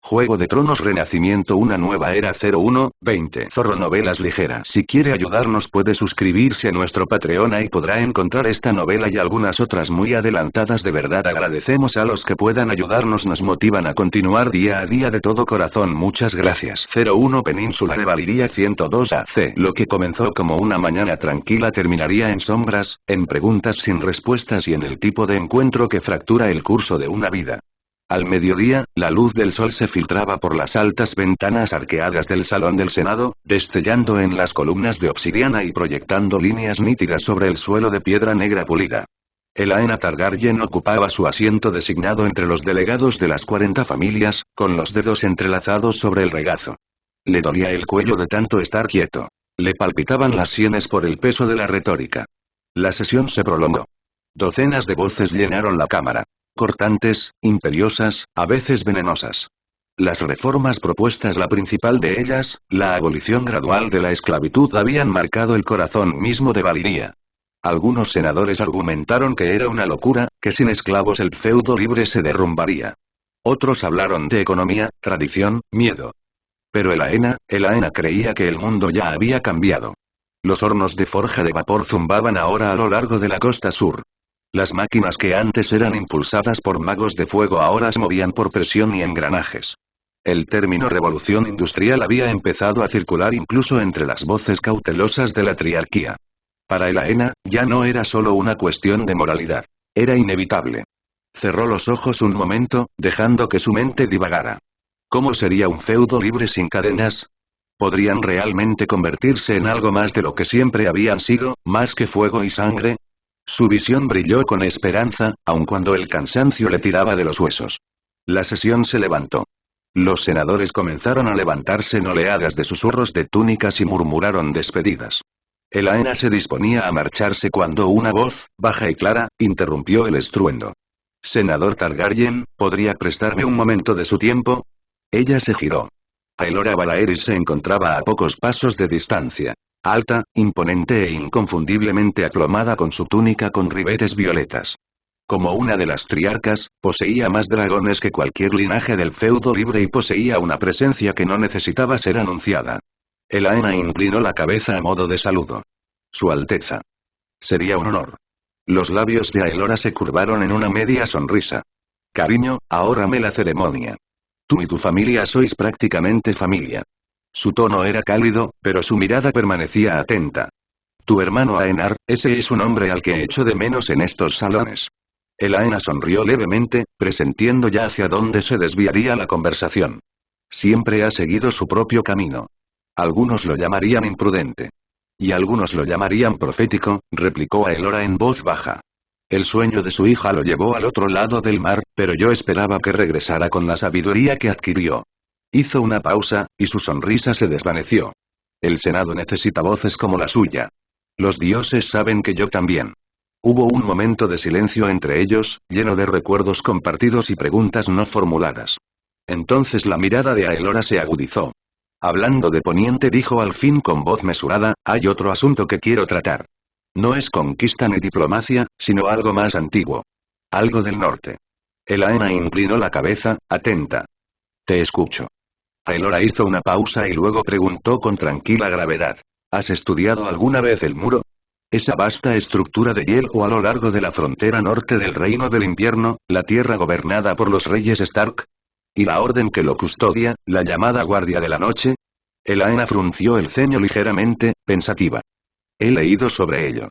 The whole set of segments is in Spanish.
Juego de Tronos Renacimiento, una nueva era 01-20. Zorro Novelas Ligeras. Si quiere ayudarnos puede suscribirse a nuestro Patreon, y podrá encontrar esta novela y algunas otras muy adelantadas. De verdad agradecemos a los que puedan ayudarnos, nos motivan a continuar día a día de todo corazón. Muchas gracias. 01 Península de Valiria 102 AC. Lo que comenzó como una mañana tranquila terminaría en sombras, en preguntas sin respuestas y en el tipo de encuentro que fractura el curso de una vida. Al mediodía, la luz del sol se filtraba por las altas ventanas arqueadas del Salón del Senado, destellando en las columnas de obsidiana y proyectando líneas nítidas sobre el suelo de piedra negra pulida. Elaena Targaryen ocupaba su asiento designado entre los delegados de las 40 familias, con los dedos entrelazados sobre el regazo. Le dolía el cuello de tanto estar quieto. Le palpitaban las sienes por el peso de la retórica. La sesión se prolongó. Docenas de voces llenaron la cámara. Cortantes, imperiosas, a veces venenosas. Las reformas propuestas, la principal de ellas, la abolición gradual de la esclavitud, habían marcado el corazón mismo de Valiria. Algunos senadores argumentaron que era una locura, que sin esclavos el feudo libre se derrumbaría. Otros hablaron de economía, tradición, miedo. Pero Elaena creía que el mundo ya había cambiado. Los hornos de forja de vapor zumbaban ahora a lo largo de la costa sur. Las máquinas que antes eran impulsadas por magos de fuego ahora se movían por presión y engranajes. El término revolución industrial había empezado a circular incluso entre las voces cautelosas de la triarquía. Para Elaena, ya no era solo una cuestión de moralidad. Era inevitable. Cerró los ojos un momento, dejando que su mente divagara. ¿Cómo sería un feudo libre sin cadenas? ¿Podrían realmente convertirse en algo más de lo que siempre habían sido, más que fuego y sangre? Su visión brilló con esperanza, aun cuando el cansancio le tiraba de los huesos. La sesión se levantó. Los senadores comenzaron a levantarse en oleadas de susurros de túnicas y murmuraron despedidas. Elaena se disponía a marcharse cuando una voz, baja y clara, interrumpió el estruendo. «Senador Targaryen, ¿podría prestarme un momento de su tiempo?» Ella se giró. Aelora Valaeris se encontraba a pocos pasos de distancia. Alta, imponente e inconfundiblemente aplomada con su túnica con ribetes violetas. Como una de las triarcas, poseía más dragones que cualquier linaje del feudo libre y poseía una presencia que no necesitaba ser anunciada. Elaena inclinó la cabeza a modo de saludo. Su Alteza. Sería un honor. Los labios de Aelora se curvaron en una media sonrisa. Cariño, ahórrame la ceremonia. Tú y tu familia sois prácticamente familia. Su tono era cálido, pero su mirada permanecía atenta. Tu hermano Aenar, ese es un hombre al que echo de menos en estos salones. Elaena sonrió levemente, presintiendo ya hacia dónde se desviaría la conversación. Siempre ha seguido su propio camino. Algunos lo llamarían imprudente. Y algunos lo llamarían profético, replicó Aelora en voz baja. El sueño de su hija lo llevó al otro lado del mar, pero yo esperaba que regresara con la sabiduría que adquirió. Hizo una pausa, y su sonrisa se desvaneció. El Senado necesita voces como la suya. Los dioses saben que yo también. Hubo un momento de silencio entre ellos, lleno de recuerdos compartidos y preguntas no formuladas. Entonces la mirada de Aelora se agudizó. Hablando de Poniente, dijo al fin con voz mesurada, hay otro asunto que quiero tratar. No es conquista ni diplomacia, sino algo más antiguo. Algo del norte. Elaena inclinó la cabeza, atenta. Te escucho. Aelora hizo una pausa y luego preguntó con tranquila gravedad. ¿Has estudiado alguna vez el muro? Esa vasta estructura de hielo a lo largo de la frontera norte del Reino del Invierno, la tierra gobernada por los reyes Stark. ¿Y la orden que lo custodia, la llamada Guardia de la Noche? Elaena frunció el ceño ligeramente, pensativa. He leído sobre ello.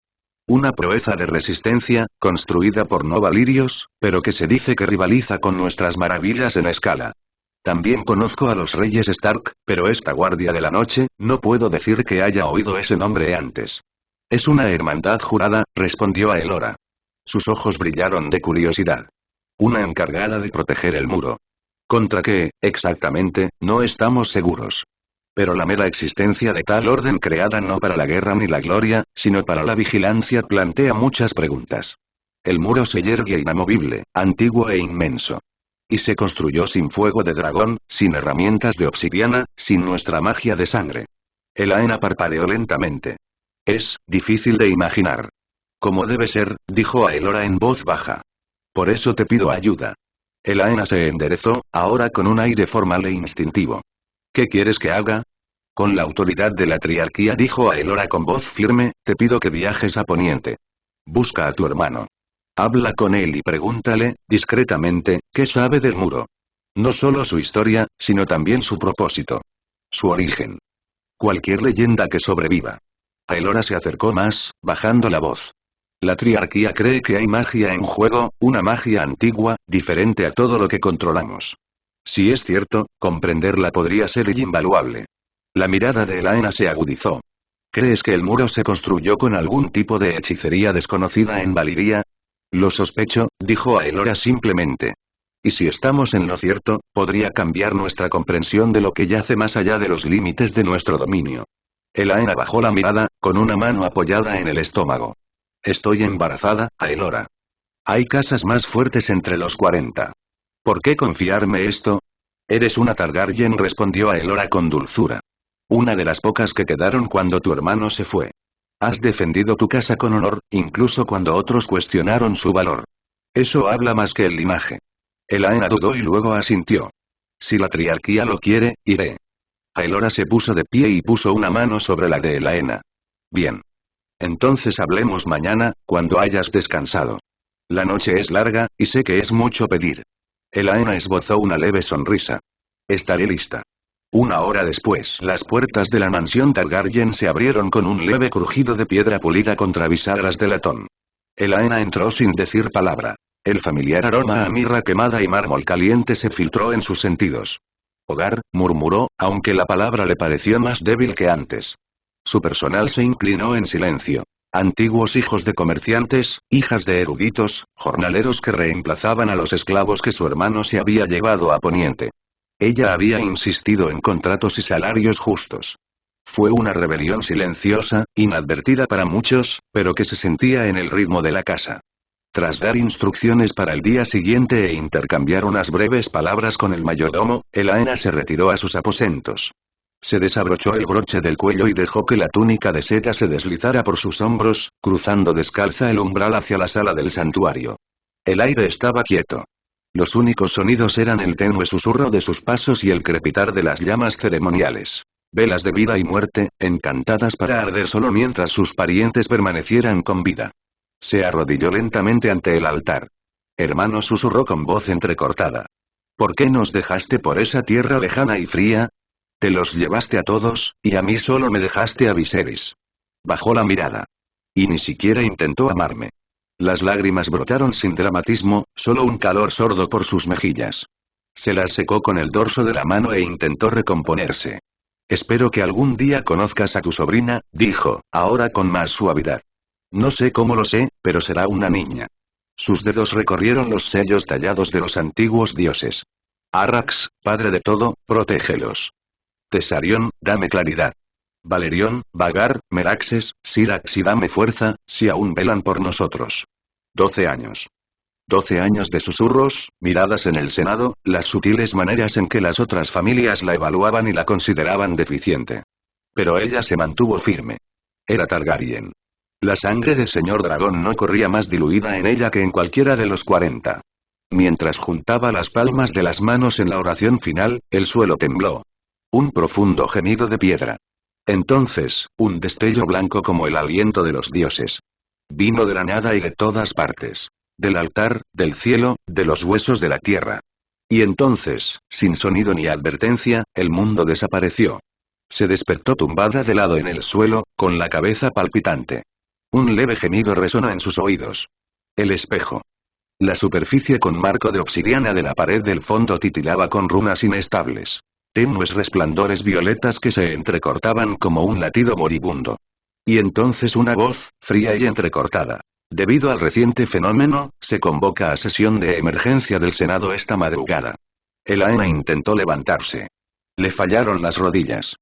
Una proeza de resistencia, construida por no valirios, pero que se dice que rivaliza con nuestras maravillas en escala. También conozco a los reyes Stark, pero esta Guardia de la Noche, no puedo decir que haya oído ese nombre antes. Es una hermandad jurada, respondió Aelora. Sus ojos brillaron de curiosidad. Una encargada de proteger el muro. ¿Contra qué, exactamente? No estamos seguros. Pero la mera existencia de tal orden creada no para la guerra ni la gloria, sino para la vigilancia plantea muchas preguntas. El muro se yergue inamovible, antiguo e inmenso. Y se construyó sin fuego de dragón, sin herramientas de obsidiana, sin nuestra magia de sangre. Elaena parpadeó lentamente. Es difícil de imaginar. Como debe ser, dijo Aelora en voz baja. Por eso te pido ayuda. Elaena se enderezó, ahora con un aire formal e instintivo. ¿Qué quieres que haga? Con la autoridad de la triarquía dijo Aelora con voz firme, te pido que viajes a Poniente. Busca a tu hermano. Habla con él y pregúntale, discretamente, qué sabe del muro. No solo su historia, sino también su propósito. Su origen. Cualquier leyenda que sobreviva. Aelora se acercó más, bajando la voz. La triarquía cree que hay magia en juego, una magia antigua, diferente a todo lo que controlamos. Si es cierto, comprenderla podría ser invaluable. La mirada de Elaena se agudizó. ¿Crees que el muro se construyó con algún tipo de hechicería desconocida en Valiria? Lo sospecho, dijo Aelora simplemente. Y si estamos en lo cierto, podría cambiar nuestra comprensión de lo que yace más allá de los límites de nuestro dominio. Elaena bajó la mirada, con una mano apoyada en el estómago. Estoy embarazada, Aelora. Hay casas más fuertes entre los 40. ¿Por qué confiarme esto? Eres una Targaryen, respondió Aelora con dulzura. Una de las pocas que quedaron cuando tu hermano se fue. Has defendido tu casa con honor, incluso cuando otros cuestionaron su valor. Eso habla más que el linaje. Elaena dudó y luego asintió. Si la triarquía lo quiere, iré. Aelora se puso de pie y puso una mano sobre la de Elaena. Bien. Entonces hablemos mañana, cuando hayas descansado. La noche es larga, y sé que es mucho pedir. Elaena esbozó una leve sonrisa. Estaré lista. Una hora después, las puertas de la mansión Targaryen se abrieron con un leve crujido de piedra pulida contra bisagras de latón. Elaena entró sin decir palabra. El familiar aroma a mirra quemada y mármol caliente se filtró en sus sentidos. Hogar, murmuró, aunque la palabra le pareció más débil que antes. Su personal se inclinó en silencio. Antiguos hijos de comerciantes, hijas de eruditos, jornaleros que reemplazaban a los esclavos que su hermano se había llevado a Poniente. Ella había insistido en contratos y salarios justos. Fue una rebelión silenciosa, inadvertida para muchos, pero que se sentía en el ritmo de la casa. Tras dar instrucciones para el día siguiente e intercambiar unas breves palabras con el mayordomo, Elaena se retiró a sus aposentos. Se desabrochó el broche del cuello y dejó que la túnica de seda se deslizara por sus hombros, cruzando descalza el umbral hacia la sala del santuario. El aire estaba quieto. Los únicos sonidos eran el tenue susurro de sus pasos y el crepitar de las llamas ceremoniales. Velas de vida y muerte, encantadas para arder solo mientras sus parientes permanecieran con vida. Se arrodilló lentamente ante el altar. Hermano, susurró con voz entrecortada. ¿Por qué nos dejaste por esa tierra lejana y fría? Te los llevaste a todos, y a mí solo me dejaste a Viserys. Bajó la mirada. Y ni siquiera intentó amarme. Las lágrimas brotaron sin dramatismo, solo un calor sordo por sus mejillas. Se las secó con el dorso de la mano e intentó recomponerse. Espero que algún día conozcas a tu sobrina, dijo, ahora con más suavidad. No sé cómo lo sé, pero será una niña. Sus dedos recorrieron los sellos tallados de los antiguos dioses. Arrax, padre de todo, protégelos. Tesarión, dame claridad. Valerión, Vagar, Meraxes, Syrax y dame fuerza, si aún velan por nosotros. 12 años. 12 años de susurros, miradas en el Senado, las sutiles maneras en que las otras familias la evaluaban y la consideraban deficiente. Pero ella se mantuvo firme. Era Targaryen. La sangre de señor dragón no corría más diluida en ella que en cualquiera de los 40. Mientras juntaba las palmas de las manos en la oración final, el suelo tembló. Un profundo gemido de piedra. Entonces, un destello blanco como el aliento de los dioses. Vino de la nada y de todas partes. Del altar, del cielo, de los huesos de la tierra. Y entonces, sin sonido ni advertencia, el mundo desapareció. Se despertó tumbada de lado en el suelo, con la cabeza palpitante. Un leve gemido resonó en sus oídos. El espejo. La superficie con marco de obsidiana de la pared del fondo titilaba con runas inestables. Tenues resplandores violetas que se entrecortaban como un latido moribundo. Y entonces una voz, fría y entrecortada. Debido al reciente fenómeno, se convoca a sesión de emergencia del Senado esta madrugada. Elaena intentó levantarse. Le fallaron las rodillas.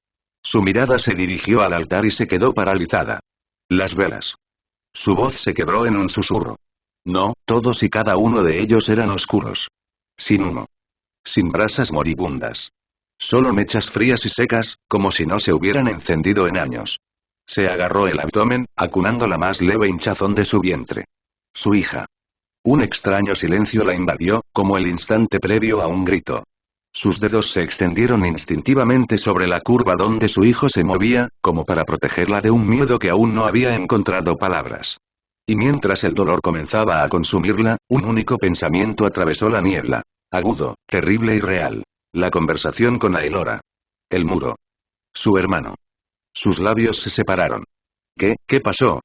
Su mirada se dirigió al altar y se quedó paralizada. Las velas. Su voz se quebró en un susurro. No, todos y cada uno de ellos eran oscuros. Sin humo. Sin brasas moribundas. Solo mechas frías y secas, como si no se hubieran encendido en años. Se agarró el abdomen, acunando la más leve hinchazón de su vientre. Su hija. Un extraño silencio la invadió, como el instante previo a un grito. Sus dedos se extendieron instintivamente sobre la curva donde su hijo se movía, como para protegerla de un miedo que aún no había encontrado palabras. Y mientras el dolor comenzaba a consumirla, un único pensamiento atravesó la niebla. Agudo, terrible y real. La conversación con Aelora. El muro. Su hermano. Sus labios se separaron. ¿Qué pasó?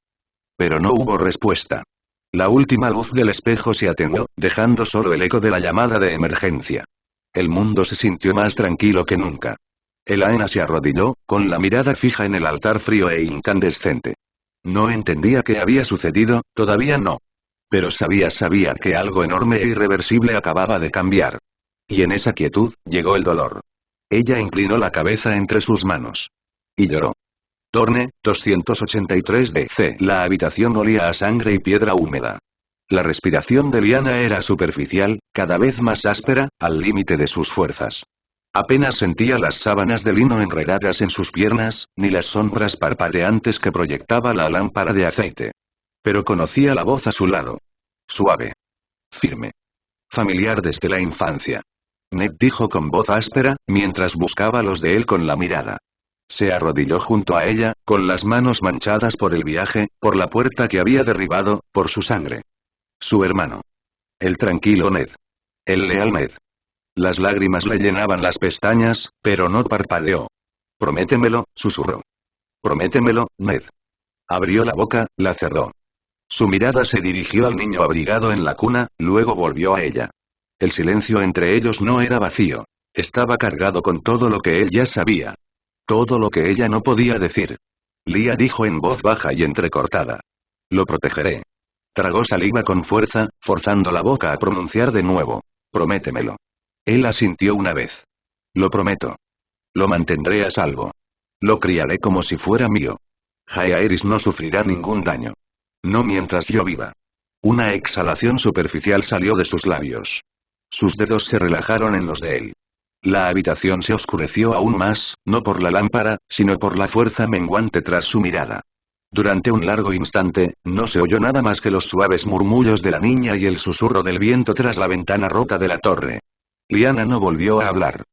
Pero no hubo respuesta. La última luz del espejo se atenuó, dejando solo el eco de la llamada de emergencia. El mundo se sintió más tranquilo que nunca. Elaena se arrodilló, con la mirada fija en el altar frío e incandescente. No entendía qué había sucedido, todavía no. Pero sabía que algo enorme e irreversible acababa de cambiar. Y en esa quietud, llegó el dolor. Ella inclinó la cabeza entre sus manos. Y lloró. Torne, 283 DC. La habitación olía a sangre y piedra húmeda. La respiración de Lyanna era superficial, cada vez más áspera, al límite de sus fuerzas. Apenas sentía las sábanas de lino enredadas en sus piernas, ni las sombras parpadeantes que proyectaba la lámpara de aceite. Pero conocía la voz a su lado. Suave. Firme. Familiar desde la infancia. Ned dijo con voz áspera, mientras buscaba los de él con la mirada. Se arrodilló junto a ella, con las manos manchadas por el viaje, por la puerta que había derribado, por su sangre. Su hermano. El tranquilo Ned. El leal Ned. Las lágrimas le llenaban las pestañas, pero no parpadeó. Prométemelo, susurró. Prométemelo, Ned. Abrió la boca, la cerró. Su mirada se dirigió al niño abrigado en la cuna, luego volvió a ella. El silencio entre ellos no era vacío. Estaba cargado con todo lo que él ya sabía. Todo lo que ella no podía decir. Lía dijo en voz baja y entrecortada. Lo protegeré. Tragó saliva con fuerza, forzando la boca a pronunciar de nuevo. Prométemelo. Él asintió una vez. Lo prometo. Lo mantendré a salvo. Lo criaré como si fuera mío. Jaehaerys no sufrirá ningún daño. No mientras yo viva. Una exhalación superficial salió de sus labios. Sus dedos se relajaron en los de él. La habitación se oscureció aún más, no por la lámpara, sino por la fuerza menguante tras su mirada. Durante un largo instante, no se oyó nada más que los suaves murmullos de la niña y el susurro del viento tras la ventana rota de la torre. Lyanna no volvió a hablar.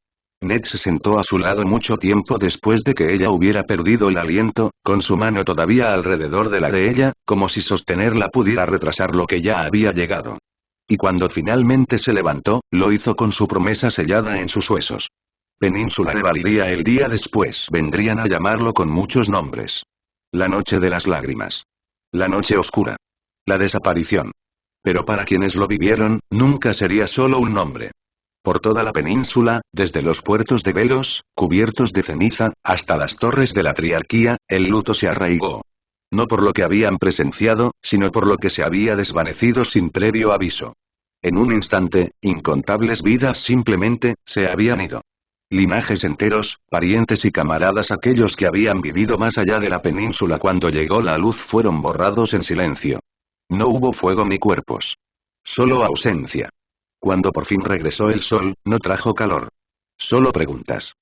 Ned se sentó a su lado mucho tiempo después de que ella hubiera perdido el aliento, con su mano todavía alrededor de la de ella, como si sostenerla pudiera retrasar lo que ya había llegado. Y cuando finalmente se levantó, lo hizo con su promesa sellada en sus huesos. Península revaliría el día después. Vendrían a llamarlo con muchos nombres. La noche de las lágrimas. La noche oscura. La desaparición. Pero para quienes lo vivieron, nunca sería solo un nombre. Por toda la península, desde los puertos de Velos, cubiertos de ceniza, hasta las torres de la Triarquía, el luto se arraigó. No por lo que habían presenciado, sino por lo que se había desvanecido sin previo aviso. En un instante, incontables vidas simplemente, se habían ido. Linajes enteros, parientes y camaradas aquellos que habían vivido más allá de la península cuando llegó la luz fueron borrados en silencio. No hubo fuego ni cuerpos. Solo ausencia. Cuando por fin regresó el sol, no trajo calor. Solo preguntas.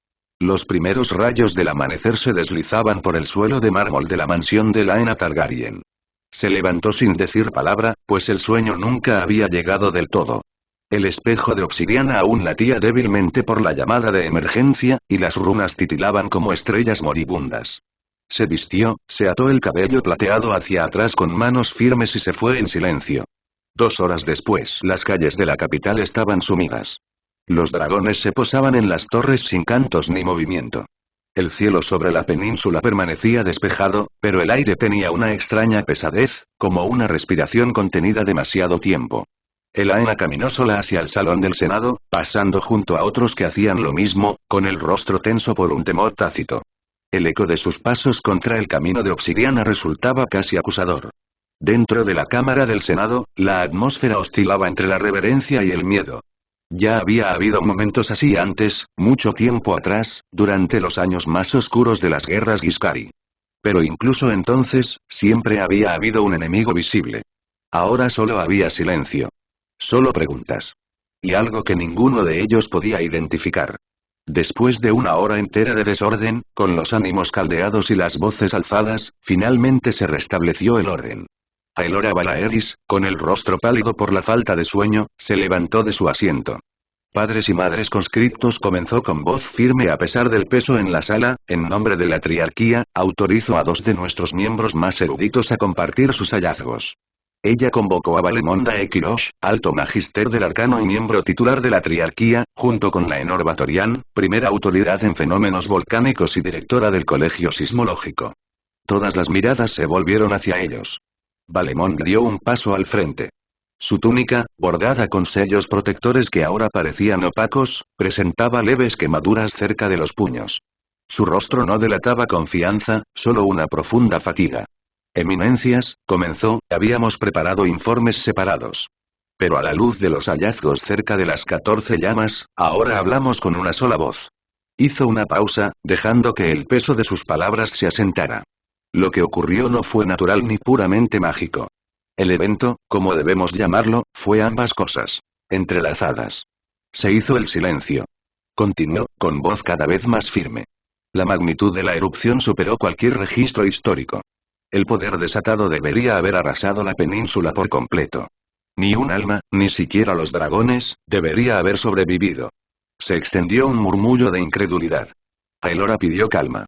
Los primeros rayos del amanecer se deslizaban por el suelo de mármol de la mansión de Laena Targaryen. Se levantó sin decir palabra, pues el sueño nunca había llegado del todo. El espejo de obsidiana aún latía débilmente por la llamada de emergencia, y las runas titilaban como estrellas moribundas. Se vistió, se ató el cabello plateado hacia atrás con manos firmes y se fue en silencio. 2 horas después, las calles de la capital estaban sumidas. Los dragones se posaban en las torres sin cantos ni movimiento. El cielo sobre la península permanecía despejado, pero el aire tenía una extraña pesadez, como una respiración contenida demasiado tiempo. Elaena caminó sola hacia el salón del Senado, pasando junto a otros que hacían lo mismo, con el rostro tenso por un temor tácito. El eco de sus pasos contra el camino de obsidiana resultaba casi acusador. Dentro de la Cámara del Senado, la atmósfera oscilaba entre la reverencia y el miedo. Ya había habido momentos así antes, mucho tiempo atrás, durante los años más oscuros de las guerras Giscari. Pero incluso entonces, siempre había habido un enemigo visible. Ahora solo había silencio. Solo preguntas. Y algo que ninguno de ellos podía identificar. Después de una hora entera de desorden, con los ánimos caldeados y las voces alzadas, finalmente se restableció el orden. Aelora Valaeris, con el rostro pálido por la falta de sueño, se levantó de su asiento. Padres y madres conscriptos, comenzó con voz firme a pesar del peso en la sala, en nombre de la triarquía, autorizo a 2 de nuestros miembros más eruditos a compartir sus hallazgos. Ella convocó a Valemonda Equirosh, alto magister del arcano y miembro titular de la triarquía, junto con Laenor Batorian, primera autoridad en fenómenos volcánicos y directora del colegio sismológico. Todas las miradas se volvieron hacia ellos. Valemond dio un paso al frente. Su túnica, bordada con sellos protectores que ahora parecían opacos, presentaba leves quemaduras cerca de los puños. Su rostro no delataba confianza, solo una profunda fatiga. Eminencias, comenzó, habíamos preparado informes separados. Pero a la luz de los hallazgos cerca de las 14 llamas, ahora hablamos con una sola voz. Hizo una pausa, dejando que el peso de sus palabras se asentara. Lo que ocurrió no fue natural ni puramente mágico. El evento, como debemos llamarlo, fue ambas cosas. Entrelazadas. Se hizo el silencio. Continuó, con voz cada vez más firme. La magnitud de la erupción superó cualquier registro histórico. El poder desatado debería haber arrasado la península por completo. Ni un alma, ni siquiera los dragones, debería haber sobrevivido. Se extendió un murmullo de incredulidad. Aelora pidió calma.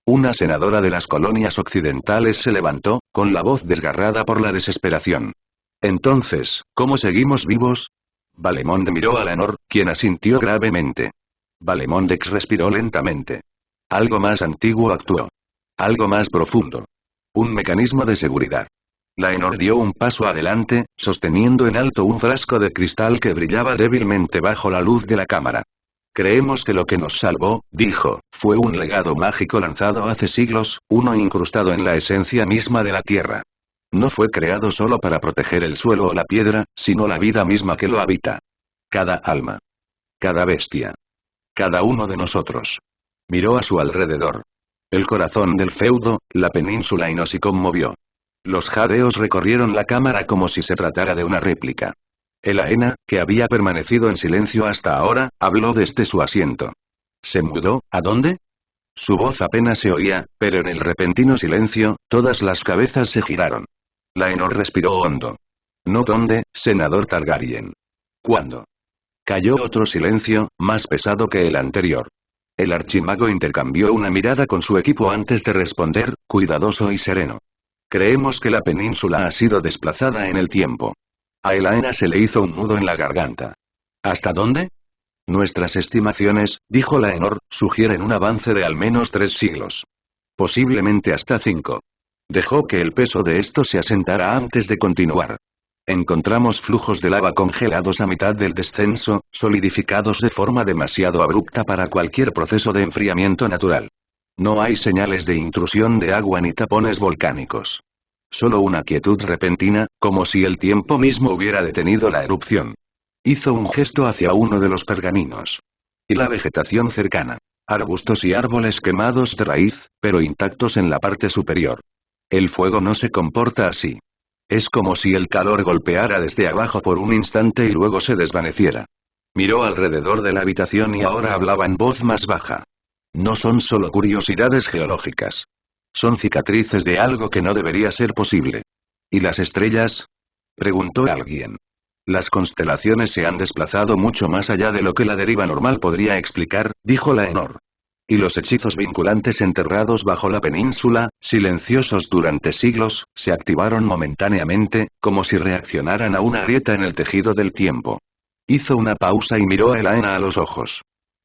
Una senadora de las colonias occidentales se levantó, con la voz desgarrada por la desesperación. Entonces, ¿cómo seguimos vivos? Valemond miró a Laenor, quien asintió gravemente. Valemondex respiró lentamente. Algo más antiguo actuó. Algo más profundo. Un mecanismo de seguridad. Laenor dio un paso adelante, sosteniendo en alto un frasco de cristal que brillaba débilmente bajo la luz de la cámara. Creemos que lo que nos salvó, dijo, fue un legado mágico lanzado hace siglos, uno incrustado en la esencia misma de la Tierra. No fue creado solo para proteger el suelo o la piedra, sino la vida misma que lo habita. Cada alma. Cada bestia. Cada uno de nosotros. Miró a su alrededor. El corazón del feudo, la península y nos conmovió. Los jadeos recorrieron la cámara como si se tratara de una réplica. Elaena, que había permanecido en silencio hasta ahora, habló desde su asiento. ¿Se mudó? ¿A dónde? Su voz apenas se oía, pero en el repentino silencio, todas las cabezas se giraron. Laenor respiró hondo. ¿No dónde, senador Targaryen? ¿Cuándo? Cayó otro silencio, más pesado que el anterior. El archimago intercambió una mirada con su equipo antes de responder, cuidadoso y sereno. Creemos que la península ha sido desplazada en el tiempo. A Elaena se le hizo un nudo en la garganta. ¿Hasta dónde? Nuestras estimaciones, dijo Laenor, sugieren un avance de al menos 3 siglos. Posiblemente hasta 5. Dejó que el peso de esto se asentara antes de continuar. Encontramos flujos de lava congelados a mitad del descenso, solidificados de forma demasiado abrupta para cualquier proceso de enfriamiento natural. No hay señales de intrusión de agua ni tapones volcánicos. Solo una quietud repentina, como si el tiempo mismo hubiera detenido la erupción. Hizo un gesto hacia uno de los pergaminos. Y la vegetación cercana. Arbustos y árboles quemados de raíz, pero intactos en la parte superior. El fuego no se comporta así. Es como si el calor golpeara desde abajo por un instante y luego se desvaneciera. Miró alrededor de la habitación y ahora hablaba en voz más baja. No son solo curiosidades geológicas. Son cicatrices de algo que no debería ser posible. ¿Y las estrellas? Preguntó alguien. Las constelaciones se han desplazado mucho más allá de lo que la deriva normal podría explicar, dijo Laenor. Y los hechizos vinculantes enterrados bajo la península, silenciosos durante siglos, se activaron momentáneamente, como si reaccionaran a una grieta en el tejido del tiempo. Hizo una pausa y miró a Elaena a los ojos.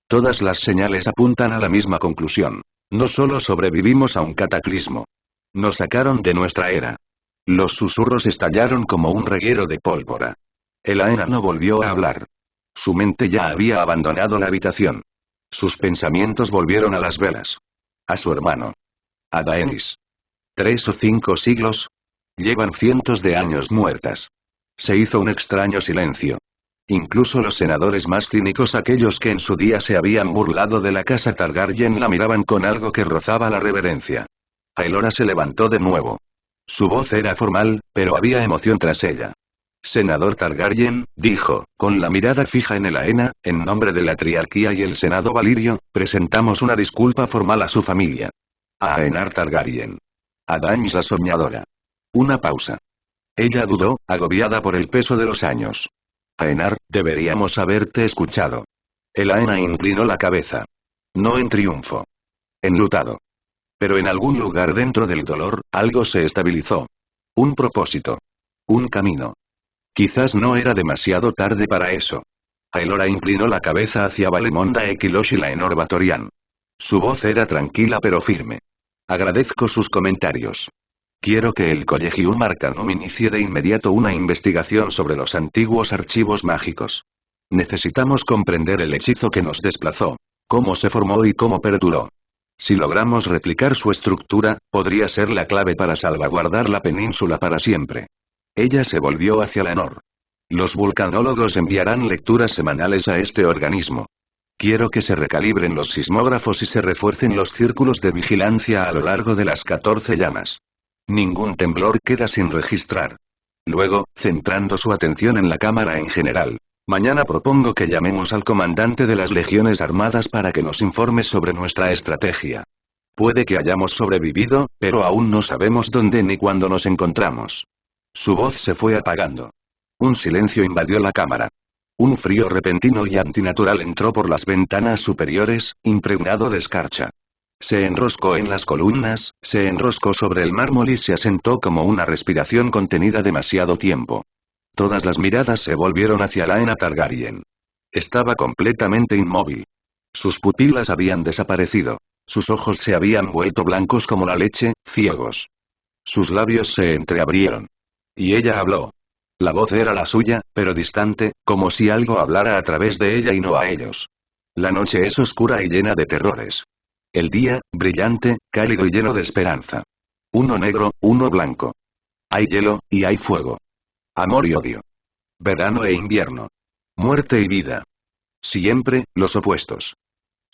Todas las señales apuntan a la misma conclusión. No solo sobrevivimos a un cataclismo. Nos sacaron de nuestra era. Los susurros estallaron como un reguero de pólvora. Elaena no volvió a hablar. Su mente ya había abandonado la habitación. Sus pensamientos volvieron a las velas. A su hermano. A Daenerys. 3 o 5 siglos. Llevan cientos de años muertas. Se hizo un extraño silencio. Incluso los senadores más cínicos, aquellos que en su día se habían burlado de la casa Targaryen, la miraban con algo que rozaba la reverencia. Aelora se levantó de nuevo. Su voz era formal, pero había emoción tras ella. Senador Targaryen, dijo, con la mirada fija en Elaena, en nombre de la triarquía y el senado valirio, presentamos una disculpa formal a su familia. A Aenar Targaryen. A Daenerys la soñadora. Una pausa. Ella dudó, agobiada por el peso de los años. Aenar, deberíamos haberte escuchado. Elaena inclinó la cabeza. No en triunfo. Enlutado. Pero en algún lugar dentro del dolor, algo se estabilizó. Un propósito. Un camino. Quizás no era demasiado tarde para eso. Aelora inclinó la cabeza hacia Valemonda Equilosh y Laenor Batorian. Su voz era tranquila pero firme. Agradezco sus comentarios. Quiero que el Collegium Arcanum inicie de inmediato una investigación sobre los antiguos archivos mágicos. Necesitamos comprender el hechizo que nos desplazó, cómo se formó y cómo perduró. Si logramos replicar su estructura, podría ser la clave para salvaguardar la península para siempre. Ella se volvió hacia Laenor. Los vulcanólogos enviarán lecturas semanales a este organismo. Quiero que se recalibren los sismógrafos y se refuercen los círculos de vigilancia a lo largo de las 14 llamas. Ningún temblor queda sin registrar. Luego, centrando su atención en la cámara en general. Mañana propongo que llamemos al comandante de las legiones armadas para que nos informe sobre nuestra estrategia. Puede que hayamos sobrevivido, pero aún no sabemos dónde ni cuándo nos encontramos. Su voz se fue apagando. Un silencio invadió la cámara. Un frío repentino y antinatural entró por las ventanas superiores, impregnado de escarcha. Se enroscó en las columnas, se enroscó sobre el mármol y se asentó como una respiración contenida demasiado tiempo. Todas las miradas se volvieron hacia Laena Targaryen. Estaba completamente inmóvil. Sus pupilas habían desaparecido. Sus ojos se habían vuelto blancos como la leche, ciegos. Sus labios se entreabrieron. Y ella habló. La voz era la suya, pero distante, como si algo hablara a través de ella y no a ellos. La noche es oscura y llena de terrores. El día, brillante, cálido y lleno de esperanza. Uno negro, uno blanco. Hay hielo, y hay fuego. Amor y odio. Verano e invierno. Muerte y vida. Siempre, los opuestos.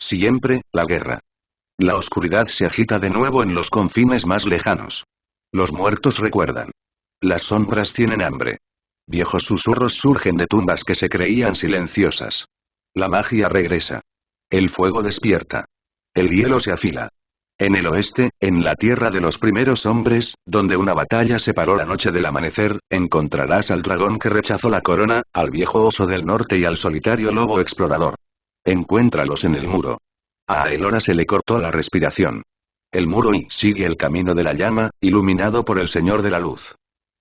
Siempre, la guerra. La oscuridad se agita de nuevo en los confines más lejanos. Los muertos recuerdan. Las sombras tienen hambre. Viejos susurros surgen de tumbas que se creían silenciosas. La magia regresa. El fuego despierta. El hielo se afila. En el oeste, en la tierra de los primeros hombres, donde una batalla separó la noche del amanecer, encontrarás al dragón que rechazó la corona, al viejo oso del norte y al solitario lobo explorador. Encuéntralos en el muro. A Aelora se le cortó la respiración. El muro y sigue el camino de la llama, iluminado por el Señor de la Luz.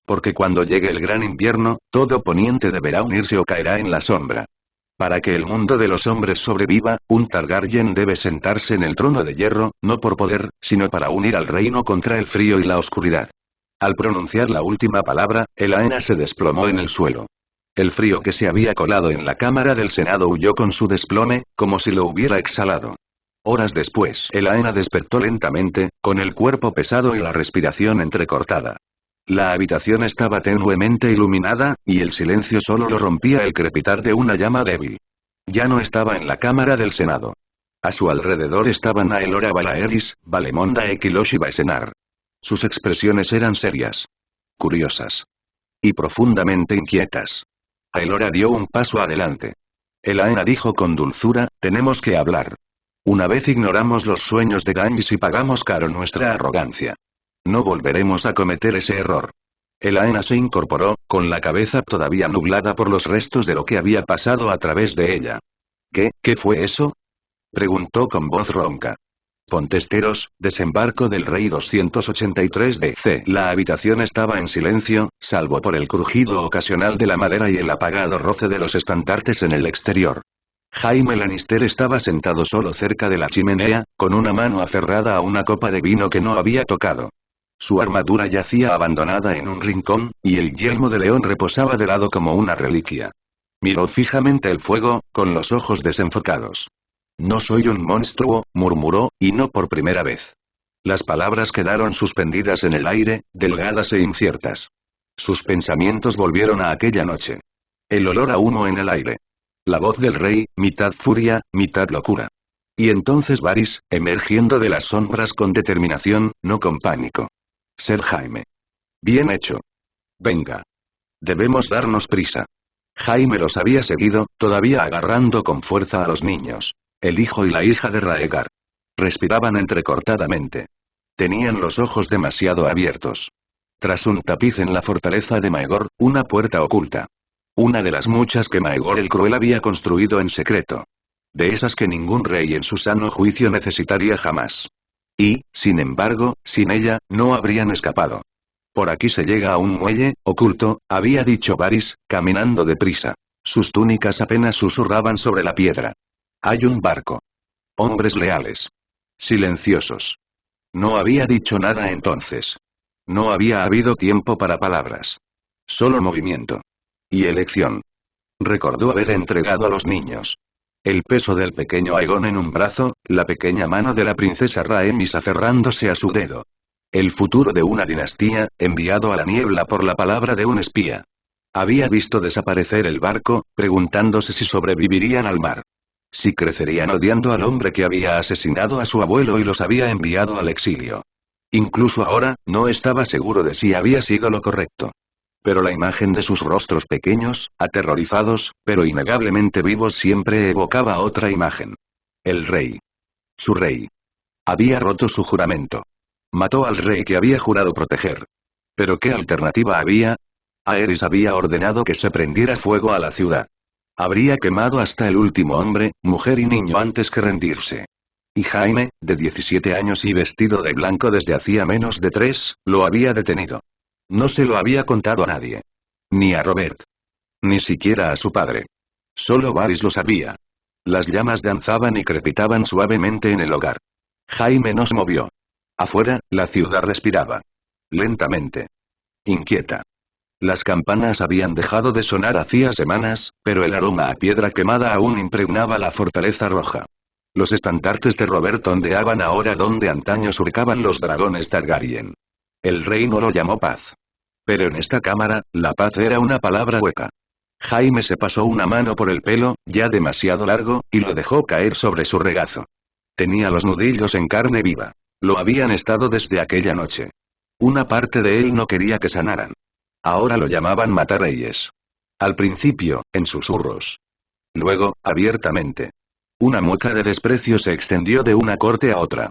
Porque cuando llegue el gran invierno, todo poniente deberá unirse o caerá en la sombra. Para que el mundo de los hombres sobreviva, un Targaryen debe sentarse en el trono de hierro, no por poder, sino para unir al reino contra el frío y la oscuridad. Al pronunciar la última palabra, Elaena se desplomó en el suelo. El frío que se había colado en la Cámara del Senado huyó con su desplome, como si lo hubiera exhalado. Horas después, Elaena despertó lentamente, con el cuerpo pesado y la respiración entrecortada. La habitación estaba tenuemente iluminada, y el silencio solo lo rompía el crepitar de una llama débil. Ya no estaba en la Cámara del Senado. A su alrededor estaban Aelora Valaeris, Valemonda Equilosh y Baesenar. Sus expresiones eran serias, curiosas y profundamente inquietas. Aelora dio un paso adelante. Elaena dijo con dulzura, tenemos que hablar. Una vez ignoramos los sueños de Ganges y pagamos caro nuestra arrogancia. No volveremos a cometer ese error. Elaena se incorporó, con la cabeza todavía nublada por los restos de lo que había pasado a través de ella. ¿Qué fue eso? Preguntó con voz ronca. Pontesteros, desembarco del Rey 283 DC. La habitación estaba en silencio, salvo por el crujido ocasional de la madera y el apagado roce de los estandartes en el exterior. Jaime Lannister estaba sentado solo cerca de la chimenea, con una mano aferrada a una copa de vino que no había tocado. Su armadura yacía abandonada en un rincón, y el yelmo de león reposaba de lado como una reliquia. Miró fijamente el fuego, con los ojos desenfocados. No soy un monstruo, murmuró, y no por primera vez. Las palabras quedaron suspendidas en el aire, delgadas e inciertas. Sus pensamientos volvieron a aquella noche. El olor a humo en el aire. La voz del rey, mitad furia, mitad locura. Y entonces Varys, emergiendo de las sombras con determinación, no con pánico. Ser Jaime. Bien hecho. Venga. Debemos darnos prisa. Jaime los había seguido, todavía agarrando con fuerza a los niños. El hijo y la hija de Raegar. Respiraban entrecortadamente. Tenían los ojos demasiado abiertos. Tras un tapiz en la fortaleza de Maegor, una puerta oculta. Una de las muchas que Maegor el Cruel había construido en secreto. De esas que ningún rey en su sano juicio necesitaría jamás. Y, sin embargo, sin ella, no habrían escapado. Por aquí se llega a un muelle, oculto, había dicho Varys, caminando deprisa. Sus túnicas apenas susurraban sobre la piedra. Hay un barco. Hombres leales. Silenciosos. No había dicho nada entonces. No había habido tiempo para palabras. Solo movimiento. Y elección. Recordó haber entregado a los niños. El peso del pequeño Aegon en un brazo, la pequeña mano de la princesa Rhaenys aferrándose a su dedo. El futuro de una dinastía, enviado a la niebla por la palabra de un espía. Había visto desaparecer el barco, preguntándose si sobrevivirían al mar. Si crecerían odiando al hombre que había asesinado a su abuelo y los había enviado al exilio. Incluso ahora, no estaba seguro de si había sido lo correcto. Pero la imagen de sus rostros pequeños, aterrorizados, pero innegablemente vivos siempre evocaba otra imagen. El rey. Su rey. Había roto su juramento. Mató al rey que había jurado proteger. ¿Pero qué alternativa había? Aerys había ordenado que se prendiera fuego a la ciudad. Habría quemado hasta el último hombre, mujer y niño antes que rendirse. Y Jaime, de 17 años y vestido de blanco desde hacía menos de 3, lo había detenido. No se lo había contado a nadie. Ni a Robert. Ni siquiera a su padre. Solo Varys lo sabía. Las llamas danzaban y crepitaban suavemente en el hogar. Jaime no se movió. Afuera, la ciudad respiraba. Lentamente. Inquieta. Las campanas habían dejado de sonar hacía semanas, pero el aroma a piedra quemada aún impregnaba la fortaleza roja. Los estandartes de Robert ondeaban ahora donde antaño surcaban los dragones Targaryen. El rey no lo llamó paz. Pero en esta cámara, la paz era una palabra hueca. Jaime se pasó una mano por el pelo, ya demasiado largo, y lo dejó caer sobre su regazo. Tenía los nudillos en carne viva. Lo habían estado desde aquella noche. Una parte de él no quería que sanaran. Ahora lo llamaban matarreyes. Al principio, en susurros. Luego, abiertamente. Una mueca de desprecio se extendió de una corte a otra.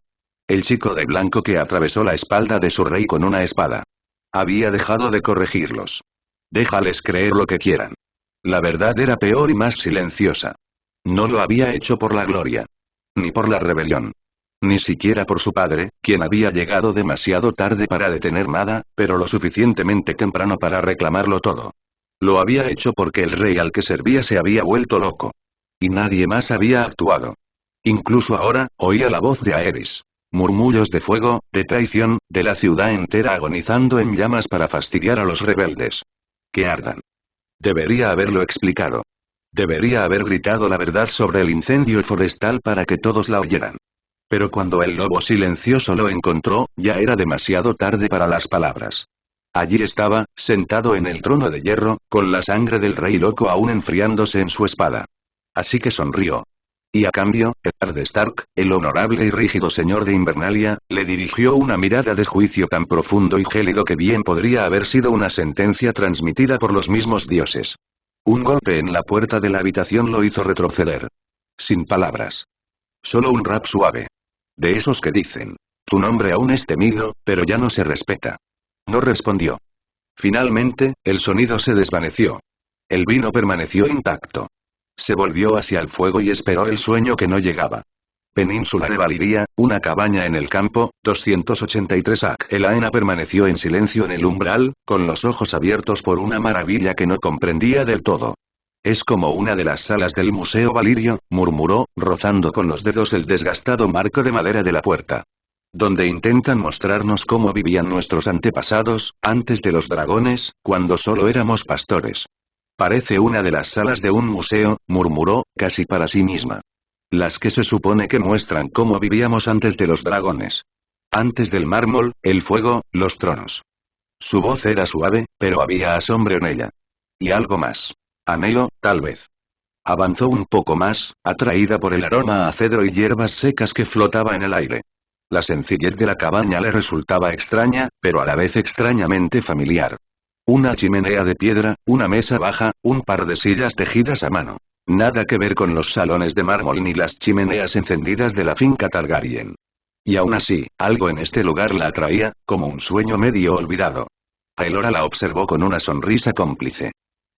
El chico de blanco que atravesó la espalda de su rey con una espada. Había dejado de corregirlos. Déjales creer lo que quieran. La verdad era peor y más silenciosa. No lo había hecho por la gloria. Ni por la rebelión. Ni siquiera por su padre, quien había llegado demasiado tarde para detener nada, pero lo suficientemente temprano para reclamarlo todo. Lo había hecho porque el rey al que servía se había vuelto loco. Y nadie más había actuado. Incluso ahora, oía la voz de Aerys. Murmullos de fuego, de traición, de la ciudad entera agonizando en llamas para fastidiar a los rebeldes. Que ardan. Debería haberlo explicado. Debería haber gritado la verdad sobre el incendio forestal para que todos la oyeran. Pero cuando el lobo silencioso lo encontró, ya era demasiado tarde para las palabras. Allí estaba, sentado en el trono de hierro, con la sangre del rey loco aún enfriándose en su espada. Así que sonrió. Y a cambio, Eddard Stark, el honorable y rígido señor de Invernalia, le dirigió una mirada de juicio tan profundo y gélido que bien podría haber sido una sentencia transmitida por los mismos dioses. Un golpe en la puerta de la habitación lo hizo retroceder. Sin palabras. Solo un rap suave. De esos que dicen: tu nombre aún es temido, pero ya no se respeta. No respondió. Finalmente, el sonido se desvaneció. El vino permaneció intacto. Se volvió hacia el fuego y esperó el sueño que no llegaba. Península de Valiria, una cabaña en el campo, 283 AC. Elaena permaneció en silencio en el umbral, con los ojos abiertos por una maravilla que no comprendía del todo. Es como una de las salas del Museo Valirio, murmuró, rozando con los dedos el desgastado marco de madera de la puerta. Donde intentan mostrarnos cómo vivían nuestros antepasados, antes de los dragones, cuando solo éramos pastores. Parece una de las salas de un museo, murmuró, casi para sí misma. Las que se supone que muestran cómo vivíamos antes de los dragones. Antes del mármol, el fuego, los tronos. Su voz era suave, pero había asombro en ella. Y algo más. Anhelo, tal vez. Avanzó un poco más, atraída por el aroma a cedro y hierbas secas que flotaba en el aire. La sencillez de la cabaña le resultaba extraña, pero a la vez extrañamente familiar. Una chimenea de piedra, una mesa baja, un par de sillas tejidas a mano. Nada que ver con los salones de mármol ni las chimeneas encendidas de la finca Targaryen. Y aún así, algo en este lugar la atraía, como un sueño medio olvidado. Aelora la observó con una sonrisa cómplice.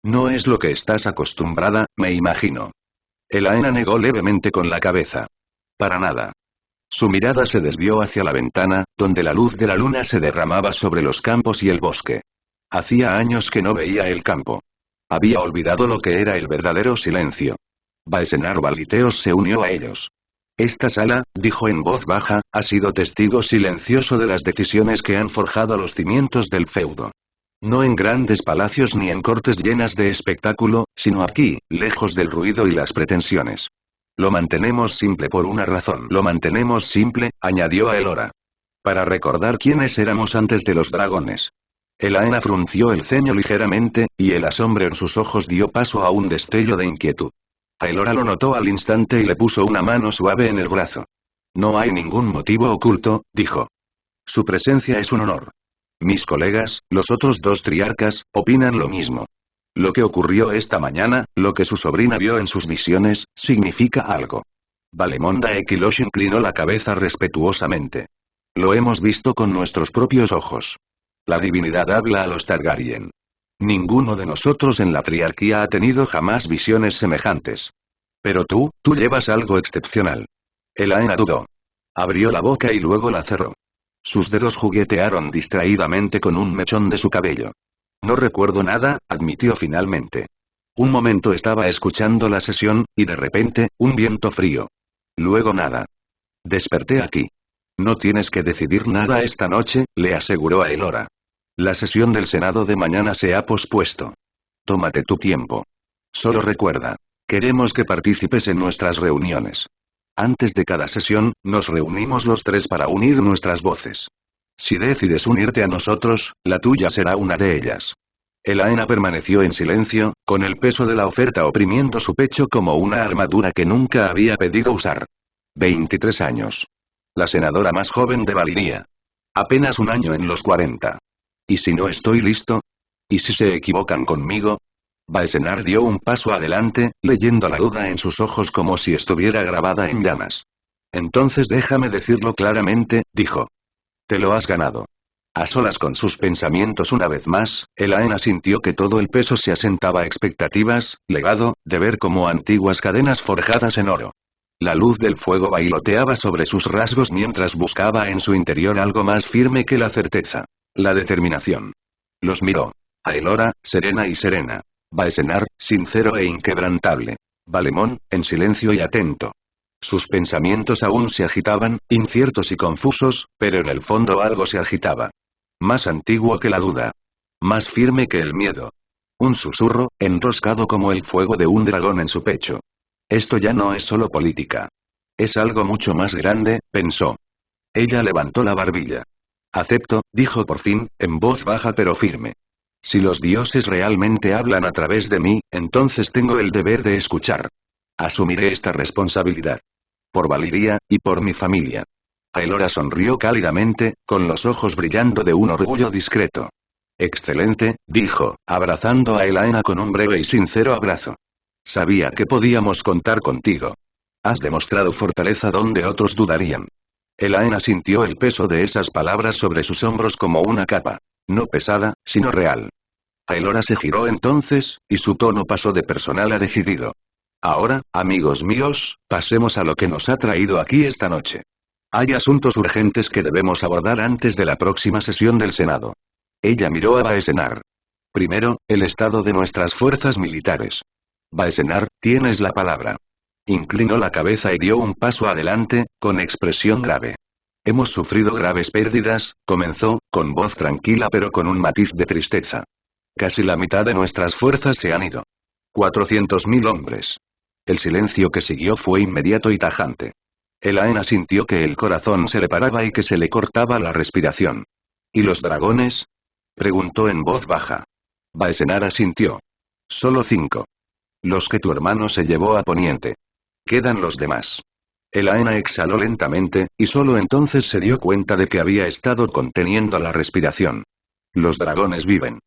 No es lo que estás acostumbrada, me imagino. Elaena negó levemente con la cabeza. Para nada. Su mirada se desvió hacia la ventana, donde la luz de la luna se derramaba sobre los campos y el bosque. Hacía años que no veía el campo. Había olvidado lo que era el verdadero silencio. Baesenar Baliteos se unió a ellos. Esta sala, dijo en voz baja, ha sido testigo silencioso de las decisiones que han forjado los cimientos del feudo. No en grandes palacios ni en cortes llenas de espectáculo, sino aquí, lejos del ruido y las pretensiones. Lo mantenemos simple por una razón. Lo mantenemos simple, añadió Aelora. Para recordar quiénes éramos antes de los dragones. Elaena frunció el ceño ligeramente, y el asombro en sus ojos dio paso a un destello de inquietud. Aelora lo notó al instante y le puso una mano suave en el brazo. No hay ningún motivo oculto, dijo. Su presencia es un honor. Mis colegas, los otros dos triarcas, opinan lo mismo. Lo que ocurrió esta mañana, lo que su sobrina vio en sus visiones, significa algo. Valemonda Equilosh inclinó la cabeza respetuosamente. Lo hemos visto con nuestros propios ojos. La divinidad habla a los Targaryen. Ninguno de nosotros en la triarquía ha tenido jamás visiones semejantes. Pero tú llevas algo excepcional. Elaena dudó. Abrió la boca y luego la cerró. Sus dedos juguetearon distraídamente con un mechón de su cabello. No recuerdo nada, admitió finalmente. Un momento estaba escuchando la sesión, y de repente, un viento frío. Luego nada. Desperté aquí. No tienes que decidir nada esta noche, le aseguró a Aelora. La sesión del Senado de mañana se ha pospuesto. Tómate tu tiempo. Solo recuerda. Queremos que participes en nuestras reuniones. Antes de cada sesión, nos reunimos los tres para unir nuestras voces. Si decides unirte a nosotros, la tuya será una de ellas. Elaena permaneció en silencio, con el peso de la oferta oprimiendo su pecho como una armadura que nunca había pedido usar. 23 años. La senadora más joven de Valiria. Apenas un año en los 40. ¿Y si no estoy listo? ¿Y si se equivocan conmigo? Baesenar dio un paso adelante, leyendo la duda en sus ojos como si estuviera grabada en llamas. Entonces déjame decirlo claramente, dijo. Te lo has ganado. A solas con sus pensamientos una vez más, Elaena sintió que todo el peso se asentaba a expectativas, legado, deber como antiguas cadenas forjadas en oro. La luz del fuego bailoteaba sobre sus rasgos mientras buscaba en su interior algo más firme que la certeza. La determinación. Los miró. Aelora, serena y serena. Baesenar, sincero e inquebrantable. Valemón, en silencio y atento. Sus pensamientos aún se agitaban, inciertos y confusos, pero en el fondo algo se agitaba. Más antiguo que la duda. Más firme que el miedo. Un susurro, enroscado como el fuego de un dragón en su pecho. Esto ya no es solo política. Es algo mucho más grande, pensó. Ella levantó la barbilla. Acepto, dijo por fin, en voz baja pero firme. Si los dioses realmente hablan a través de mí, entonces tengo el deber de escuchar. Asumiré esta responsabilidad. Por Valiria, y por mi familia. Aelora sonrió cálidamente, con los ojos brillando de un orgullo discreto. Excelente, dijo, abrazando a Elaena con un breve y sincero abrazo. Sabía que podíamos contar contigo. Has demostrado fortaleza donde otros dudarían. Elaena sintió el peso de esas palabras sobre sus hombros como una capa. No pesada, sino real. Aelora se giró entonces, y su tono pasó de personal a decidido. Ahora, amigos míos, pasemos a lo que nos ha traído aquí esta noche. Hay asuntos urgentes que debemos abordar antes de la próxima sesión del Senado. Ella miró a Baesenar. Primero, el estado de nuestras fuerzas militares. Baesenar, tienes la palabra. Inclinó la cabeza y dio un paso adelante, con expresión grave. Hemos sufrido graves pérdidas, comenzó, con voz tranquila pero con un matiz de tristeza. Casi la mitad de nuestras fuerzas se han ido. 400.000 hombres. El silencio que siguió fue inmediato y tajante. Elaena sintió que el corazón se le paraba y que se le cortaba la respiración. ¿Y los dragones? Preguntó en voz baja. Baesenar asintió. Solo 5. Los que tu hermano se llevó a Poniente. Quedan los demás. Elaena exhaló lentamente, y solo entonces se dio cuenta de que había estado conteniendo la respiración. Los dragones viven.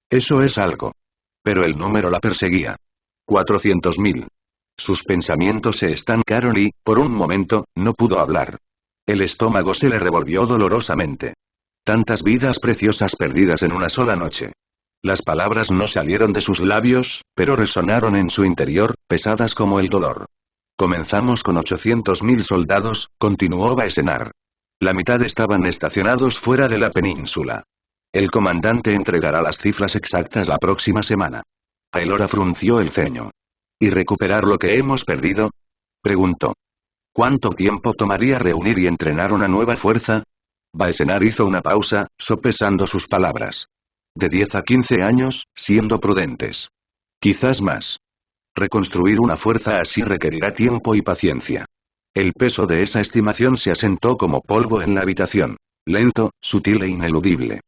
Eso es algo. Pero el número la perseguía. 400.000. Sus pensamientos se estancaron y, por un momento, no pudo hablar. El estómago se le revolvió dolorosamente. Tantas vidas preciosas perdidas en una sola noche. Las palabras no salieron de sus labios, pero resonaron en su interior, pesadas como el dolor. Comenzamos con 800.000 soldados, continuó Baesenar. La mitad estaban estacionados fuera de la península. El comandante entregará las cifras exactas la próxima semana. Aelora frunció el ceño. ¿Y recuperar lo que hemos perdido? Preguntó. ¿Cuánto tiempo tomaría reunir y entrenar una nueva fuerza? Baesenar hizo una pausa, sopesando sus palabras. De 10 a 15 años, siendo prudentes. Quizás más. Reconstruir una fuerza así requerirá tiempo y paciencia. El peso de esa estimación se asentó como polvo en la habitación. Lento, sutil e ineludible.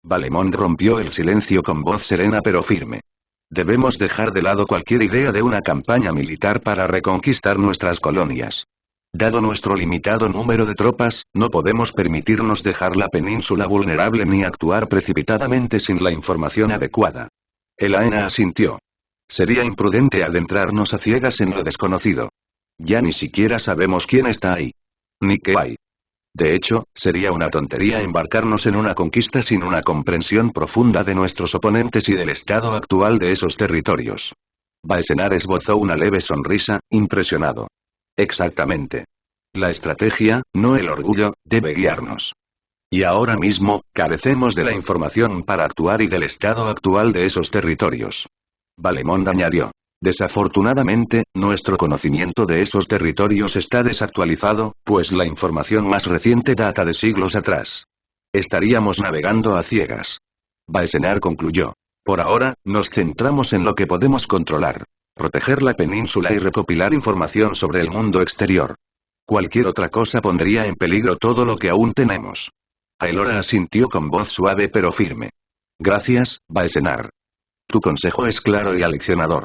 Valemond rompió el silencio con voz serena pero firme. Debemos dejar de lado cualquier idea de una campaña militar para reconquistar nuestras colonias. Dado nuestro limitado número de tropas, no podemos permitirnos dejar la península vulnerable ni actuar precipitadamente sin la información adecuada. Elaena asintió. Sería imprudente adentrarnos a ciegas en lo desconocido. Ya ni siquiera sabemos quién está ahí. Ni qué hay. De hecho, sería una tontería embarcarnos en una conquista sin una comprensión profunda de nuestros oponentes y del estado actual de esos territorios. Baesenar esbozó una leve sonrisa, impresionado. Exactamente. La estrategia, no el orgullo, debe guiarnos. Y ahora mismo, carecemos de la información para actuar y del estado actual de esos territorios. Valemond añadió. Desafortunadamente, nuestro conocimiento de esos territorios está desactualizado, pues la información más reciente data de siglos atrás. Estaríamos navegando a ciegas. Baesenar concluyó. Por ahora, nos centramos en lo que podemos controlar. Proteger la península y recopilar información sobre el mundo exterior. Cualquier otra cosa pondría en peligro todo lo que aún tenemos. Aelora asintió con voz suave pero firme. Gracias, Baesenar. Tu consejo es claro y aleccionador.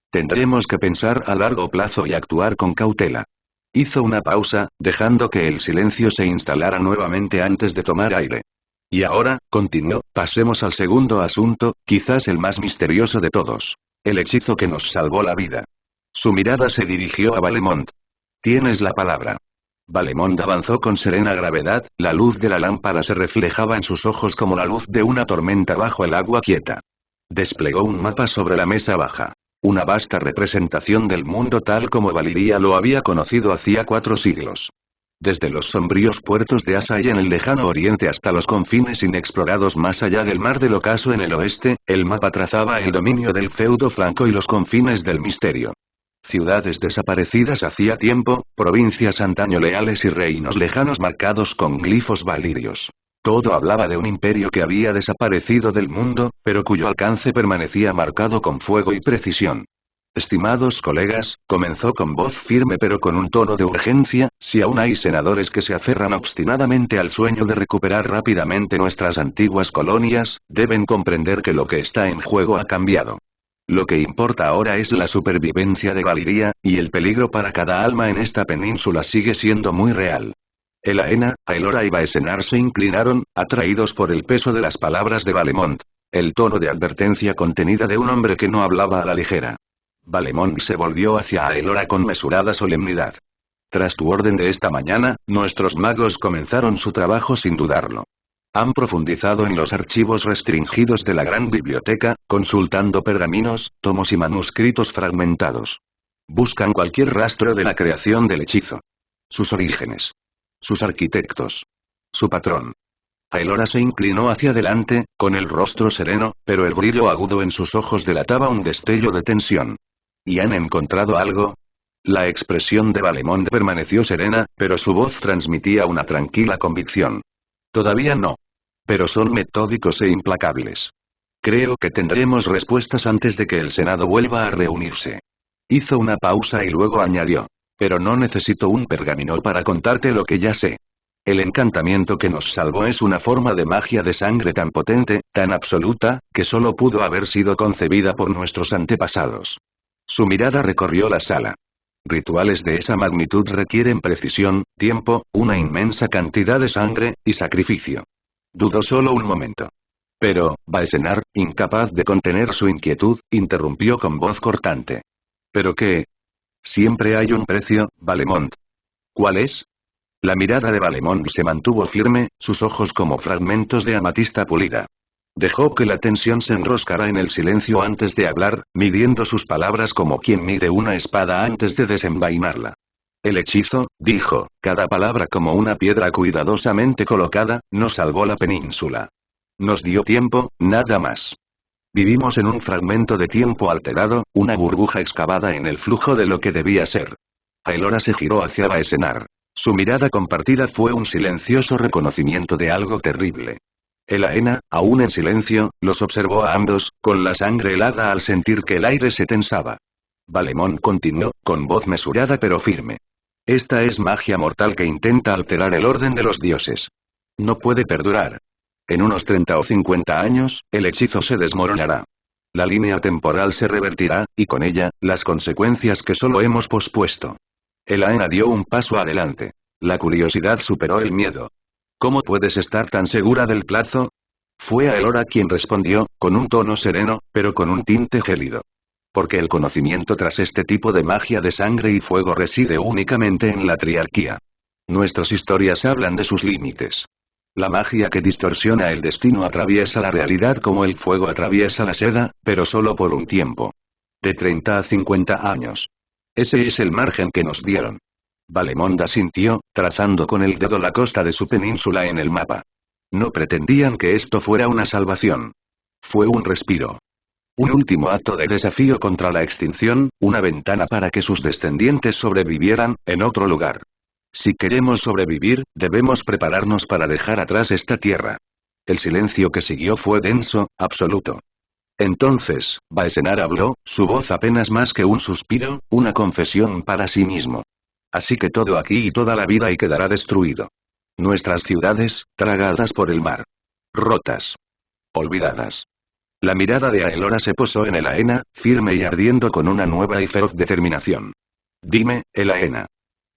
Tendremos que pensar a largo plazo y actuar con cautela. Hizo una pausa, dejando que el silencio se instalara nuevamente antes de tomar aire. Y ahora, continuó, pasemos al segundo asunto, quizás el más misterioso de todos. El hechizo que nos salvó la vida. Su mirada se dirigió a Valemond. Tienes la palabra. Valemond avanzó con serena gravedad, la luz de la lámpara se reflejaba en sus ojos como la luz de una tormenta bajo el agua quieta. Desplegó un mapa sobre la mesa baja. Una vasta representación del mundo tal como Valiria lo había conocido hacía 4 siglos. Desde los sombríos puertos de Asai en el lejano oriente hasta los confines inexplorados más allá del mar del ocaso en el oeste, el mapa trazaba el dominio del feudo franco y los confines del misterio. Ciudades desaparecidas hacía tiempo, provincias antaño leales y reinos lejanos marcados con glifos valirios. Todo hablaba de un imperio que había desaparecido del mundo, pero cuyo alcance permanecía marcado con fuego y precisión. Estimados colegas, comenzó con voz firme pero con un tono de urgencia, si aún hay senadores que se aferran obstinadamente al sueño de recuperar rápidamente nuestras antiguas colonias, deben comprender que lo que está en juego ha cambiado. Lo que importa ahora es la supervivencia de Valiria, y el peligro para cada alma en esta península sigue siendo muy real. Elaena, Aelora y Baesenar se inclinaron, atraídos por el peso de las palabras de Valemond. El tono de advertencia contenida de un hombre que no hablaba a la ligera. Valemond se volvió hacia Aelora con mesurada solemnidad. Tras tu orden de esta mañana, nuestros magos comenzaron su trabajo sin dudarlo. Han profundizado en los archivos restringidos de la gran biblioteca, consultando pergaminos, tomos y manuscritos fragmentados. Buscan cualquier rastro de la creación del hechizo. Sus orígenes. Sus arquitectos. Su patrón. Aelora se inclinó hacia adelante, con el rostro sereno, pero el brillo agudo en sus ojos delataba un destello de tensión. ¿Y han encontrado algo? La expresión de Valemond permaneció serena, pero su voz transmitía una tranquila convicción. Todavía no. Pero son metódicos e implacables. Creo que tendremos respuestas antes de que el Senado vuelva a reunirse. Hizo una pausa y luego añadió. Pero no necesito un pergamino para contarte lo que ya sé. El encantamiento que nos salvó es una forma de magia de sangre tan potente, tan absoluta, que solo pudo haber sido concebida por nuestros antepasados. Su mirada recorrió la sala. Rituales de esa magnitud requieren precisión, tiempo, una inmensa cantidad de sangre, y sacrificio. Dudó solo un momento. Pero, Baesenar, incapaz de contener su inquietud, interrumpió con voz cortante. ¿Pero qué? Siempre hay un precio, Valemond. ¿Cuál es? La mirada de Valemond se mantuvo firme, sus ojos como fragmentos de amatista pulida. Dejó que la tensión se enroscara en el silencio antes de hablar, midiendo sus palabras como quien mide una espada antes de desenvainarla. El hechizo, dijo, cada palabra como una piedra cuidadosamente colocada, nos salvó la península. Nos dio tiempo, nada más. Vivimos en un fragmento de tiempo alterado, una burbuja excavada en el flujo de lo que debía ser. Aelora se giró hacia Baesenar. Su mirada compartida fue un silencioso reconocimiento de algo terrible. Elaena, aún en silencio, los observó a ambos, con la sangre helada al sentir que el aire se tensaba. Valemond continuó, con voz mesurada pero firme. Esta es magia mortal que intenta alterar el orden de los dioses. No puede perdurar. En unos 30 o 50 años, el hechizo se desmoronará. La línea temporal se revertirá, y con ella, las consecuencias que solo hemos pospuesto. Elaena dio un paso adelante. La curiosidad superó el miedo. ¿Cómo puedes estar tan segura del plazo? Fue Aelora quien respondió, con un tono sereno, pero con un tinte gélido. Porque el conocimiento tras este tipo de magia de sangre y fuego reside únicamente en la triarquía. Nuestras historias hablan de sus límites. La magia que distorsiona el destino atraviesa la realidad como el fuego atraviesa la seda, pero solo por un tiempo. De 30 a 50 años. Ese es el margen que nos dieron. Valemond asintió, trazando con el dedo la costa de su península en el mapa. No pretendían que esto fuera una salvación. Fue un respiro. Un último acto de desafío contra la extinción, una ventana para que sus descendientes sobrevivieran, en otro lugar. Si queremos sobrevivir, debemos prepararnos para dejar atrás esta tierra. El silencio que siguió fue denso, absoluto. Entonces, Baesenar habló, su voz apenas más que un suspiro, una confesión para sí mismo. Así que todo aquí y toda la vida y quedará destruido. Nuestras ciudades, tragadas por el mar. Rotas. Olvidadas. La mirada de Aelora se posó en Elaena, firme y ardiendo con una nueva y feroz determinación. Dime, Elaena.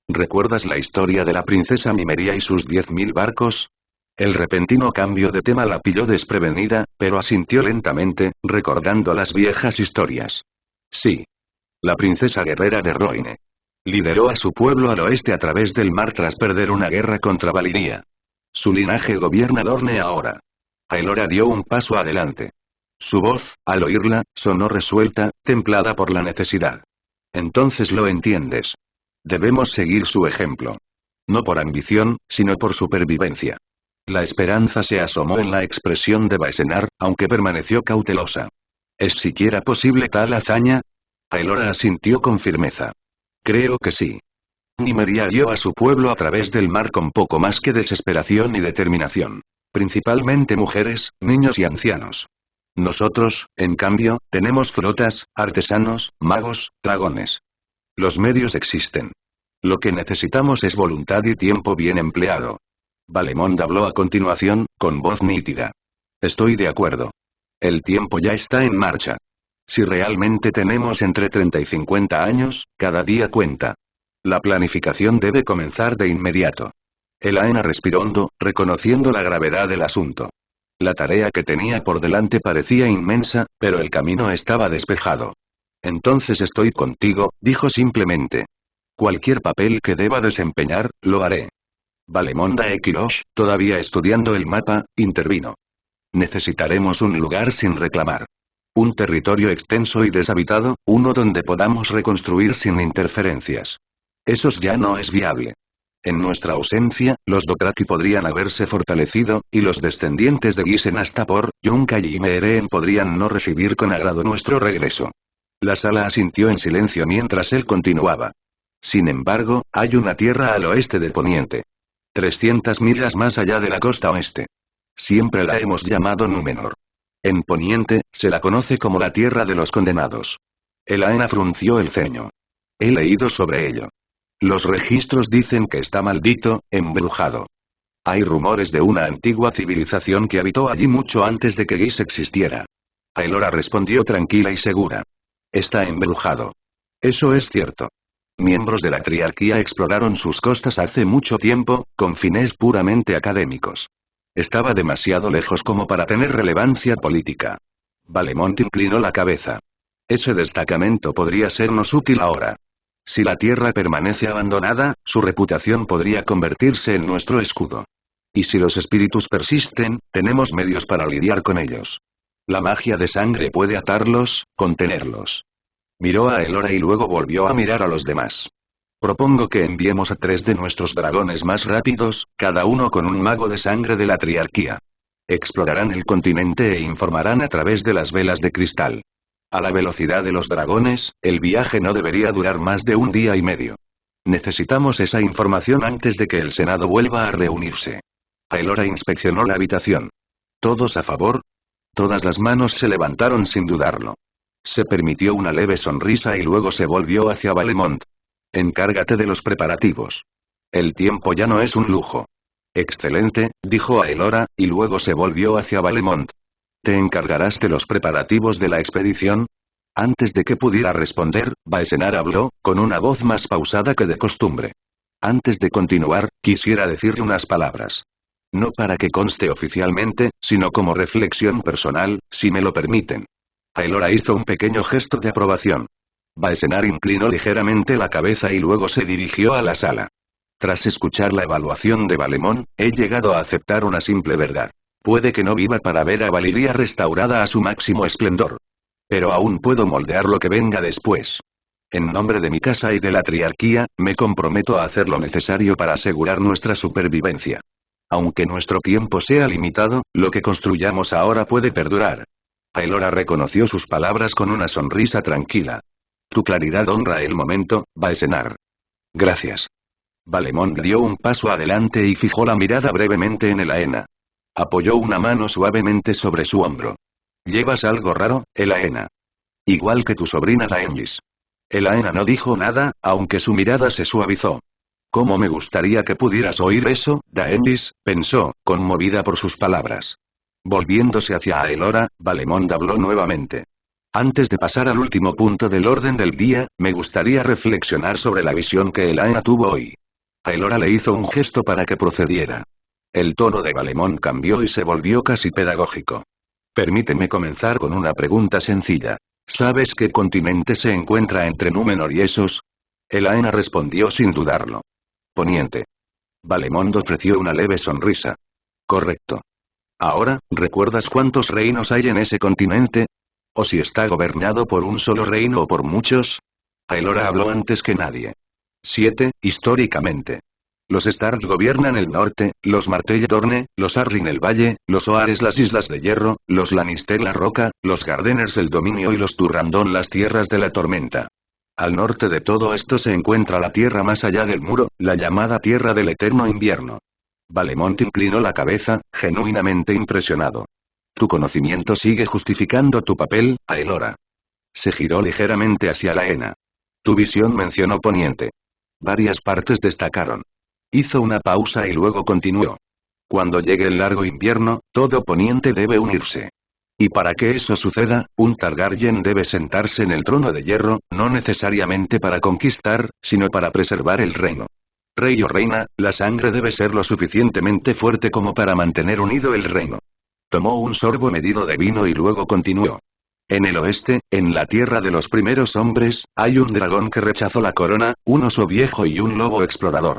¿Recuerdas la historia de la princesa Mimeria y sus 10.000 barcos? El repentino cambio de tema la pilló desprevenida, pero asintió lentamente, recordando las viejas historias. Sí. La princesa guerrera de Roine. Lideró a su pueblo al oeste a través del mar tras perder una guerra contra Valiria. Su linaje gobierna Dorne ahora. Aelora dio un paso adelante. Su voz, al oírla, sonó resuelta, templada por la necesidad. Entonces lo entiendes. Debemos seguir su ejemplo. No por ambición, sino por supervivencia. La esperanza se asomó en la expresión de Baesenar, aunque permaneció cautelosa. ¿Es siquiera posible tal hazaña? Aelora asintió con firmeza. Creo que sí. Nymeria guió a su pueblo a través del mar con poco más que desesperación y determinación. Principalmente mujeres, niños y ancianos. Nosotros, en cambio, tenemos flotas, artesanos, magos, dragones. Los medios existen. Lo que necesitamos es voluntad y tiempo bien empleado. Valemond habló a continuación, con voz nítida. Estoy de acuerdo. El tiempo ya está en marcha. Si realmente tenemos entre 30 y 50 años, cada día cuenta. La planificación debe comenzar de inmediato. Elaena respiró hondo, reconociendo la gravedad del asunto. La tarea que tenía por delante parecía inmensa, pero el camino estaba despejado. Entonces estoy contigo, dijo simplemente. Cualquier papel que deba desempeñar, lo haré. Valemond Aequilosh, todavía estudiando el mapa, intervino. Necesitaremos un lugar sin reclamar. Un territorio extenso y deshabitado, uno donde podamos reconstruir sin interferencias. Eso ya no es viable. En nuestra ausencia, los Dothraki podrían haberse fortalecido, y los descendientes de Gisen hasta por Yunkai y Meereen podrían no recibir con agrado nuestro regreso. La sala asintió en silencio mientras él continuaba. Sin embargo, hay una tierra al oeste de Poniente. 300 millas más allá de la costa oeste. Siempre la hemos llamado Númenor. En Poniente, se la conoce como la tierra de los condenados. Elaena frunció el ceño. He leído sobre ello. Los registros dicen que está maldito, embrujado. Hay rumores de una antigua civilización que habitó allí mucho antes de que Gis existiera. Aelora respondió tranquila y segura. Está embrujado. Eso es cierto. Miembros de la triarquía exploraron sus costas hace mucho tiempo, con fines puramente académicos. Estaba demasiado lejos como para tener relevancia política. Valemond inclinó la cabeza. Ese destacamento podría sernos útil ahora. Si la tierra permanece abandonada, su reputación podría convertirse en nuestro escudo. Y si los espíritus persisten, tenemos medios para lidiar con ellos. La magia de sangre puede atarlos, contenerlos. Miró a Elora y luego volvió a mirar a los demás. Propongo que enviemos a 3 de nuestros dragones más rápidos, cada uno con un mago de sangre de la triarquía. Explorarán el continente e informarán a través de las velas de cristal. A la velocidad de los dragones, el viaje no debería durar más de 1 día y medio. Necesitamos esa información antes de que el Senado vuelva a reunirse. Elora inspeccionó la habitación. ¿Todos a favor? Todas las manos se levantaron sin dudarlo. Se permitió una leve sonrisa y luego se volvió hacia Valemont. Encárgate de los preparativos. El tiempo ya no es un lujo. Excelente, dijo a Elora, y luego se volvió hacia Valemont. ¿Te encargarás de los preparativos de la expedición? Antes de que pudiera responder, Baesenar habló, con una voz más pausada que de costumbre. Antes de continuar, quisiera decirle unas palabras. No para que conste oficialmente, sino como reflexión personal, si me lo permiten. Elora hizo un pequeño gesto de aprobación. Baesenar inclinó ligeramente la cabeza y luego se dirigió a la sala. Tras escuchar la evaluación de Valemont, he llegado a aceptar una simple verdad. Puede que no viva para ver a Valiria restaurada a su máximo esplendor. Pero aún puedo moldear lo que venga después. En nombre de mi casa y de la triarquía, me comprometo a hacer lo necesario para asegurar nuestra supervivencia. Aunque nuestro tiempo sea limitado, lo que construyamos ahora puede perdurar. Elora reconoció sus palabras con una sonrisa tranquila. Tu claridad honra el momento, Baesenar. Gracias. Valemont dio un paso adelante y fijó la mirada brevemente en Elaena. Apoyó una mano suavemente sobre su hombro. ¿Llevas algo raro, Elaena? Igual que tu sobrina Daenerys. Elaena no dijo nada, aunque su mirada se suavizó. ¿Cómo me gustaría que pudieras oír eso, Daenerys?, pensó, conmovida por sus palabras. Volviéndose hacia Elora, Valemont habló nuevamente. Antes de pasar al último punto del orden del día, me gustaría reflexionar sobre la visión que Elaena tuvo hoy. Elora le hizo un gesto para que procediera. El tono de Valemont cambió y se volvió casi pedagógico. Permíteme comenzar con una pregunta sencilla. ¿Sabes qué continente se encuentra entre Númenor y Essos? Elaena respondió sin dudarlo. Poniente. Valemont ofreció una leve sonrisa. Correcto. Ahora, ¿recuerdas cuántos reinos hay en ese continente? ¿O si está gobernado por un solo reino o por muchos? Elora habló antes que nadie. 7, históricamente. Los Stark gobiernan el norte, los Martell Dorne, los Arryn el valle, los Oares las islas de hierro, los Lannister la roca, los Gardeners el dominio y los Durrandon las tierras de la tormenta. Al norte de todo esto se encuentra la tierra más allá del muro, la llamada tierra del eterno invierno. Valemont inclinó la cabeza, genuinamente impresionado. Tu conocimiento sigue justificando tu papel, Aelora. Se giró ligeramente hacia Laena. Tu visión mencionó Poniente. Varias partes destacaron. Hizo una pausa y luego continuó. Cuando llegue el largo invierno, todo Poniente debe unirse. Y para que eso suceda, un Targaryen debe sentarse en el trono de hierro, no necesariamente para conquistar, sino para preservar el reino. Rey o reina, la sangre debe ser lo suficientemente fuerte como para mantener unido el reino. Tomó un sorbo medido de vino y luego continuó. En el oeste, en la tierra de los primeros hombres, hay un dragón que rechazó la corona, un oso viejo y un lobo explorador.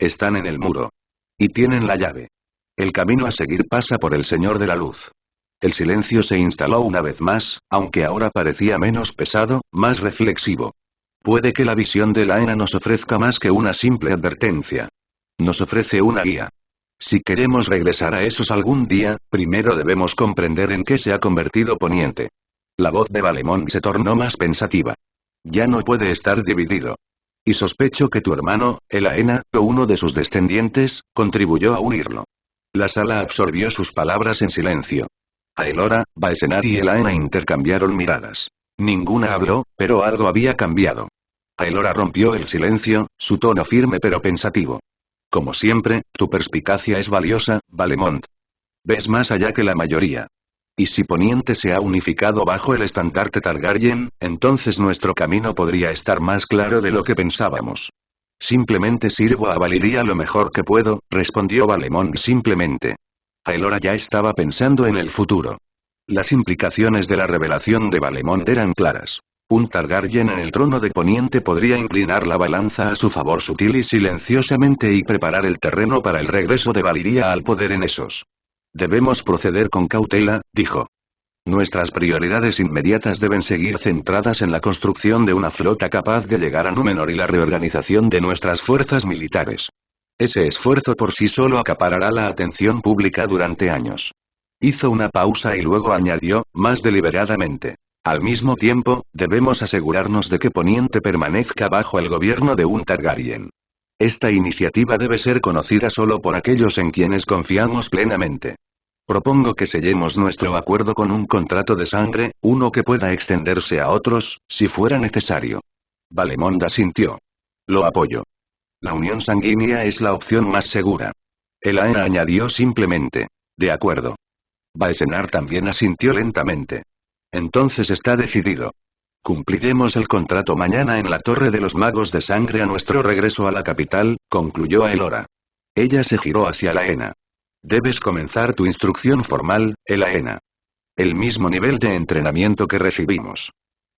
Están en el muro. Y tienen la llave. El camino a seguir pasa por el Señor de la Luz. El silencio se instaló una vez más, aunque ahora parecía menos pesado, más reflexivo. Puede que la visión de Laena nos ofrezca más que una simple advertencia. Nos ofrece una guía. Si queremos regresar a esos algún día, primero debemos comprender en qué se ha convertido Poniente. La voz de Valemont se tornó más pensativa. Ya no puede estar dividido. Y sospecho que tu hermano, Elaena, o uno de sus descendientes, contribuyó a unirlo. La sala absorbió sus palabras en silencio. Aelora, Baesenar y Elaena intercambiaron miradas. Ninguna habló, pero algo había cambiado. Aelora rompió el silencio, su tono firme pero pensativo. Como siempre, tu perspicacia es valiosa, Valemont. Ves más allá que la mayoría. Y si Poniente se ha unificado bajo el estandarte Targaryen, entonces nuestro camino podría estar más claro de lo que pensábamos. Simplemente sirvo a Valiria lo mejor que puedo, respondió Valemont simplemente. Aelora ya estaba pensando en el futuro. Las implicaciones de la revelación de Valemont eran claras. Un Targaryen en el trono de Poniente podría inclinar la balanza a su favor sutil y silenciosamente y preparar el terreno para el regreso de Valyria al poder en Essos. Debemos proceder con cautela, dijo. Nuestras prioridades inmediatas deben seguir centradas en la construcción de una flota capaz de llegar a Númenor y la reorganización de nuestras fuerzas militares. Ese esfuerzo por sí solo acaparará la atención pública durante años. Hizo una pausa y luego añadió, más deliberadamente. Al mismo tiempo, debemos asegurarnos de que Poniente permanezca bajo el gobierno de un Targaryen. Esta iniciativa debe ser conocida solo por aquellos en quienes confiamos plenamente. Propongo que sellemos nuestro acuerdo con un contrato de sangre, uno que pueda extenderse a otros, si fuera necesario. Valemond asintió. Lo apoyo. La unión sanguínea es la opción más segura. Elaena añadió simplemente. De acuerdo. Baesenar también asintió lentamente. Entonces está decidido. Cumpliremos el contrato mañana en la Torre de los Magos de Sangre a nuestro regreso a la capital, concluyó Aelora. Ella se giró hacia Laena. Debes comenzar tu instrucción formal, Elaena. El mismo nivel de entrenamiento que recibimos.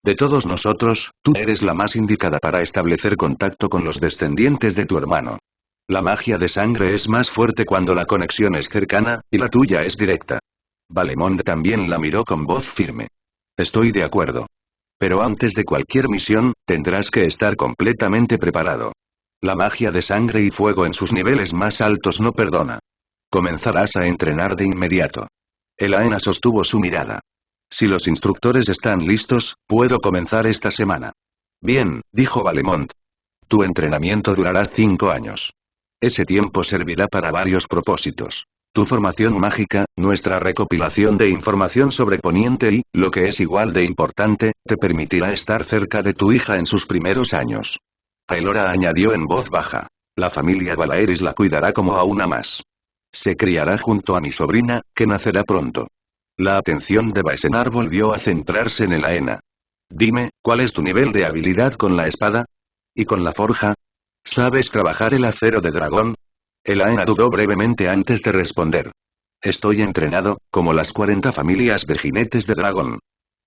De todos nosotros, tú eres la más indicada para establecer contacto con los descendientes de tu hermano. La magia de sangre es más fuerte cuando la conexión es cercana, y la tuya es directa. Valemond también la miró con voz firme. Estoy de acuerdo. Pero antes de cualquier misión, tendrás que estar completamente preparado. La magia de sangre y fuego en sus niveles más altos no perdona. Comenzarás a entrenar de inmediato. Elaena sostuvo su mirada. Si los instructores están listos, puedo comenzar esta semana. Bien, dijo Valemond. Tu entrenamiento durará 5 años. Ese tiempo servirá para varios propósitos. Tu formación mágica, nuestra recopilación de información sobre Poniente y, lo que es igual de importante, te permitirá estar cerca de tu hija en sus primeros años. Aelora añadió en voz baja. La familia Valaeris la cuidará como a una más. Se criará junto a mi sobrina, que nacerá pronto. La atención de Baesenar volvió a centrarse en Elaena. Dime, ¿cuál es tu nivel de habilidad con la espada? ¿Y con la forja? ¿Sabes trabajar el acero de dragón? Elaena dudó brevemente antes de responder. Estoy entrenado, como las 40 familias de jinetes de dragón.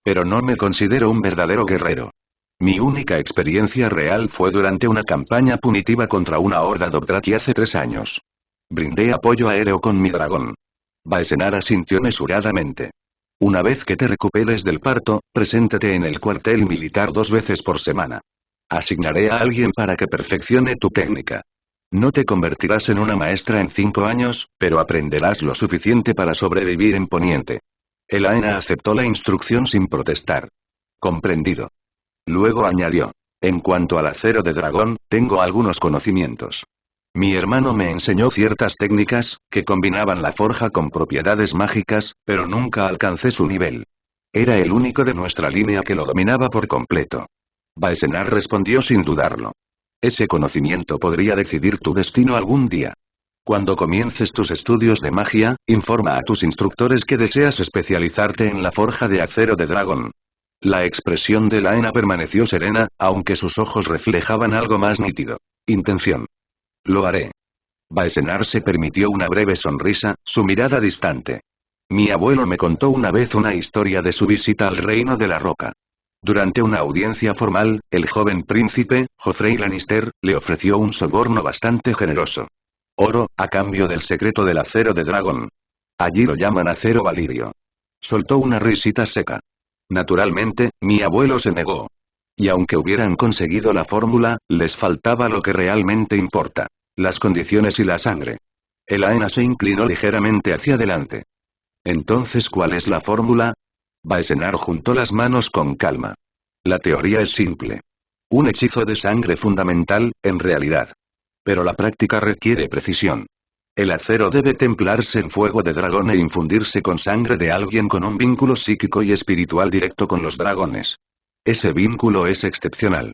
Pero no me considero un verdadero guerrero. Mi única experiencia real fue durante una campaña punitiva contra una horda Dothraki hace 3 años. Brindé apoyo aéreo con mi dragón. Baesenar asintió mesuradamente. Una vez que te recuperes del parto, preséntate en el cuartel militar 2 veces por semana. Asignaré a alguien para que perfeccione tu técnica. No te convertirás en una maestra en 5 años, pero aprenderás lo suficiente para sobrevivir en Poniente. Elaena aceptó la instrucción sin protestar. Comprendido. Luego añadió. En cuanto al acero de dragón, tengo algunos conocimientos. Mi hermano me enseñó ciertas técnicas, que combinaban la forja con propiedades mágicas, pero nunca alcancé su nivel. Era el único de nuestra línea que lo dominaba por completo. Baesenar respondió sin dudarlo. Ese conocimiento podría decidir tu destino algún día. Cuando comiences tus estudios de magia, informa a tus instructores que deseas especializarte en la forja de acero de dragón. La expresión de Laena permaneció serena, aunque sus ojos reflejaban algo más nítido. Intención. Lo haré. Baesenar se permitió una breve sonrisa, su mirada distante. Mi abuelo me contó una vez una historia de su visita al Reino de la Roca. Durante una audiencia formal, el joven príncipe, Joffrey Lannister, le ofreció un soborno bastante generoso. Oro, a cambio del secreto del acero de dragón. Allí lo llaman acero valirio. Soltó una risita seca. Naturalmente, mi abuelo se negó. Y aunque hubieran conseguido la fórmula, les faltaba lo que realmente importa. Las condiciones y la sangre. Elaena se inclinó ligeramente hacia adelante. Entonces, ¿cuál es la fórmula? Baesenar juntó las manos con calma. La teoría es simple. Un hechizo de sangre fundamental, en realidad. Pero la práctica requiere precisión. El acero debe templarse en fuego de dragón e infundirse con sangre de alguien con un vínculo psíquico y espiritual directo con los dragones. Ese vínculo es excepcional.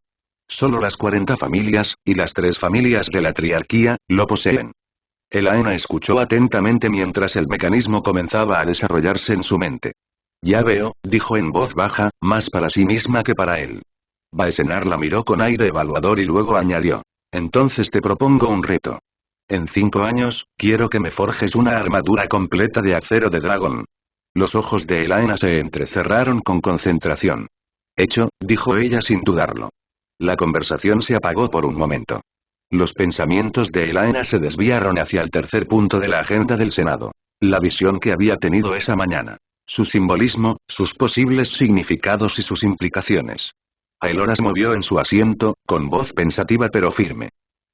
Solo las 40 familias, y las 3 familias de la triarquía, lo poseen. Elaena escuchó atentamente mientras el mecanismo comenzaba a desarrollarse en su mente. Ya veo, dijo en voz baja, más para sí misma que para él. Baesenar la miró con aire evaluador y luego añadió. Entonces te propongo un reto. En 5 años, quiero que me forjes una armadura completa de acero de dragón. Los ojos de Elaena se entrecerraron con concentración. Hecho, dijo ella sin dudarlo. La conversación se apagó por un momento. Los pensamientos de Elaena se desviaron hacia el tercer punto de la agenda del Senado. La visión que había tenido esa mañana. Su simbolismo, sus posibles significados y sus implicaciones. Aelora se movió en su asiento, con voz pensativa pero firme.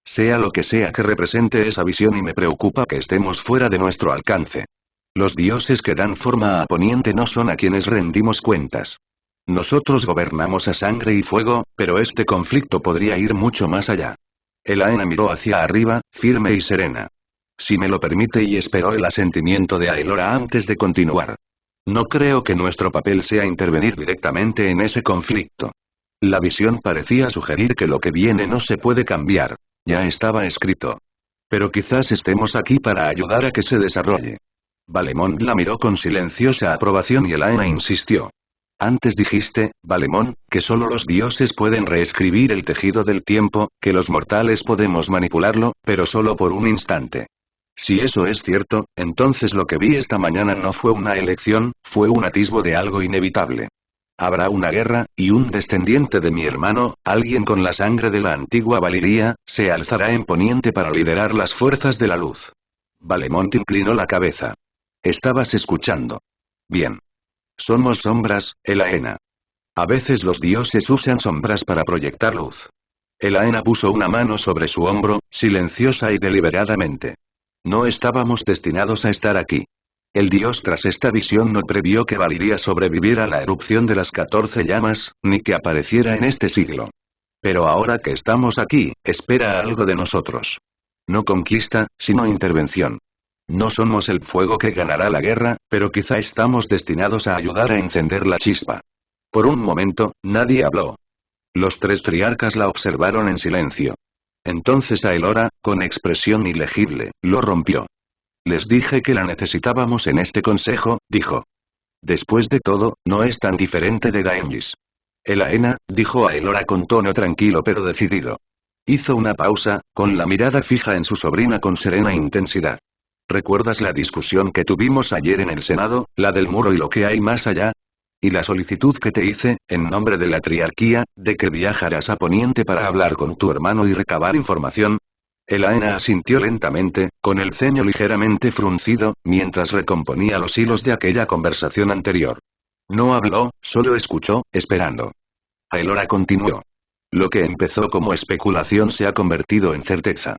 Sea lo que sea que represente esa visión y me preocupa que estemos fuera de nuestro alcance. Los dioses que dan forma a Poniente no son a quienes rendimos cuentas. Nosotros gobernamos a sangre y fuego, pero este conflicto podría ir mucho más allá. Elaena miró hacia arriba, firme y serena. Si me lo permite, y esperó el asentimiento de Aelora antes de continuar. No creo que nuestro papel sea intervenir directamente en ese conflicto. La visión parecía sugerir que lo que viene no se puede cambiar. Ya estaba escrito. Pero quizás estemos aquí para ayudar a que se desarrolle. Valemond la miró con silenciosa aprobación y Elaena insistió. Antes dijiste, Valemond, que solo los dioses pueden reescribir el tejido del tiempo, que los mortales podemos manipularlo, pero solo por un instante. Si eso es cierto, entonces lo que vi esta mañana no fue una elección, fue un atisbo de algo inevitable. Habrá una guerra, y un descendiente de mi hermano, alguien con la sangre de la antigua Valiria, se alzará en Poniente para liderar las fuerzas de la luz. Valemond inclinó la cabeza. Estabas escuchando. Bien. Somos sombras, Elaena. A veces los dioses usan sombras para proyectar luz. Elaena puso una mano sobre su hombro, silenciosa y deliberadamente. No estábamos destinados a estar aquí. El dios tras esta visión no previó que Valiria sobreviviera a la erupción de las 14 llamas, ni que apareciera en este siglo. Pero ahora que estamos aquí, espera algo de nosotros. No conquista, sino intervención. No somos el fuego que ganará la guerra, pero quizá estamos destinados a ayudar a encender la chispa. Por un momento, nadie habló. Los tres triarcas la observaron en silencio. Entonces Aelora, con expresión ilegible, lo rompió. Les dije que la necesitábamos en este consejo, dijo. Después de todo, no es tan diferente de Daenerys. Elaena, dijo Aelora con tono tranquilo pero decidido. Hizo una pausa, con la mirada fija en su sobrina con serena intensidad. ¿Recuerdas la discusión que tuvimos ayer en el Senado, la del muro y lo que hay más allá? Y la solicitud que te hice, en nombre de la triarquía, de que viajaras a Poniente para hablar con tu hermano y recabar información. Elaena asintió lentamente, con el ceño ligeramente fruncido, mientras recomponía los hilos de aquella conversación anterior. No habló, solo escuchó, esperando. Aelora continuó. Lo que empezó como especulación se ha convertido en certeza.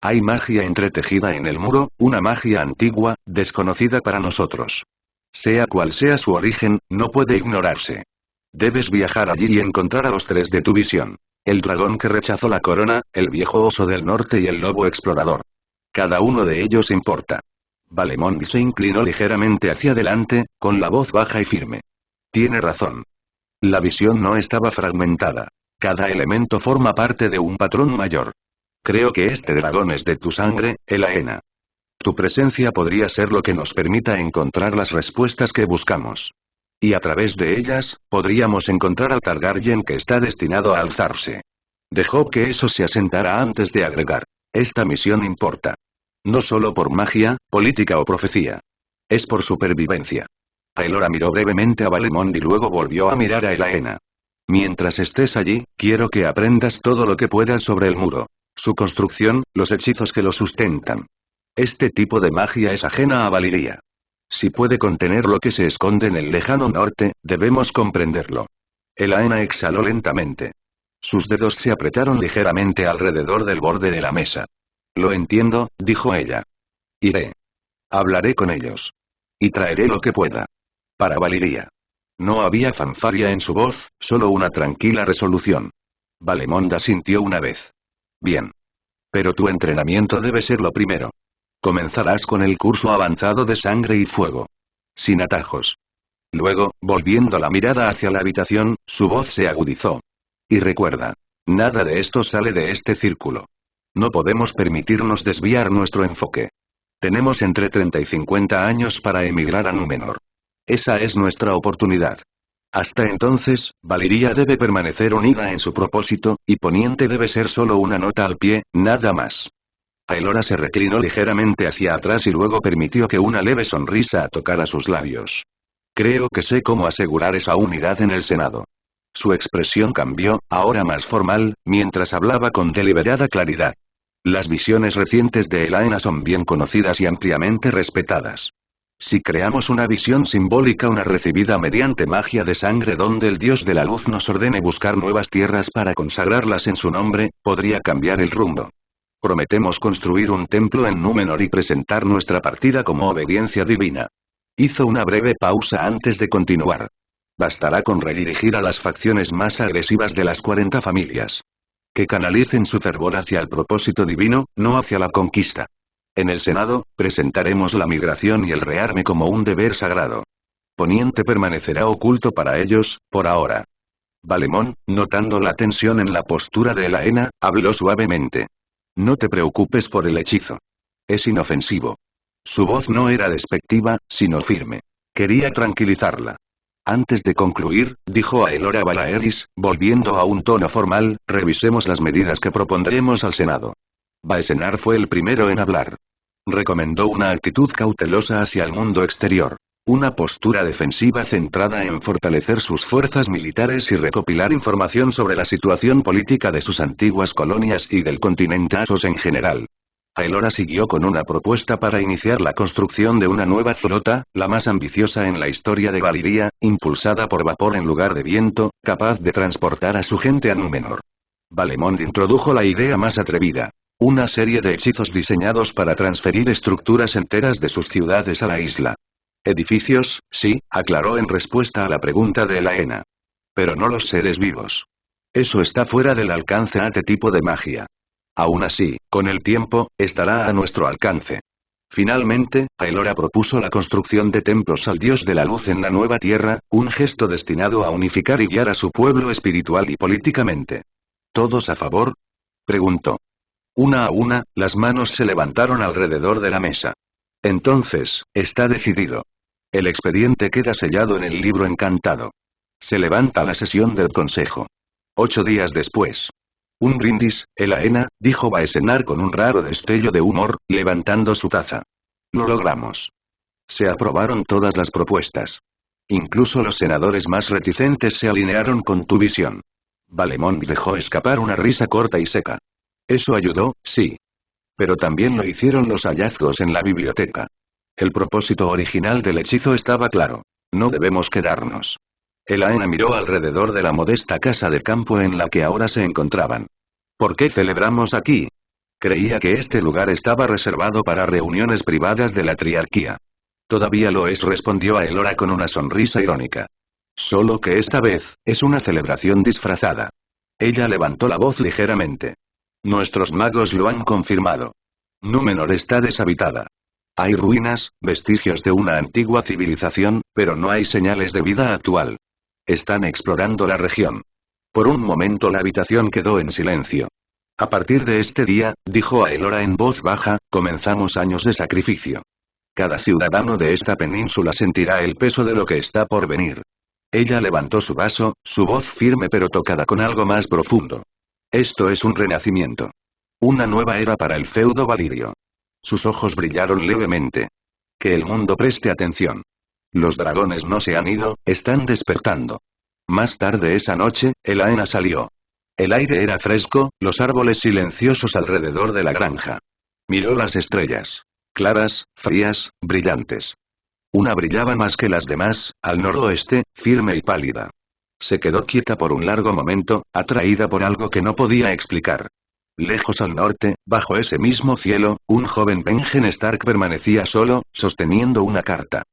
Hay magia entretejida en el muro, una magia antigua, desconocida para nosotros. Sea cual sea su origen, no puede ignorarse. Debes viajar allí y encontrar a los tres de tu visión. El dragón que rechazó la corona, el viejo oso del norte y el lobo explorador. Cada uno de ellos importa. Valemond se inclinó ligeramente hacia adelante, con la voz baja y firme. Tiene razón. La visión no estaba fragmentada. Cada elemento forma parte de un patrón mayor. Creo que este dragón es de tu sangre, Elaena. Tu presencia podría ser lo que nos permita encontrar las respuestas que buscamos. Y a través de ellas, podríamos encontrar al Targaryen que está destinado a alzarse. Dejó que eso se asentara antes de agregar. Esta misión importa. No solo por magia, política o profecía. Es por supervivencia. Aelora miró brevemente a Valemond y luego volvió a mirar a Elaena. Mientras estés allí, quiero que aprendas todo lo que puedas sobre el muro. Su construcción, los hechizos que lo sustentan. Este tipo de magia es ajena a Valiria. Si puede contener lo que se esconde en el lejano norte, debemos comprenderlo. Elaena exhaló lentamente. Sus dedos se apretaron ligeramente alrededor del borde de la mesa. Lo entiendo, dijo ella. Iré. Hablaré con ellos. Y traeré lo que pueda. Para Valiria. No había fanfarria en su voz, solo una tranquila resolución. Valemond asintió una vez. Bien. Pero tu entrenamiento debe ser lo primero. Comenzarás con el curso avanzado de sangre y fuego. Sin atajos. Luego, volviendo la mirada hacia la habitación, su voz se agudizó. Y recuerda. Nada de esto sale de este círculo. No podemos permitirnos desviar nuestro enfoque. Tenemos entre 30 y 50 años para emigrar a Númenor. Esa es nuestra oportunidad. Hasta entonces, Valiria debe permanecer unida en su propósito, y Poniente debe ser solo una nota al pie, nada más. Aelora se reclinó ligeramente hacia atrás y luego permitió que una leve sonrisa tocara sus labios. Creo que sé cómo asegurar esa unidad en el Senado. Su expresión cambió, ahora más formal, mientras hablaba con deliberada claridad. Las visiones recientes de Elaena son bien conocidas y ampliamente respetadas. Si creamos una visión simbólica, una recibida mediante magia de sangre donde el dios de la luz nos ordene buscar nuevas tierras para consagrarlas en su nombre, podría cambiar el rumbo. Prometemos construir un templo en Númenor y presentar nuestra partida como obediencia divina. Hizo una breve pausa antes de continuar. Bastará con redirigir a las facciones más agresivas de las 40 familias. Que canalicen su fervor hacia el propósito divino, no hacia la conquista. En el Senado, presentaremos la migración y el rearme como un deber sagrado. Poniente permanecerá oculto para ellos, por ahora. Valemón, notando la tensión en la postura de Elaena, habló suavemente. No te preocupes por el hechizo. Es inofensivo. Su voz no era despectiva, sino firme. Quería tranquilizarla. Antes de concluir, dijo a Elora Valaeris, volviendo a un tono formal, revisemos las medidas que propondremos al Senado. Baesenar fue el primero en hablar. Recomendó una actitud cautelosa hacia el mundo exterior. Una postura defensiva centrada en fortalecer sus fuerzas militares y recopilar información sobre la situación política de sus antiguas colonias y del continente Asos en general. Aelora siguió con una propuesta para iniciar la construcción de una nueva flota, la más ambiciosa en la historia de Valiria, impulsada por vapor en lugar de viento, capaz de transportar a su gente a Númenor. Valemond introdujo la idea más atrevida. Una serie de hechizos diseñados para transferir estructuras enteras de sus ciudades a la isla. Edificios, sí, aclaró en respuesta a la pregunta de Elaena. Pero no los seres vivos. Eso está fuera del alcance a este tipo de magia. Aún así, con el tiempo, estará a nuestro alcance. Finalmente, Aelora propuso la construcción de templos al dios de la luz en la nueva tierra, un gesto destinado a unificar y guiar a su pueblo espiritual y políticamente. ¿Todos a favor?, preguntó. Una a una, las manos se levantaron alrededor de la mesa. Entonces, está decidido. El expediente queda sellado en el libro encantado. Se levanta la sesión del consejo. 8 días después. Un brindis, Elaena, dijo Baesenar con un raro destello de humor, levantando su taza. Lo logramos. Se aprobaron todas las propuestas. Incluso los senadores más reticentes se alinearon con tu visión. Valemond dejó escapar una risa corta y seca. Eso ayudó, sí. Pero también lo hicieron los hallazgos en la biblioteca. El propósito original del hechizo estaba claro. No debemos quedarnos. Elaena miró alrededor de la modesta casa de campo en la que ahora se encontraban. ¿Por qué celebramos aquí? Creía que este lugar estaba reservado para reuniones privadas de la triarquía. Todavía lo es, respondió Aelora con una sonrisa irónica. Solo que esta vez, es una celebración disfrazada. Ella levantó la voz ligeramente. Nuestros magos lo han confirmado. Númenor está deshabitada. Hay ruinas, vestigios de una antigua civilización, pero no hay señales de vida actual. Están explorando la región. Por un momento la habitación quedó en silencio. A partir de este día, dijo Aelora en voz baja, comenzamos años de sacrificio. Cada ciudadano de esta península sentirá el peso de lo que está por venir. Ella levantó su vaso, su voz firme pero tocada con algo más profundo. Esto es un renacimiento. Una nueva era para el feudo valirio. Sus ojos brillaron levemente. Que el mundo preste atención. Los dragones no se han ido, están despertando. Más tarde esa noche, Elaena salió. El aire era fresco, los árboles silenciosos alrededor de la granja. Miró las estrellas. Claras, frías, brillantes. Una brillaba más que las demás, al noroeste, firme y pálida. Se quedó quieta por un largo momento, atraída por algo que no podía explicar. Lejos al norte, bajo ese mismo cielo, un joven Benjen Stark permanecía solo, sosteniendo una carta.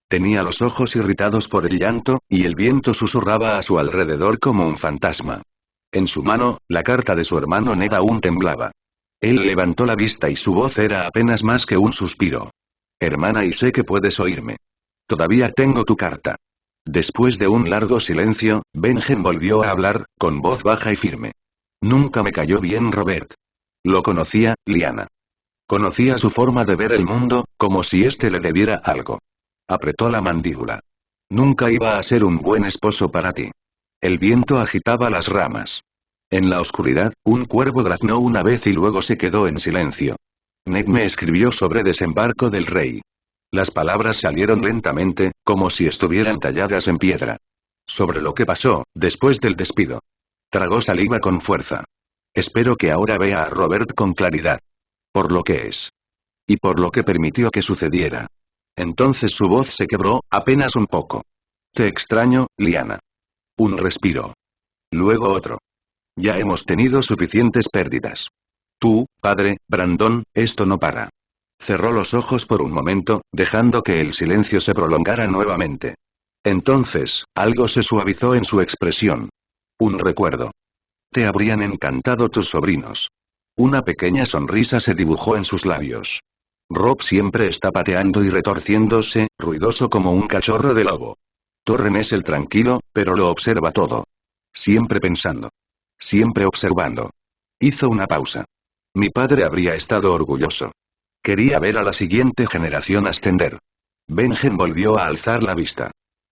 Tenía los ojos irritados por el llanto, y el viento susurraba a su alrededor como un fantasma. En su mano, la carta de su hermano Ned aún temblaba. Él levantó la vista y su voz era apenas más que un suspiro. Hermana, y sé que puedes oírme. Todavía tengo tu carta. Después de un largo silencio, Benjen volvió a hablar, con voz baja y firme. Nunca me cayó bien Robert. Lo conocía, Lyanna. Conocía su forma de ver el mundo, como si éste le debiera algo. Apretó la mandíbula. Nunca iba a ser un buen esposo para ti. El viento agitaba las ramas. En la oscuridad, un cuervo graznó una vez y luego se quedó en silencio. Ned me escribió sobre desembarco del rey. Las palabras salieron lentamente, como si estuvieran talladas en piedra. Sobre lo que pasó, después del despido. Tragó saliva con fuerza. Espero que ahora vea a Robert con claridad. Por lo que es. Y por lo que permitió que sucediera. Entonces su voz se quebró, apenas un poco. Te extraño, Liana. Un respiro. Luego otro. Ya hemos tenido suficientes pérdidas. Tú, padre, Brandon, esto no para. Cerró los ojos por un momento, dejando que el silencio se prolongara nuevamente. Entonces, algo se suavizó en su expresión. Un recuerdo. Te habrían encantado tus sobrinos. Una pequeña sonrisa se dibujó en sus labios. Rob siempre está pateando y retorciéndose, ruidoso como un cachorro de lobo. Torren es el tranquilo, pero lo observa todo. Siempre pensando. Siempre observando. Hizo una pausa. Mi padre habría estado orgulloso. Quería ver a la siguiente generación ascender. Benjen volvió a alzar la vista.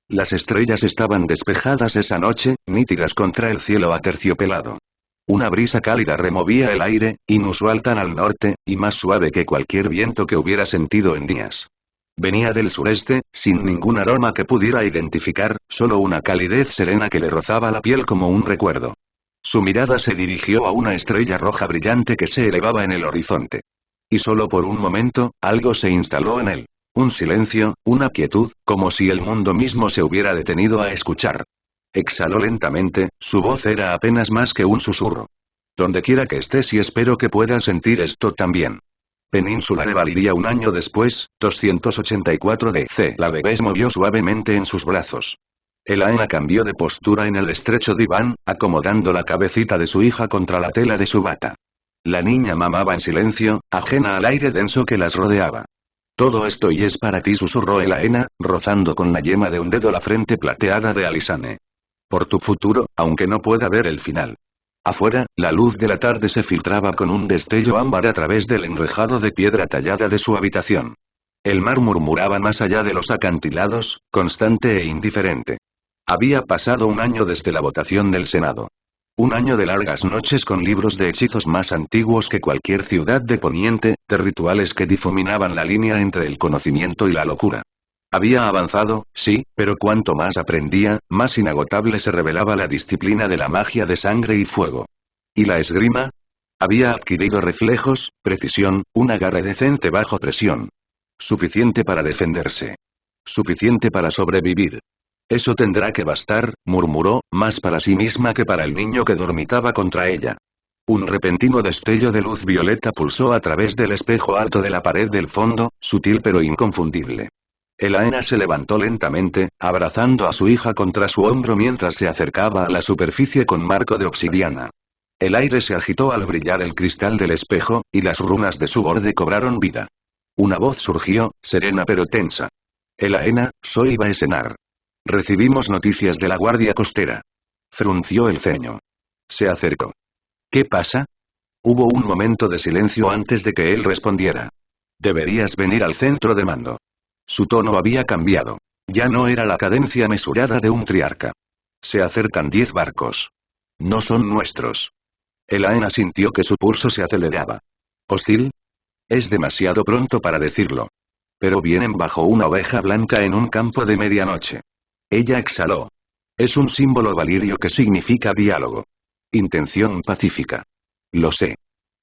Las estrellas estaban despejadas esa noche, nítidas contra el cielo aterciopelado. Una brisa cálida removía el aire, inusual tan al norte, y más suave que cualquier viento que hubiera sentido en días. Venía del sureste, sin ningún aroma que pudiera identificar, solo una calidez serena que le rozaba la piel como un recuerdo. Su mirada se dirigió a una estrella roja brillante que se elevaba en el horizonte. Y solo por un momento, algo se instaló en él. Un silencio, una quietud, como si el mundo mismo se hubiera detenido a escuchar. Exhaló lentamente, su voz era apenas más que un susurro. Donde quiera que estés y espero que puedas sentir esto también. Península de Valiria un año después, 284 DC. La bebé se movió suavemente en sus brazos. Elaena cambió de postura en el estrecho diván, acomodando la cabecita de su hija contra la tela de su bata. La niña mamaba en silencio, ajena al aire denso que las rodeaba. Todo esto y es para ti, susurró Elaena, rozando con la yema de un dedo la frente plateada de Alysanne. Por tu futuro, aunque no pueda ver el final. Afuera, la luz de la tarde se filtraba con un destello ámbar a través del enrejado de piedra tallada de su habitación. El mar murmuraba más allá de los acantilados, constante e indiferente. Había pasado un año desde la votación del Senado. Un año de largas noches con libros de hechizos más antiguos que cualquier ciudad de Poniente, de rituales que difuminaban la línea entre el conocimiento y la locura. Había avanzado, sí, pero cuanto más aprendía, más inagotable se revelaba la disciplina de la magia de sangre y fuego. ¿Y la esgrima? Había adquirido reflejos, precisión, un agarre decente bajo presión. Suficiente para defenderse. Suficiente para sobrevivir. Eso tendrá que bastar, murmuró, más para sí misma que para el niño que dormitaba contra ella. Un repentino destello de luz violeta pulsó a través del espejo alto de la pared del fondo, sutil pero inconfundible. Elaena se levantó lentamente, abrazando a su hija contra su hombro mientras se acercaba a la superficie con marco de obsidiana. El aire se agitó al brillar el cristal del espejo, y las runas de su borde cobraron vida. Una voz surgió, serena pero tensa. Elaena, soy Baesenar. Recibimos noticias de la guardia costera. Frunció el ceño. Se acercó. ¿Qué pasa? Hubo un momento de silencio antes de que él respondiera. Deberías venir al centro de mando. Su tono había cambiado. Ya no era la cadencia mesurada de un triarca. Se acercan 10 barcos. No son nuestros. Elaena sintió que su pulso se aceleraba. ¿Hostil? Es demasiado pronto para decirlo. Pero vienen bajo una oveja blanca en un campo de medianoche. Ella exhaló. Es un símbolo valirio que significa diálogo. Intención pacífica. Lo sé.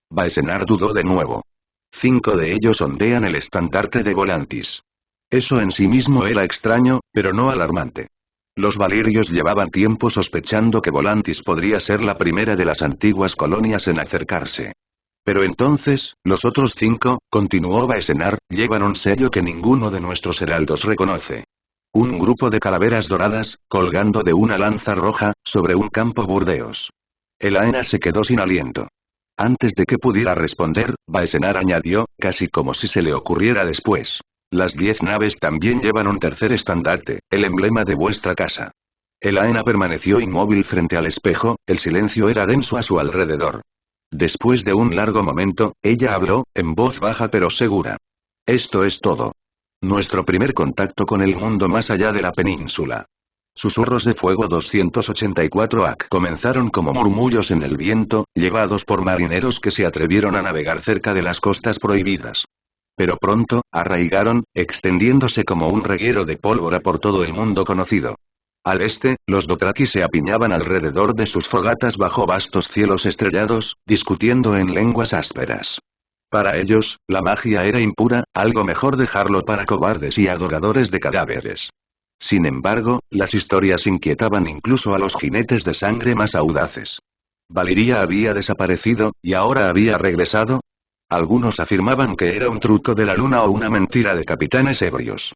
Baesenar dudó de nuevo. 5 de ellos ondean el estandarte de Volantis. Eso en sí mismo era extraño, pero no alarmante. Los valirios llevaban tiempo sospechando que Volantis podría ser la primera de las antiguas colonias en acercarse. Pero entonces, los otros 5, continuó Baesenar, llevan un sello que ninguno de nuestros heraldos reconoce. Un grupo de calaveras doradas, colgando de una lanza roja, sobre un campo burdeos. Elaena se quedó sin aliento. Antes de que pudiera responder, Baesenar añadió, casi como si se le ocurriera después. Las 10 naves también llevan un tercer estandarte, el emblema de vuestra casa. Elaena permaneció inmóvil frente al espejo, el silencio era denso a su alrededor. Después de un largo momento, ella habló, en voz baja pero segura. Esto es todo. Nuestro primer contacto con el mundo más allá de la península. Susurros de fuego 284 AC comenzaron como murmullos en el viento, llevados por marineros que se atrevieron a navegar cerca de las costas prohibidas. Pero pronto, arraigaron, extendiéndose como un reguero de pólvora por todo el mundo conocido. Al este, los Dothraki se apiñaban alrededor de sus fogatas bajo vastos cielos estrellados, discutiendo en lenguas ásperas. Para ellos, la magia era impura, algo mejor dejarlo para cobardes y adoradores de cadáveres. Sin embargo, las historias inquietaban incluso a los jinetes de sangre más audaces. ¿Valiria había desaparecido, y ahora había regresado? Algunos afirmaban que era un truco de la luna o una mentira de capitanes ebrios.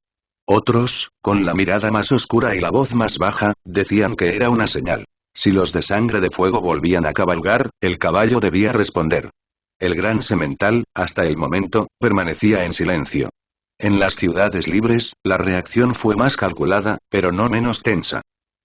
Otros, con la mirada más oscura y la voz más baja, decían que era una señal. Si los de sangre de fuego volvían a cabalgar, el caballo debía responder. El gran semental, hasta el momento, permanecía en silencio. En las ciudades libres, la reacción fue más calculada, pero no menos tensa.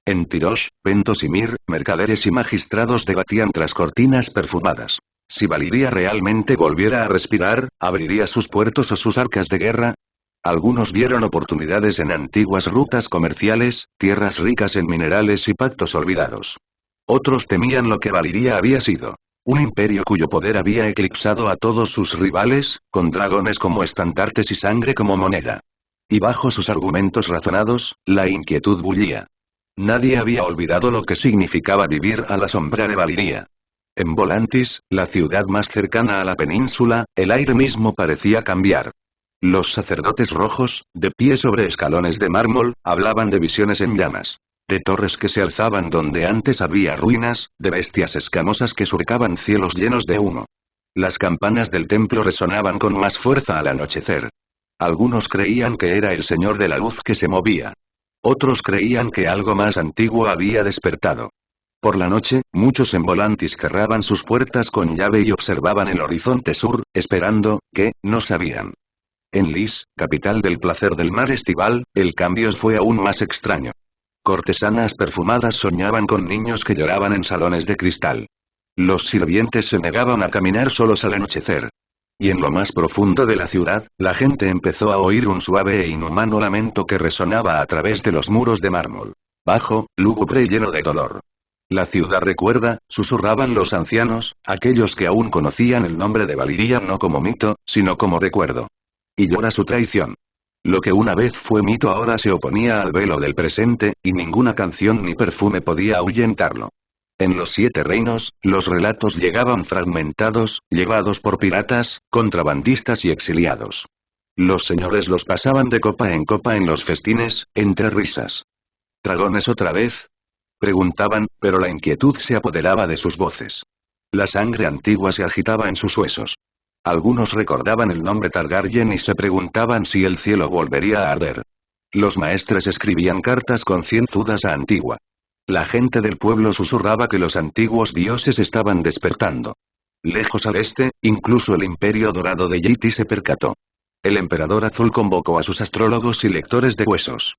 En Tirosh, Pentos y Mir, mercaderes y magistrados debatían tras cortinas perfumadas. Si Valiria realmente volviera a respirar, ¿abriría sus puertos o sus arcas de guerra? Algunos vieron oportunidades en antiguas rutas comerciales, tierras ricas en minerales y pactos olvidados. Otros temían lo que Valiria había sido. Un imperio cuyo poder había eclipsado a todos sus rivales, con dragones como estandartes y sangre como moneda. Y bajo sus argumentos razonados, la inquietud bullía. Nadie había olvidado lo que significaba vivir a la sombra de Valiria. En Volantis, la ciudad más cercana a la península, el aire mismo parecía cambiar. Los sacerdotes rojos, de pie sobre escalones de mármol, hablaban de visiones en llamas. De torres que se alzaban donde antes había ruinas, de bestias escamosas que surcaban cielos llenos de humo. Las campanas del templo resonaban con más fuerza al anochecer. Algunos creían que era el Señor de la Luz que se movía. Otros creían que algo más antiguo había despertado. Por la noche, muchos en Volantis cerraban sus puertas con llave y observaban el horizonte sur, esperando, ¿qué? No sabían. En Lys, capital del placer del mar estival, el cambio fue aún más extraño. Cortesanas perfumadas soñaban con niños que lloraban en salones de cristal. Los sirvientes se negaban a caminar solos al anochecer. Y en lo más profundo de la ciudad, la gente empezó a oír un suave e inhumano lamento que resonaba a través de los muros de mármol. Bajo, lúgubre y lleno de dolor. La ciudad recuerda, susurraban los ancianos, aquellos que aún conocían el nombre de Valiria no como mito, sino como recuerdo. Y llora su traición. Lo que una vez fue mito ahora se oponía al velo del presente, y ninguna canción ni perfume podía ahuyentarlo. En los 7 reinos, los relatos llegaban fragmentados, llevados por piratas, contrabandistas y exiliados. Los señores los pasaban de copa en copa en los festines, entre risas. ¿Dragones otra vez? Preguntaban, pero la inquietud se apoderaba de sus voces. La sangre antigua se agitaba en sus huesos. Algunos recordaban el nombre Targaryen y se preguntaban si el cielo volvería a arder. Los maestres escribían cartas concienzudas a Antigua. La gente del pueblo susurraba que los antiguos dioses estaban despertando. Lejos al este, incluso el imperio dorado de Yiti se percató. El emperador azul convocó a sus astrólogos y lectores de huesos.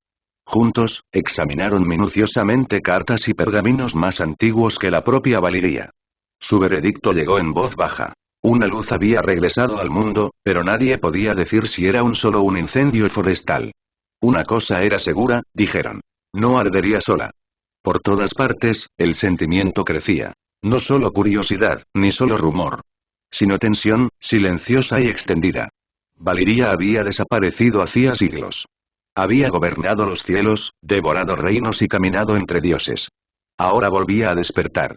Juntos, examinaron minuciosamente cartas y pergaminos más antiguos que la propia Valiria. Su veredicto llegó en voz baja. Una luz había regresado al mundo, pero nadie podía decir si era solo un incendio forestal. Una cosa era segura, dijeron. No ardería sola. Por todas partes, el sentimiento crecía. No solo curiosidad, ni solo rumor. Sino tensión, silenciosa y extendida. Valiria había desaparecido hacía siglos. Había gobernado los cielos, devorado reinos y caminado entre dioses. Ahora volvía a despertar.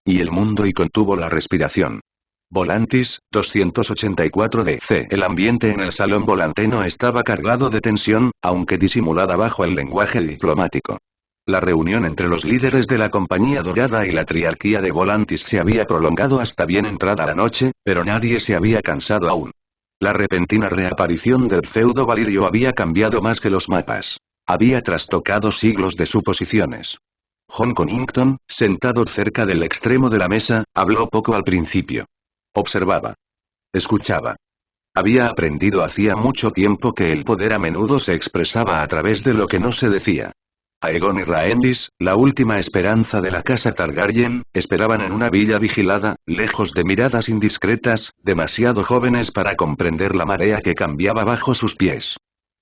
Y el mundo y contuvo la respiración. Volantis, 284 DC. El ambiente en el salón volanteno estaba cargado de tensión, aunque disimulada bajo el lenguaje diplomático. La reunión entre los líderes de la Compañía Dorada y la Triarquía de Volantis se había prolongado hasta bien entrada la noche, pero nadie se había cansado aún. La repentina reaparición del feudo valirio había cambiado más que los mapas. Había trastocado siglos de suposiciones. John Connington, sentado cerca del extremo de la mesa, habló poco al principio. Observaba. Escuchaba. Había aprendido hacía mucho tiempo que el poder a menudo se expresaba a través de lo que no se decía. Aegon y Rhaenys, la última esperanza de la casa Targaryen, esperaban en una villa vigilada, lejos de miradas indiscretas, demasiado jóvenes para comprender la marea que cambiaba bajo sus pies.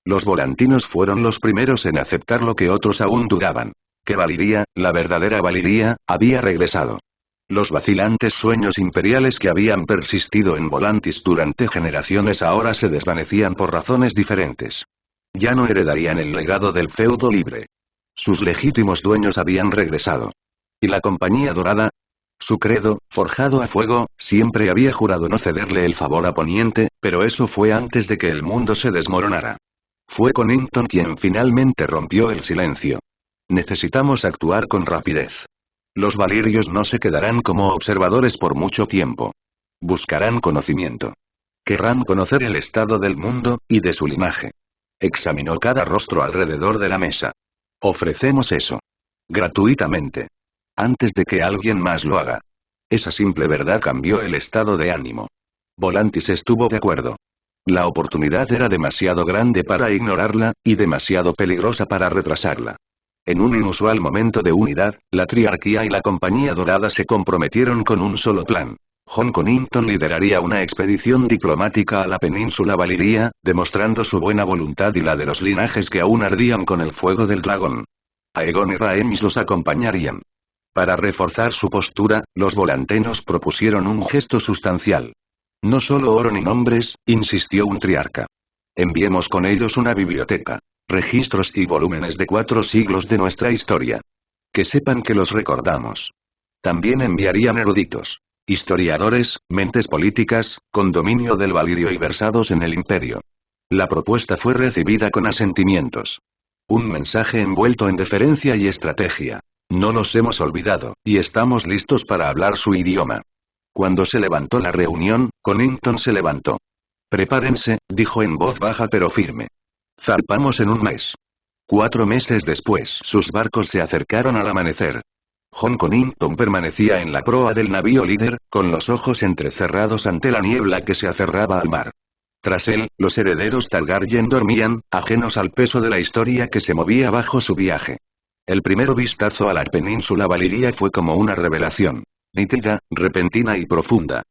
Los volantinos fueron los primeros en aceptar lo que otros aún dudaban. Que Valiria, la verdadera Valiria, había regresado. Los vacilantes sueños imperiales que habían persistido en Volantis durante generaciones ahora se desvanecían por razones diferentes. Ya no heredarían el legado del feudo libre. Sus legítimos dueños habían regresado. ¿Y la Compañía Dorada? Su credo, forjado a fuego, siempre había jurado no cederle el favor a Poniente, pero eso fue antes de que el mundo se desmoronara. Fue Connington quien finalmente rompió el silencio. Necesitamos actuar con rapidez. Los valirios no se quedarán como observadores por mucho tiempo. Buscarán conocimiento. Querrán conocer el estado del mundo, y de su linaje. Examinó cada rostro alrededor de la mesa. Ofrecemos eso. Gratuitamente. Antes de que alguien más lo haga. Esa simple verdad cambió el estado de ánimo. Volantis estuvo de acuerdo. La oportunidad era demasiado grande para ignorarla, y demasiado peligrosa para retrasarla. En un inusual momento de unidad, la Triarquía y la Compañía Dorada se comprometieron con un solo plan. Jon Connington lideraría una expedición diplomática a la península Valiria, demostrando su buena voluntad y la de los linajes que aún ardían con el fuego del dragón. Aegon y Rhaenys los acompañarían. Para reforzar su postura, los volantenos propusieron un gesto sustancial. No solo oro ni nombres, insistió un triarca. Enviemos con ellos una biblioteca, registros y volúmenes de 4 siglos de nuestra historia. Que sepan que los recordamos. También enviarían eruditos, historiadores, mentes políticas, con dominio del valirio y versados en el imperio. La propuesta fue recibida con asentimientos. Un mensaje envuelto en deferencia y estrategia. No los hemos olvidado, y estamos listos para hablar su idioma. Cuando se levantó la reunión, Connington se levantó. Prepárense, dijo en voz baja pero firme. Zarpamos en un mes. 4 meses después, sus barcos se acercaron al amanecer. Jon Connington permanecía en la proa del navío líder, con los ojos entrecerrados ante la niebla que se aferraba al mar. Tras él, los herederos Targaryen dormían, ajenos al peso de la historia que se movía bajo su viaje. El primer vistazo a la península Valiria fue como una revelación. Nítida, repentina y profunda.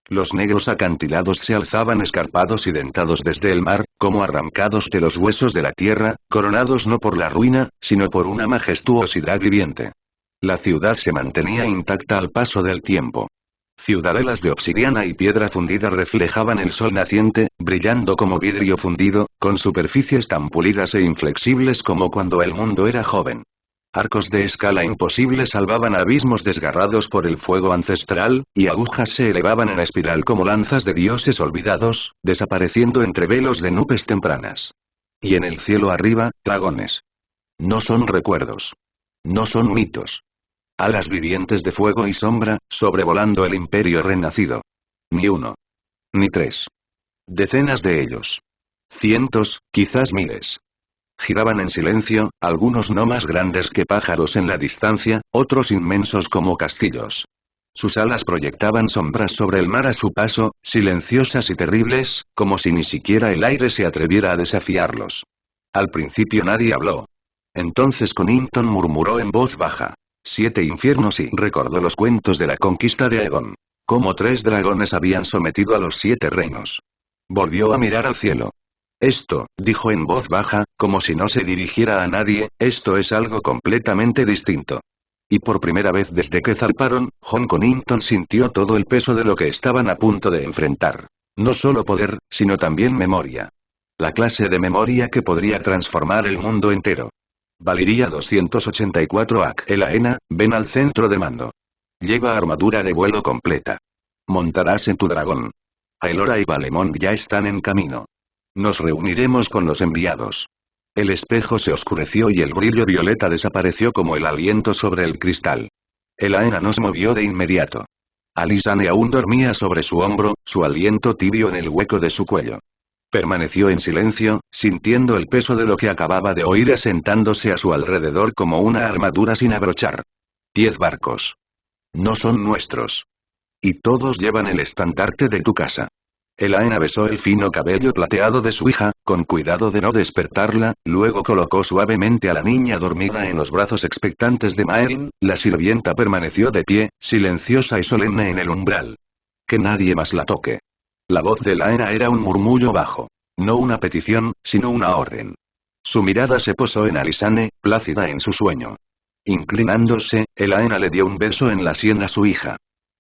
Los negros acantilados se alzaban escarpados y dentados desde el mar, como arrancados de los huesos de la tierra, coronados no por la ruina, sino por una majestuosidad viviente. La ciudad se mantenía intacta al paso del tiempo. Ciudadelas de obsidiana y piedra fundida reflejaban el sol naciente, brillando como vidrio fundido, con superficies tan pulidas e inflexibles como cuando el mundo era joven. Arcos de escala imposible salvaban abismos desgarrados por el fuego ancestral, y agujas se elevaban en espiral como lanzas de dioses olvidados, desapareciendo entre velos de nubes tempranas. Y en el cielo arriba, dragones. No son recuerdos. No son mitos. Alas vivientes de fuego y sombra, sobrevolando el imperio renacido. Ni uno. Ni 3. Decenas de ellos. Cientos, quizás miles. Giraban en silencio, algunos no más grandes que pájaros en la distancia, otros inmensos como castillos. Sus alas proyectaban sombras sobre el mar a su paso, silenciosas y terribles, como si ni siquiera el aire se atreviera a desafiarlos. Al principio nadie habló. Entonces Connington murmuró en voz baja. 7 infiernos y recordó los cuentos de la conquista de Aegon. Cómo 3 dragones habían sometido a los 7 reinos. Volvió a mirar al cielo. Esto, dijo en voz baja, como si no se dirigiera a nadie, esto es algo completamente distinto. Y por primera vez desde que zarparon, Jon Connington sintió todo el peso de lo que estaban a punto de enfrentar. No solo poder, sino también memoria. La clase de memoria que podría transformar el mundo entero. Valiria 284 AC. Elaena, ven al centro de mando. Lleva armadura de vuelo completa. Montarás en tu dragón. Aelora y Valemón ya están en camino. Nos reuniremos con los enviados. El espejo se oscureció y el brillo violeta desapareció como el aliento sobre el cristal. Elaena no se movió de inmediato. Alysanne aún dormía sobre su hombro, su aliento tibio en el hueco de su cuello. Permaneció en silencio, sintiendo el peso de lo que acababa de oír asentándose a su alrededor como una armadura sin abrochar. 10 barcos. No son nuestros. Y todos llevan el estandarte de tu casa. Elaena besó el fino cabello plateado de su hija, con cuidado de no despertarla, luego colocó suavemente a la niña dormida en los brazos expectantes de Maelyn. La sirvienta permaneció de pie, silenciosa y solemne en el umbral. Que nadie más la toque. La voz de Elaena era un murmullo bajo. No una petición, sino una orden. Su mirada se posó en Alysanne, plácida en su sueño. Inclinándose, Elaena le dio un beso en la sien a su hija.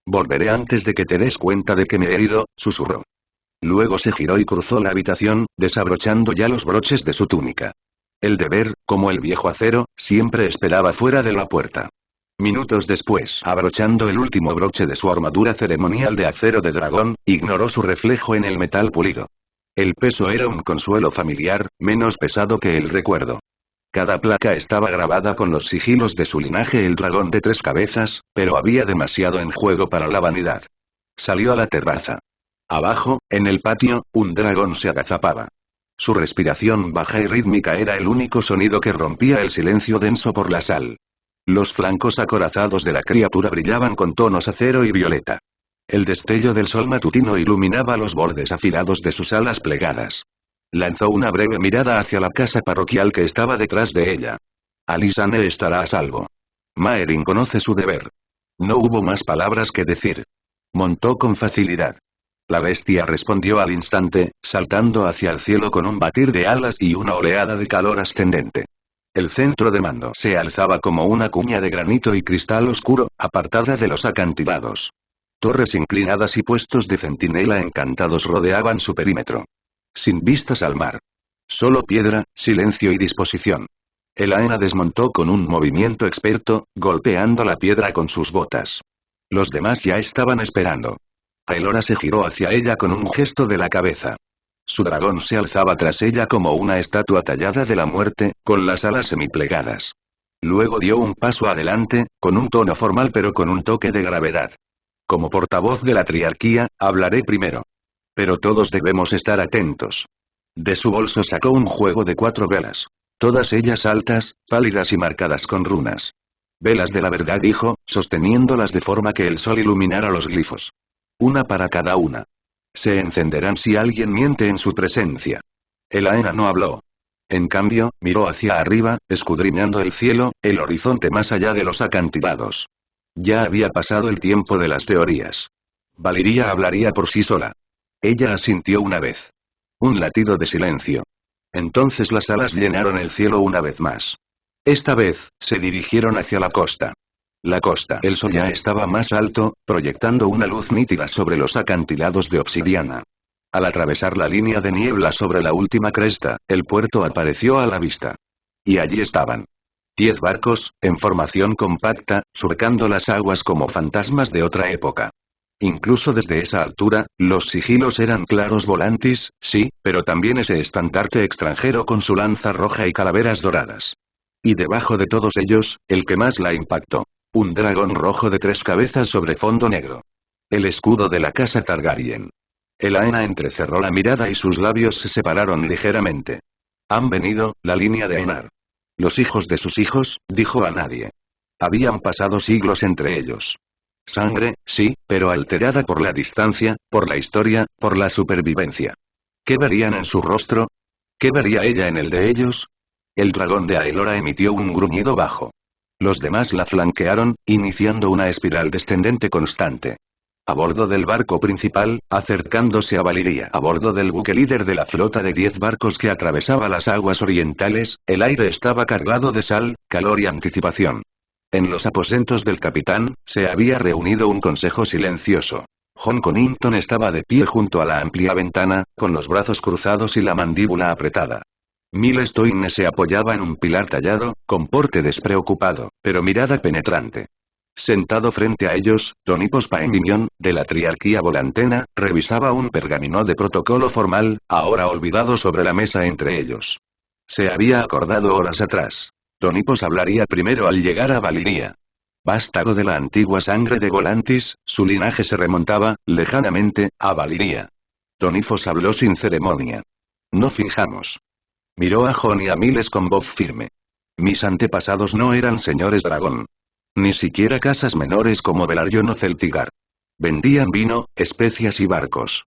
Volveré antes de que te des cuenta de que me he ido, susurró. Luego se giró y cruzó la habitación, desabrochando ya los broches de su túnica. El deber, como el viejo acero, siempre esperaba fuera de la puerta. Minutos después, abrochando el último broche de su armadura ceremonial de acero de dragón, ignoró su reflejo en el metal pulido. El peso era un consuelo familiar, menos pesado que el recuerdo. Cada placa estaba grabada con los sigilos de su linaje, el dragón de 3 cabezas, pero había demasiado en juego para la vanidad. Salió a la terraza. Abajo, en el patio, un dragón se agazapaba. Su respiración baja y rítmica era el único sonido que rompía el silencio denso por la sal. Los flancos acorazados de la criatura brillaban con tonos acero y violeta. El destello del sol matutino iluminaba los bordes afilados de sus alas plegadas. Lanzó una breve mirada hacia la casa parroquial que estaba detrás de ella. Alisane estará a salvo. Maerin conoce su deber. No hubo más palabras que decir. Montó con facilidad. La bestia respondió al instante, saltando hacia el cielo con un batir de alas y una oleada de calor ascendente. El centro de mando se alzaba como una cuña de granito y cristal oscuro, apartada de los acantilados. Torres inclinadas y puestos de centinela encantados rodeaban su perímetro. Sin vistas al mar. Solo piedra, silencio y disposición. Elaena desmontó con un movimiento experto, golpeando la piedra con sus botas. Los demás ya estaban esperando. Aelora se giró hacia ella con un gesto de la cabeza. Su dragón se alzaba tras ella como una estatua tallada de la muerte, con las alas semiplegadas. Luego dio un paso adelante, con un tono formal pero con un toque de gravedad. Como portavoz de la triarquía, hablaré primero. Pero todos debemos estar atentos. De su bolso sacó un juego de 4 velas. Todas ellas altas, pálidas y marcadas con runas. Velas de la verdad, dijo, sosteniéndolas de forma que el sol iluminara los glifos. Una para cada una. Se encenderán si alguien miente en su presencia. Elaena no habló. En cambio, miró hacia arriba, escudriñando el cielo, el horizonte más allá de los acantilados. Ya había pasado el tiempo de las teorías. Valiria hablaría por sí sola. Ella asintió una vez. Un latido de silencio. Entonces las alas llenaron el cielo una vez más. Esta vez, se dirigieron hacia la costa. La costa. El sol ya estaba más alto, proyectando una luz nítida sobre los acantilados de obsidiana. Al atravesar la línea de niebla sobre la última cresta, el puerto apareció a la vista. Y allí estaban. 10 barcos, en formación compacta, surcando las aguas como fantasmas de otra época. Incluso desde esa altura, los sigilos eran claros volantes, sí, pero también ese estandarte extranjero con su lanza roja y calaveras doradas. Y debajo de todos ellos, el que más la impactó. Un dragón rojo de 3 cabezas sobre fondo negro. El escudo de la casa Targaryen. Elaena entrecerró la mirada y sus labios se separaron ligeramente. Han venido, la línea de Enar. Los hijos de sus hijos, dijo a nadie. Habían pasado siglos entre ellos. Sangre, sí, pero alterada por la distancia, por la historia, por la supervivencia. ¿Qué verían en su rostro? ¿Qué vería ella en el de ellos? El dragón de Aelora emitió un gruñido bajo. Los demás la flanquearon, iniciando una espiral descendente constante. A bordo del barco principal, acercándose a Valiria. A bordo del buque líder de la flota de 10 barcos que atravesaba las aguas orientales, el aire estaba cargado de sal, calor y anticipación. En los aposentos del capitán, se había reunido un consejo silencioso. Jon Connington estaba de pie junto a la amplia ventana, con los brazos cruzados y la mandíbula apretada. Miles Toyne se apoyaba en un pilar tallado, con porte despreocupado, pero mirada penetrante. Sentado frente a ellos, Don Hippos Paeminion, de la triarquía volantena, revisaba un pergamino de protocolo formal, ahora olvidado sobre la mesa entre ellos. Se había acordado horas atrás. Don Hippos hablaría primero al llegar a Valiria. Vástago de la antigua sangre de Volantis, su linaje se remontaba, lejanamente, a Valiria. Don Hippos habló sin ceremonia. No finjamos. Miró a Jon y a Miles con voz firme. Mis antepasados no eran señores dragón. Ni siquiera casas menores como Velaryon o Celtigar. Vendían vino, especias y barcos.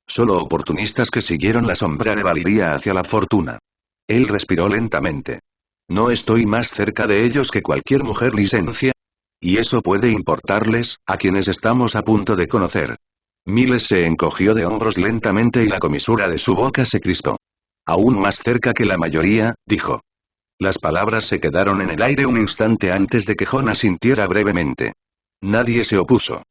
Solo oportunistas que siguieron la sombra de Valiria hacia la fortuna. Él respiró lentamente. No estoy más cerca de ellos que cualquier mujer licencia. Y eso puede importarles, a quienes estamos a punto de conocer. Miles se encogió de hombros lentamente y la comisura de su boca se crispó. Aún más cerca que la mayoría, dijo. Las palabras se quedaron en el aire un instante antes de que Jon asintiera brevemente. Nadie se opuso.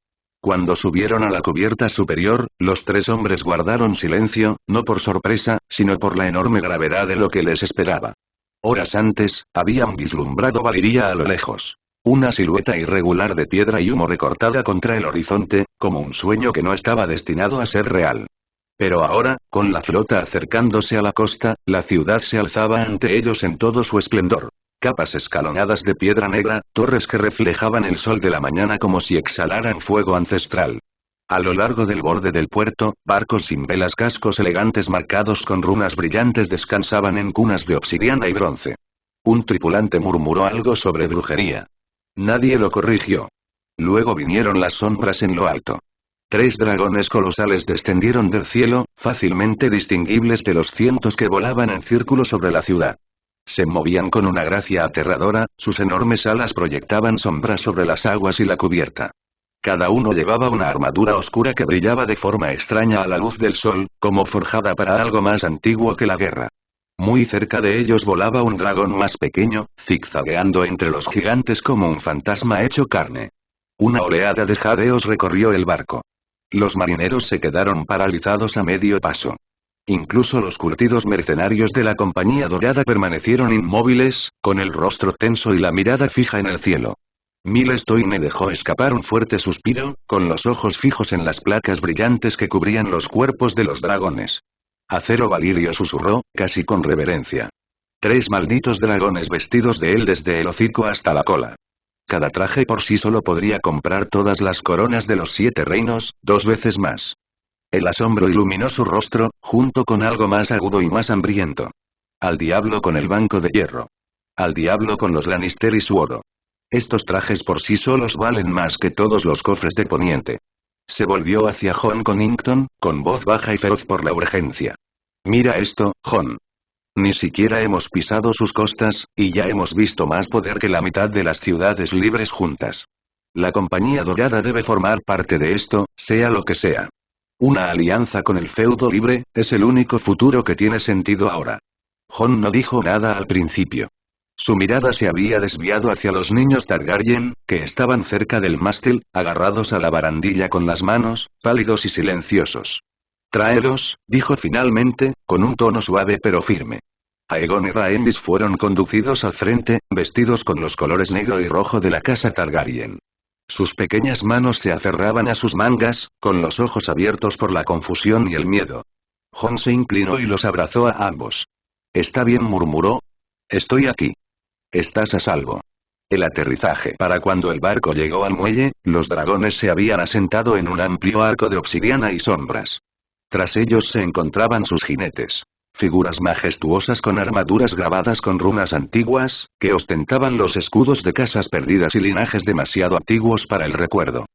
Cuando subieron a la cubierta superior, los 3 hombres guardaron silencio, no por sorpresa, sino por la enorme gravedad de lo que les esperaba. Horas antes, habían vislumbrado Valiria a lo lejos. Una silueta irregular de piedra y humo recortada contra el horizonte, como un sueño que no estaba destinado a ser real. Pero ahora, con la flota acercándose a la costa, la ciudad se alzaba ante ellos en todo su esplendor. Capas escalonadas de piedra negra, torres que reflejaban el sol de la mañana como si exhalaran fuego ancestral. A lo largo del borde del puerto, barcos sin velas, cascos elegantes marcados con runas brillantes descansaban en cunas de obsidiana y bronce. Un tripulante murmuró algo sobre brujería. Nadie lo corrigió. Luego vinieron las sombras en lo alto. 3 dragones colosales descendieron del cielo, fácilmente distinguibles de los cientos que volaban en círculo sobre la ciudad. Se movían con una gracia aterradora, sus enormes alas proyectaban sombras sobre las aguas y la cubierta. Cada uno llevaba una armadura oscura que brillaba de forma extraña a la luz del sol, como forjada para algo más antiguo que la guerra. Muy cerca de ellos volaba un dragón más pequeño, zigzagueando entre los gigantes como un fantasma hecho carne. Una oleada de jadeos recorrió el barco. Los marineros se quedaron paralizados a medio paso. Incluso los curtidos mercenarios de la Compañía Dorada permanecieron inmóviles, con el rostro tenso y la mirada fija en el cielo. Milestone dejó escapar un fuerte suspiro, con los ojos fijos en las placas brillantes que cubrían los cuerpos de los dragones. Acero Valirio susurró, casi con reverencia. 3 malditos dragones vestidos de él desde el hocico hasta la cola. Cada traje por sí solo podría comprar todas las coronas de los 7 reinos, 2 veces más. El asombro iluminó su rostro, junto con algo más agudo y más hambriento. Al diablo con el banco de hierro. Al diablo con los Lannister y su oro. Estos trajes por sí solos valen más que todos los cofres de Poniente. Se volvió hacia Jon Connington, con voz baja y feroz por la urgencia. Mira esto, Jon. Ni siquiera hemos pisado sus costas, y ya hemos visto más poder que la mitad de las ciudades libres juntas. La Compañía Dorada debe formar parte de esto, sea lo que sea. Una alianza con el feudo libre, es el único futuro que tiene sentido ahora. Jon no dijo nada al principio. Su mirada se había desviado hacia los niños Targaryen, que estaban cerca del mástil, agarrados a la barandilla con las manos, pálidos y silenciosos. Tráelos, dijo finalmente, con un tono suave pero firme. Aegon y Rhaenys fueron conducidos al frente, vestidos con los colores negro y rojo de la casa Targaryen. Sus pequeñas manos se aferraban a sus mangas, con los ojos abiertos por la confusión y el miedo. Jon se inclinó y los abrazó a ambos. «Está bien», murmuró. «Estoy aquí. Estás a salvo». El aterrizaje. Para cuando el barco llegó al muelle, los dragones se habían asentado en un amplio arco de obsidiana y sombras. Tras ellos se encontraban sus jinetes. Figuras majestuosas con armaduras grabadas con runas antiguas, que ostentaban los escudos de casas perdidas y linajes demasiado antiguos para el recuerdo.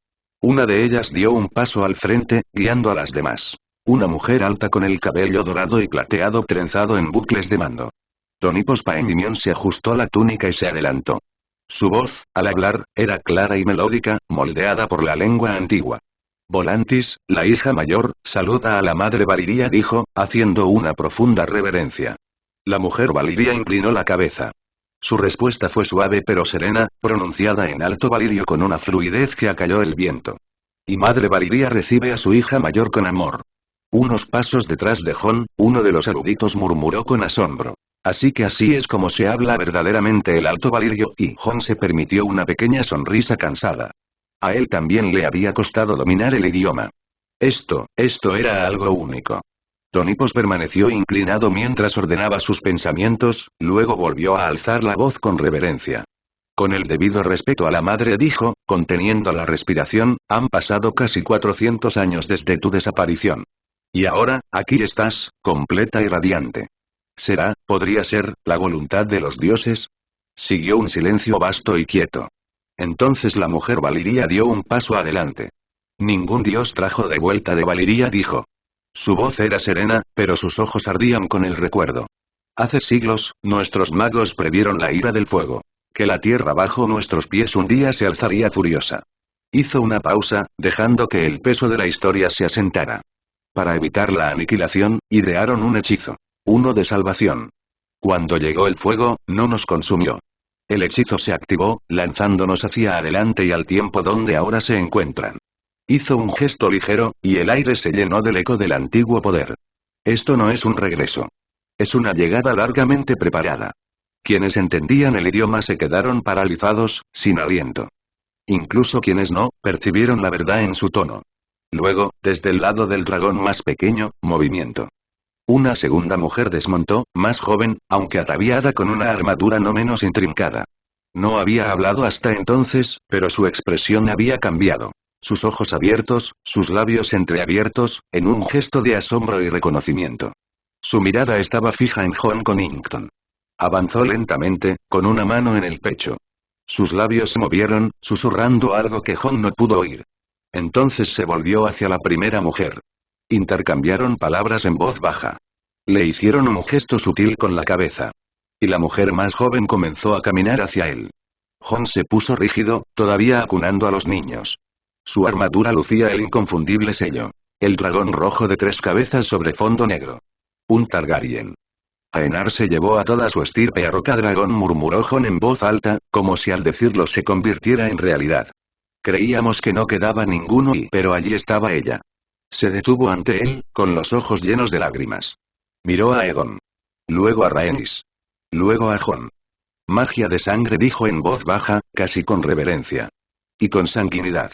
Una de ellas dio un paso al frente, guiando a las demás. Una mujer alta con el cabello dorado y plateado trenzado en bucles de mando. Tonipos Paendymion se ajustó la túnica y se adelantó. Su voz, al hablar, era clara y melódica, moldeada por la lengua antigua. Volantis, la hija mayor, saluda a la madre Valiria, dijo, haciendo una profunda reverencia. La mujer Valiria inclinó la cabeza. Su respuesta fue suave pero serena, pronunciada en alto Valirio con una fluidez que acalló el viento. Y madre Valiria recibe a su hija mayor con amor. Unos pasos detrás de Jon, uno de los eruditos murmuró con asombro. Así que así es como se habla verdaderamente el alto Valirio, y Jon se permitió una pequeña sonrisa cansada. A él también le había costado dominar el idioma. Esto era algo único. Tonipos permaneció inclinado mientras ordenaba sus pensamientos, luego volvió a alzar la voz con reverencia. Con el debido respeto a la madre dijo, conteniendo la respiración, han pasado casi 400 años desde tu desaparición. Y ahora, aquí estás, completa y radiante. Podría ser, la voluntad de los dioses. Siguió un silencio vasto y quieto. Entonces la mujer Valiria dio un paso adelante. Ningún dios trajo de vuelta de Valiria, dijo. Su voz era serena, pero sus ojos ardían con el recuerdo. Hace siglos, nuestros magos previeron la ira del fuego. Que la tierra bajo nuestros pies un día se alzaría furiosa. Hizo una pausa, dejando que el peso de la historia se asentara. Para evitar la aniquilación, idearon un hechizo. Uno de salvación. Cuando llegó el fuego, no nos consumió. El hechizo se activó, lanzándonos hacia adelante y al tiempo donde ahora se encuentran. Hizo un gesto ligero, y el aire se llenó del eco del antiguo poder. Esto no es un regreso. Es una llegada largamente preparada. Quienes entendían el idioma se quedaron paralizados, sin aliento. Incluso quienes no, percibieron la verdad en su tono. Luego, desde el lado del dragón más pequeño, movimiento. Una segunda mujer desmontó, más joven, aunque ataviada con una armadura no menos intrincada. No había hablado hasta entonces, pero su expresión había cambiado. Sus ojos abiertos, sus labios entreabiertos, en un gesto de asombro y reconocimiento. Su mirada estaba fija en Hong Connington. Avanzó lentamente, con una mano en el pecho. Sus labios se movieron, susurrando algo que Hong no pudo oír. Entonces se volvió hacia la primera mujer. Intercambiaron palabras en voz baja. Le hicieron un gesto sutil con la cabeza. Y la mujer más joven comenzó a caminar hacia él. Hong se puso rígido, todavía acunando a los niños. Su armadura lucía el inconfundible sello. El dragón rojo de 3 cabezas sobre fondo negro. Un Targaryen. Aenar se llevó a toda su estirpe a Rocadragón, murmuró Hong en voz alta, como si al decirlo se convirtiera en realidad. Creíamos que no quedaba ninguno pero allí estaba ella. Se detuvo ante él, con los ojos llenos de lágrimas. Miró a Aegon. Luego a Rhaenys. Luego a Hong. Magia de sangre, dijo en voz baja, casi con reverencia. Y con sanguinidad.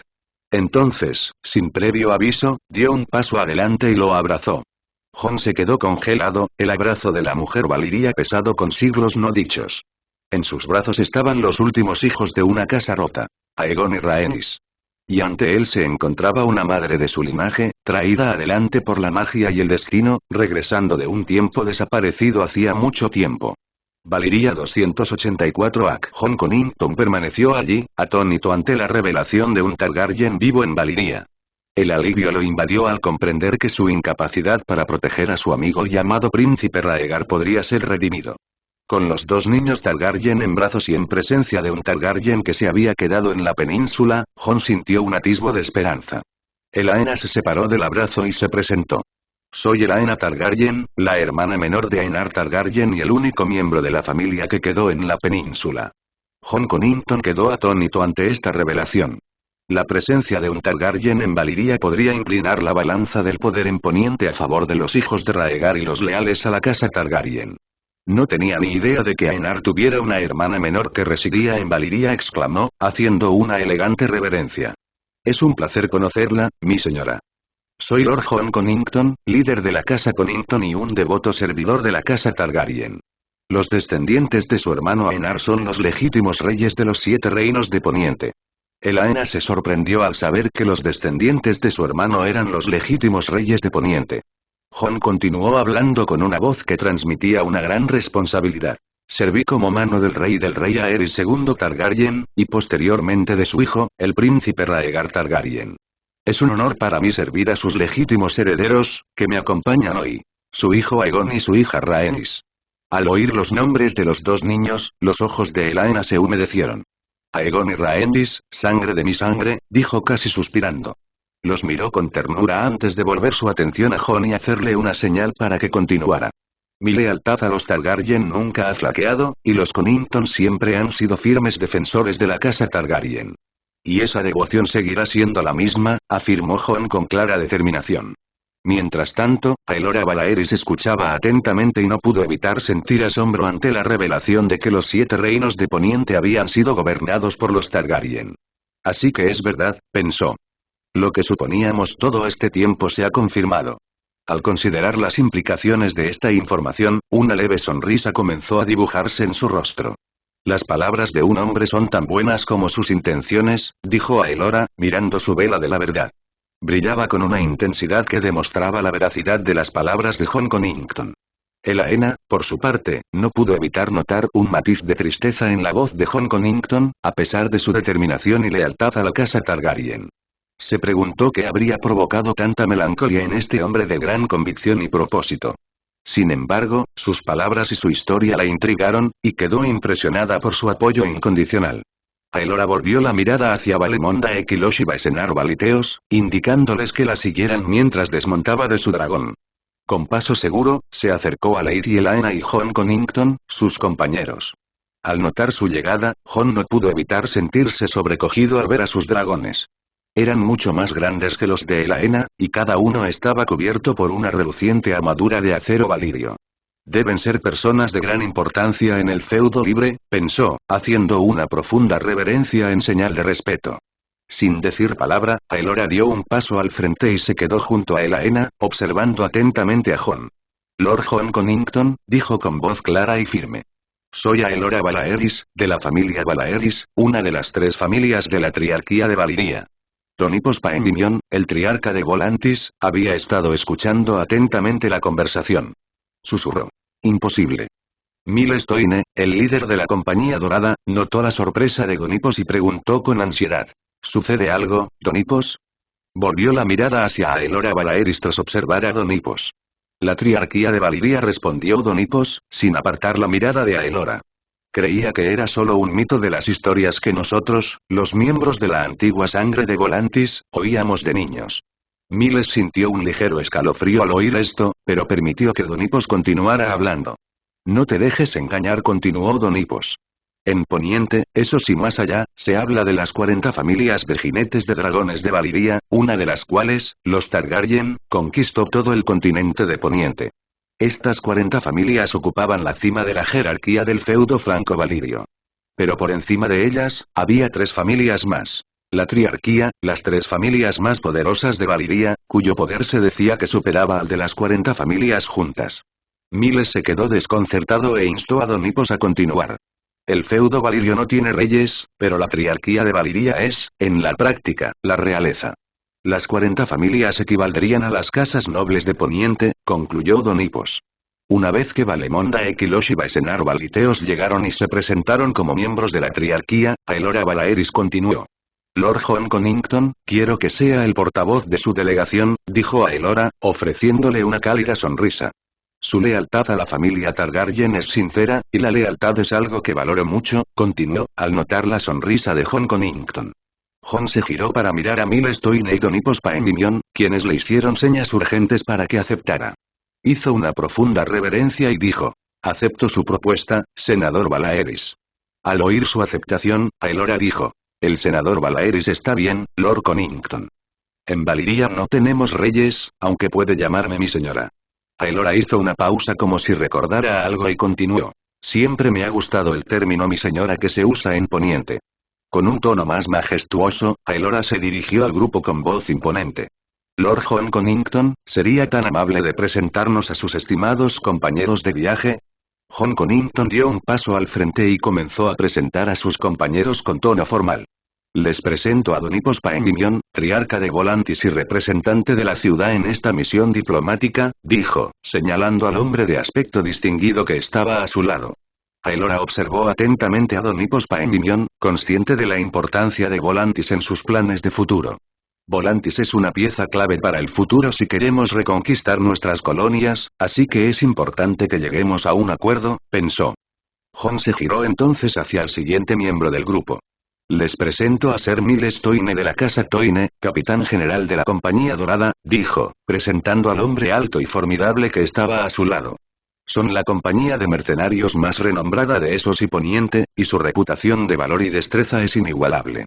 Entonces, sin previo aviso, dio un paso adelante y lo abrazó. Hong se quedó congelado, el abrazo de la mujer valiría pesado con siglos no dichos. En sus brazos estaban los últimos hijos de una casa rota. Aegon y Rhaenys. Y ante él se encontraba una madre de su linaje, traída adelante por la magia y el destino, regresando de un tiempo desaparecido hacía mucho tiempo. Valiria 284 AC. Hong Connington permaneció allí, atónito ante la revelación de un Targaryen vivo en Valiria. El alivio lo invadió al comprender que su incapacidad para proteger a su amigo y amado príncipe Rhaegar podría ser redimido. Con los 2 niños Targaryen en brazos y en presencia de un Targaryen que se había quedado en la península, Hong sintió un atisbo de esperanza. Elaena se separó del abrazo y se presentó. Soy Elaena Targaryen, la hermana menor de Aenar Targaryen y el único miembro de la familia que quedó en la península. Hong Connington quedó atónito ante esta revelación. La presencia de un Targaryen en Valiria podría inclinar la balanza del poder en Poniente a favor de los hijos de Rhaegar y los leales a la casa Targaryen. No tenía ni idea de que Aenar tuviera una hermana menor que residía en Valiria, exclamó, haciendo una elegante reverencia. Es un placer conocerla, mi señora. Soy Lord Hong Connington, líder de la casa Connington y un devoto servidor de la casa Targaryen. Los descendientes de su hermano Aenar son los legítimos reyes de los 7 reinos de Poniente. Elaena se sorprendió al saber que los descendientes de su hermano eran los legítimos reyes de Poniente. Hong continuó hablando con una voz que transmitía una gran responsabilidad. Serví como mano del rey Aerys II Targaryen, y posteriormente de su hijo, el príncipe Rhaegar Targaryen. Es un honor para mí servir a sus legítimos herederos, que me acompañan hoy. Su hijo Aegon y su hija Rhaenys. Al oír los nombres de los 2 niños, los ojos de Elaena se humedecieron. Aegon y Rhaenys, sangre de mi sangre, dijo casi suspirando. Los miró con ternura antes de volver su atención a Hong y hacerle una señal para que continuara. Mi lealtad a los Targaryen nunca ha flaqueado, y los Connington siempre han sido firmes defensores de la casa Targaryen. Y esa devoción seguirá siendo la misma, afirmó Hong con clara determinación. Mientras tanto, Aelora Valaeris escuchaba atentamente y no pudo evitar sentir asombro ante la revelación de que los 7 reinos de Poniente habían sido gobernados por los Targaryen. Así que es verdad, pensó. Lo que suponíamos todo este tiempo se ha confirmado. Al considerar las implicaciones de esta información, una leve sonrisa comenzó a dibujarse en su rostro. Las palabras de un hombre son tan buenas como sus intenciones, dijo Aelora, mirando su vela de la verdad. Brillaba con una intensidad que demostraba la veracidad de las palabras de Hong Connington. Elaena, por su parte, no pudo evitar notar un matiz de tristeza en la voz de Hong Connington, a pesar de su determinación y lealtad a la casa Targaryen. Se preguntó qué habría provocado tanta melancolía en este hombre de gran convicción y propósito. Sin embargo, sus palabras y su historia la intrigaron, y quedó impresionada por su apoyo incondicional. Aelora volvió la mirada hacia Valemonda Equilosh y Baesenar Valiteos, indicándoles que la siguieran mientras desmontaba de su dragón. Con paso seguro, se acercó a Lady Elaena y Hong Connington, sus compañeros. Al notar su llegada, Hong no pudo evitar sentirse sobrecogido al ver a sus dragones. Eran mucho más grandes que los de Elaena, y cada uno estaba cubierto por una reluciente armadura de acero valirio. Deben ser personas de gran importancia en el feudo libre, pensó, haciendo una profunda reverencia en señal de respeto. Sin decir palabra, Aelora dio un paso al frente y se quedó junto a Elaena, observando atentamente a Jon. Lord Jon Connington, dijo con voz clara y firme. Soy Aelora Valaeris, de la familia Valaeris, una de las 3 familias de la triarquía de Valiria. Don Hippos Paeminion, el triarca de Volantis, había estado escuchando atentamente la conversación. Susurró. Imposible. Miles Toyne, el líder de la Compañía Dorada, notó la sorpresa de Don Hippos y preguntó con ansiedad. ¿Sucede algo, Don Hippos? Volvió la mirada hacia Aelora Valaeris tras observar a Don Hippos. La triarquía de Valiria, respondió Don Hippos, sin apartar la mirada de Aelora. Creía que era solo un mito de las historias que nosotros, los miembros de la antigua sangre de Volantis, oíamos de niños. Miles sintió un ligero escalofrío al oír esto, pero permitió que Don Hippos continuara hablando. No te dejes engañar, continuó Don Hippos. En Poniente, eso sí, más allá, se habla de las 40 familias de jinetes de dragones de Valiria, una de las cuales, los Targaryen, conquistó todo el continente de Poniente. Estas 40 familias ocupaban la cima de la jerarquía del feudo franco-valirio. Pero por encima de ellas, había 3 familias más. La triarquía, las 3 familias más poderosas de Valiria, cuyo poder se decía que superaba al de las 40 familias juntas. Miles se quedó desconcertado e instó a Don Hippos a continuar. El feudo valirio no tiene reyes, pero la triarquía de Valiria es, en la práctica, la realeza. Las 40 familias equivaldrían a las casas nobles de Poniente, concluyó Don Hippos. Una vez que Valemonda Equilosh y Baesenar Valiteos llegaron y se presentaron como miembros de la triarquía, Aelora Valaeris continuó. Lord Jon Connington, quiero que sea el portavoz de su delegación, dijo Aelora, ofreciéndole una cálida sonrisa. Su lealtad a la familia Targaryen es sincera, y la lealtad es algo que valoro mucho, continuó, al notar la sonrisa de Jon Connington. Jon se giró para mirar a Miles Toyne y Don Hippos Paeminion, quienes le hicieron señas urgentes para que aceptara. Hizo una profunda reverencia y dijo. Acepto su propuesta, senador Valaeris. Al oír su aceptación, Aelora dijo. El senador Valaeris está bien, Lord Connington. En Valiria no tenemos reyes, aunque puede llamarme mi señora. Aelora hizo una pausa como si recordara algo y continuó. Siempre me ha gustado el término mi señora que se usa en Poniente. Con un tono más majestuoso, Aelora se dirigió al grupo con voz imponente. Lord Jon Connington, ¿sería tan amable de presentarnos a sus estimados compañeros de viaje? Jon Connington dio un paso al frente y comenzó a presentar a sus compañeros con tono formal. Les presento a Don Hippos Paeminion, triarca de Volantis y representante de la ciudad en esta misión diplomática, dijo, señalando al hombre de aspecto distinguido que estaba a su lado. Aelora observó atentamente a Don Hippos Paeminion, consciente de la importancia de Volantis en sus planes de futuro. Volantis es una pieza clave para el futuro si queremos reconquistar nuestras colonias, así que es importante que lleguemos a un acuerdo, pensó. Jon se giró entonces hacia el siguiente miembro del grupo. Les presento a Ser Miles Toyne de la Casa Toyne, capitán general de la Compañía Dorada, dijo, presentando al hombre alto y formidable que estaba a su lado. Son la compañía de mercenarios más renombrada de Essos y Poniente, y su reputación de valor y destreza es inigualable.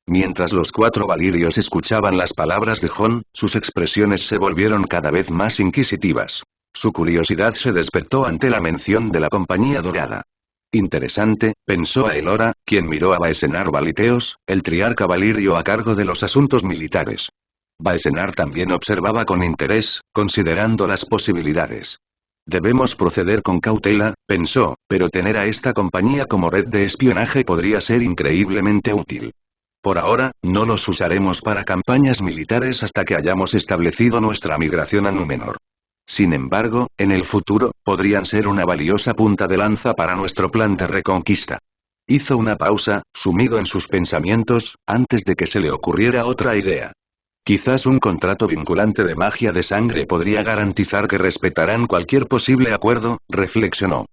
Mientras los 4 valirios escuchaban las palabras de Jon, sus expresiones se volvieron cada vez más inquisitivas. Su curiosidad se despertó ante la mención de la Compañía Dorada. Interesante, pensó Aelora, quien miró a Baesenar Valiteos, el triarca valirio a cargo de los asuntos militares. Baesenar también observaba con interés, considerando las posibilidades. Debemos proceder con cautela, pensó, pero tener a esta compañía como red de espionaje podría ser increíblemente útil. Por ahora, no los usaremos para campañas militares hasta que hayamos establecido nuestra migración a Númenor. Sin embargo, en el futuro, podrían ser una valiosa punta de lanza para nuestro plan de reconquista. Hizo una pausa, sumido en sus pensamientos, antes de que se le ocurriera otra idea. Quizás un contrato vinculante de magia de sangre podría garantizar que respetarán cualquier posible acuerdo, reflexionó.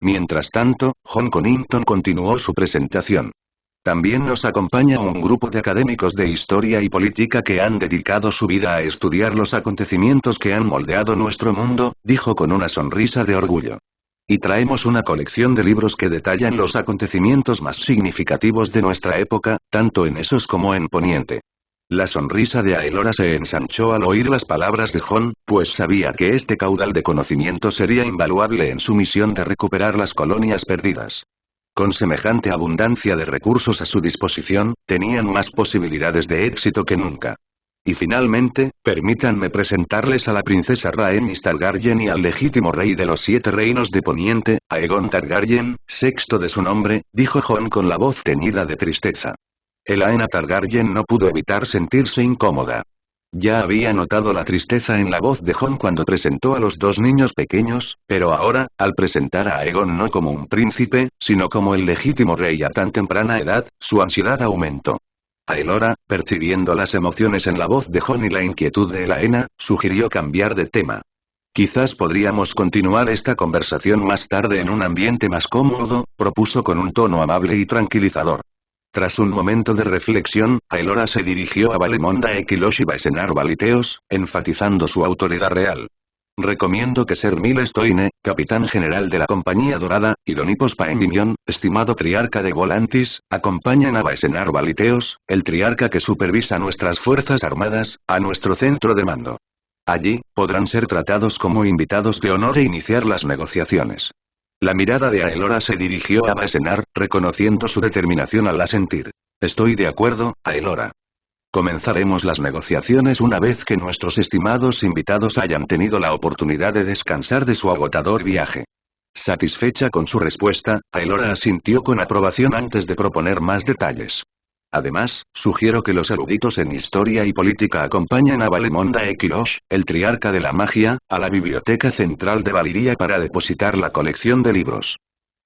Mientras tanto, Jon Connington continuó su presentación. También nos acompaña un grupo de académicos de historia y política que han dedicado su vida a estudiar los acontecimientos que han moldeado nuestro mundo, dijo con una sonrisa de orgullo. Y traemos una colección de libros que detallan los acontecimientos más significativos de nuestra época, tanto en Essos como en Poniente. La sonrisa de Aelora se ensanchó al oír las palabras de Jon, pues sabía que este caudal de conocimiento sería invaluable en su misión de recuperar las colonias perdidas. Con semejante abundancia de recursos a su disposición, tenían más posibilidades de éxito que nunca. Y finalmente, permítanme presentarles a la princesa Rhaenys Targaryen y al legítimo rey de los 7 reinos de Poniente, Aegon Targaryen, sexto de su nombre, dijo Jon con la voz teñida de tristeza. Elaena Targaryen no pudo evitar sentirse incómoda. Ya había notado la tristeza en la voz de Jon cuando presentó a los 2 niños pequeños, pero ahora, al presentar a Aegon no como un príncipe, sino como el legítimo rey a tan temprana edad, su ansiedad aumentó. Aelora, percibiendo las emociones en la voz de Jon y la inquietud de Elaena, sugirió cambiar de tema. Quizás podríamos continuar esta conversación más tarde en un ambiente más cómodo, propuso con un tono amable y tranquilizador. Tras un momento de reflexión, Aelora se dirigió a Valemonda Equilosh y Baesenar Valiteos, enfatizando su autoridad real. Recomiendo que Ser Miles Toine, capitán general de la Compañía Dorada, y Don Hippos Paendymion, estimado triarca de Volantis, acompañen a Baesenar Valiteos, el triarca que supervisa nuestras fuerzas armadas, a nuestro centro de mando. Allí, podrán ser tratados como invitados de honor e iniciar las negociaciones. La mirada de Aelora se dirigió a Baesenar, reconociendo su determinación al asentir. Estoy de acuerdo, Aelora. Comenzaremos las negociaciones una vez que nuestros estimados invitados hayan tenido la oportunidad de descansar de su agotador viaje. Satisfecha con su respuesta, Aelora asintió con aprobación antes de proponer más detalles. Además, sugiero que los eruditos en historia y política acompañen a Valemonda Equilosh, el triarca de la magia, a la biblioteca central de Valiria para depositar la colección de libros.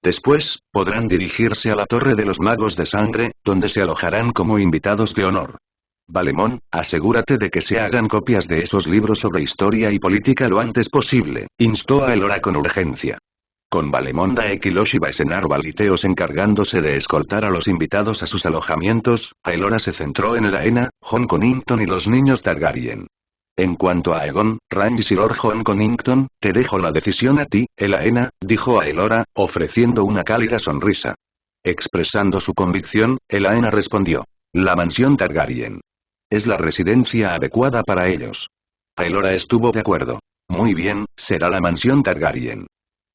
Después, podrán dirigirse a la Torre de los Magos de Sangre, donde se alojarán como invitados de honor. Valemón, asegúrate de que se hagan copias de esos libros sobre historia y política lo antes posible, instó a Aelora con urgencia. Con Valemonda Equilosh y Baesenar Valiteos encargándose de escoltar a los invitados a sus alojamientos, Aelora se centró en Elaena, Jon Connington y los niños Targaryen. En cuanto a Aegon, Rhaenys y Lord Jon Connington, te dejo la decisión a ti, Elaena, dijo Aelora, ofreciendo una cálida sonrisa. Expresando su convicción, Elaena respondió. La mansión Targaryen. Es la residencia adecuada para ellos. Aelora estuvo de acuerdo. Muy bien, será la mansión Targaryen.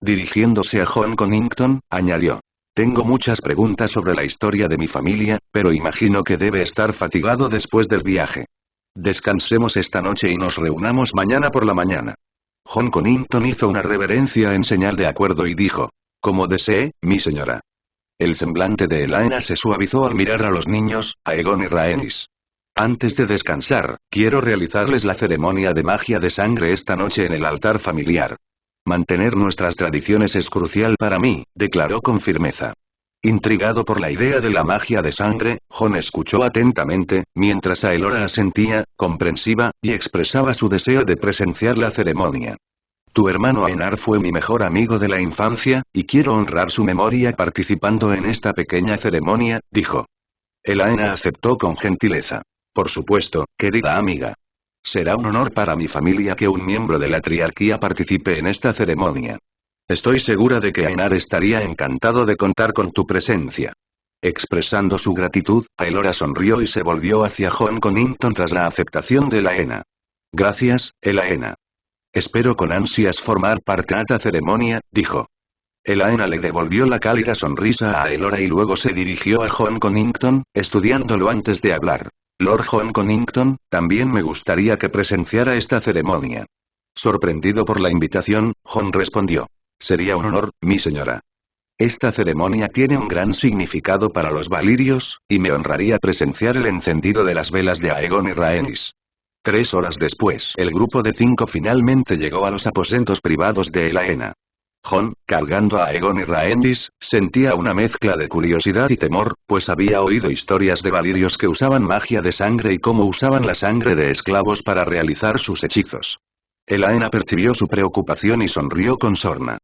Dirigiéndose a Jon Connington, añadió. Tengo muchas preguntas sobre la historia de mi familia, pero imagino que debe estar fatigado después del viaje. Descansemos esta noche y nos reunamos mañana por la mañana. Jon Connington hizo una reverencia en señal de acuerdo y dijo. Como desee, mi señora. El semblante de Elaena se suavizó al mirar a los niños, Aegon y Rhaenys. Antes de descansar, quiero realizarles la ceremonia de magia de sangre esta noche en el altar familiar. Mantener nuestras tradiciones es crucial para mí, declaró con firmeza. Intrigado por la idea de la magia de sangre, Jon escuchó atentamente, mientras Aelora asentía, comprensiva, y expresaba su deseo de presenciar la ceremonia. Tu hermano Aenar fue mi mejor amigo de la infancia, y quiero honrar su memoria participando en esta pequeña ceremonia, dijo. Elaena aceptó con gentileza. Por supuesto, querida amiga. Será un honor para mi familia que un miembro de la triarquía participe en esta ceremonia. Estoy segura de que Aenar estaría encantado de contar con tu presencia. Expresando su gratitud, Aelora sonrió y se volvió hacia Jon Connington tras la aceptación de Elaena. Gracias, Elaena. Espero con ansias formar parte de esta ceremonia, dijo. Elaena le devolvió la cálida sonrisa a Aelora y luego se dirigió a Jon Connington, estudiándolo antes de hablar. Lord Jon Connington, también me gustaría que presenciara esta ceremonia. Sorprendido por la invitación, Jon respondió. Sería un honor, mi señora. Esta ceremonia tiene un gran significado para los valirios, y me honraría presenciar el encendido de las velas de Aegon y Rhaenys. 3 horas después, el grupo de 5 finalmente llegó a los aposentos privados de Elaena. Jon, cargando a Aegon y Rhaenys, sentía una mezcla de curiosidad y temor, pues había oído historias de valirios que usaban magia de sangre y cómo usaban la sangre de esclavos para realizar sus hechizos. Elaena percibió su preocupación y sonrió con sorna.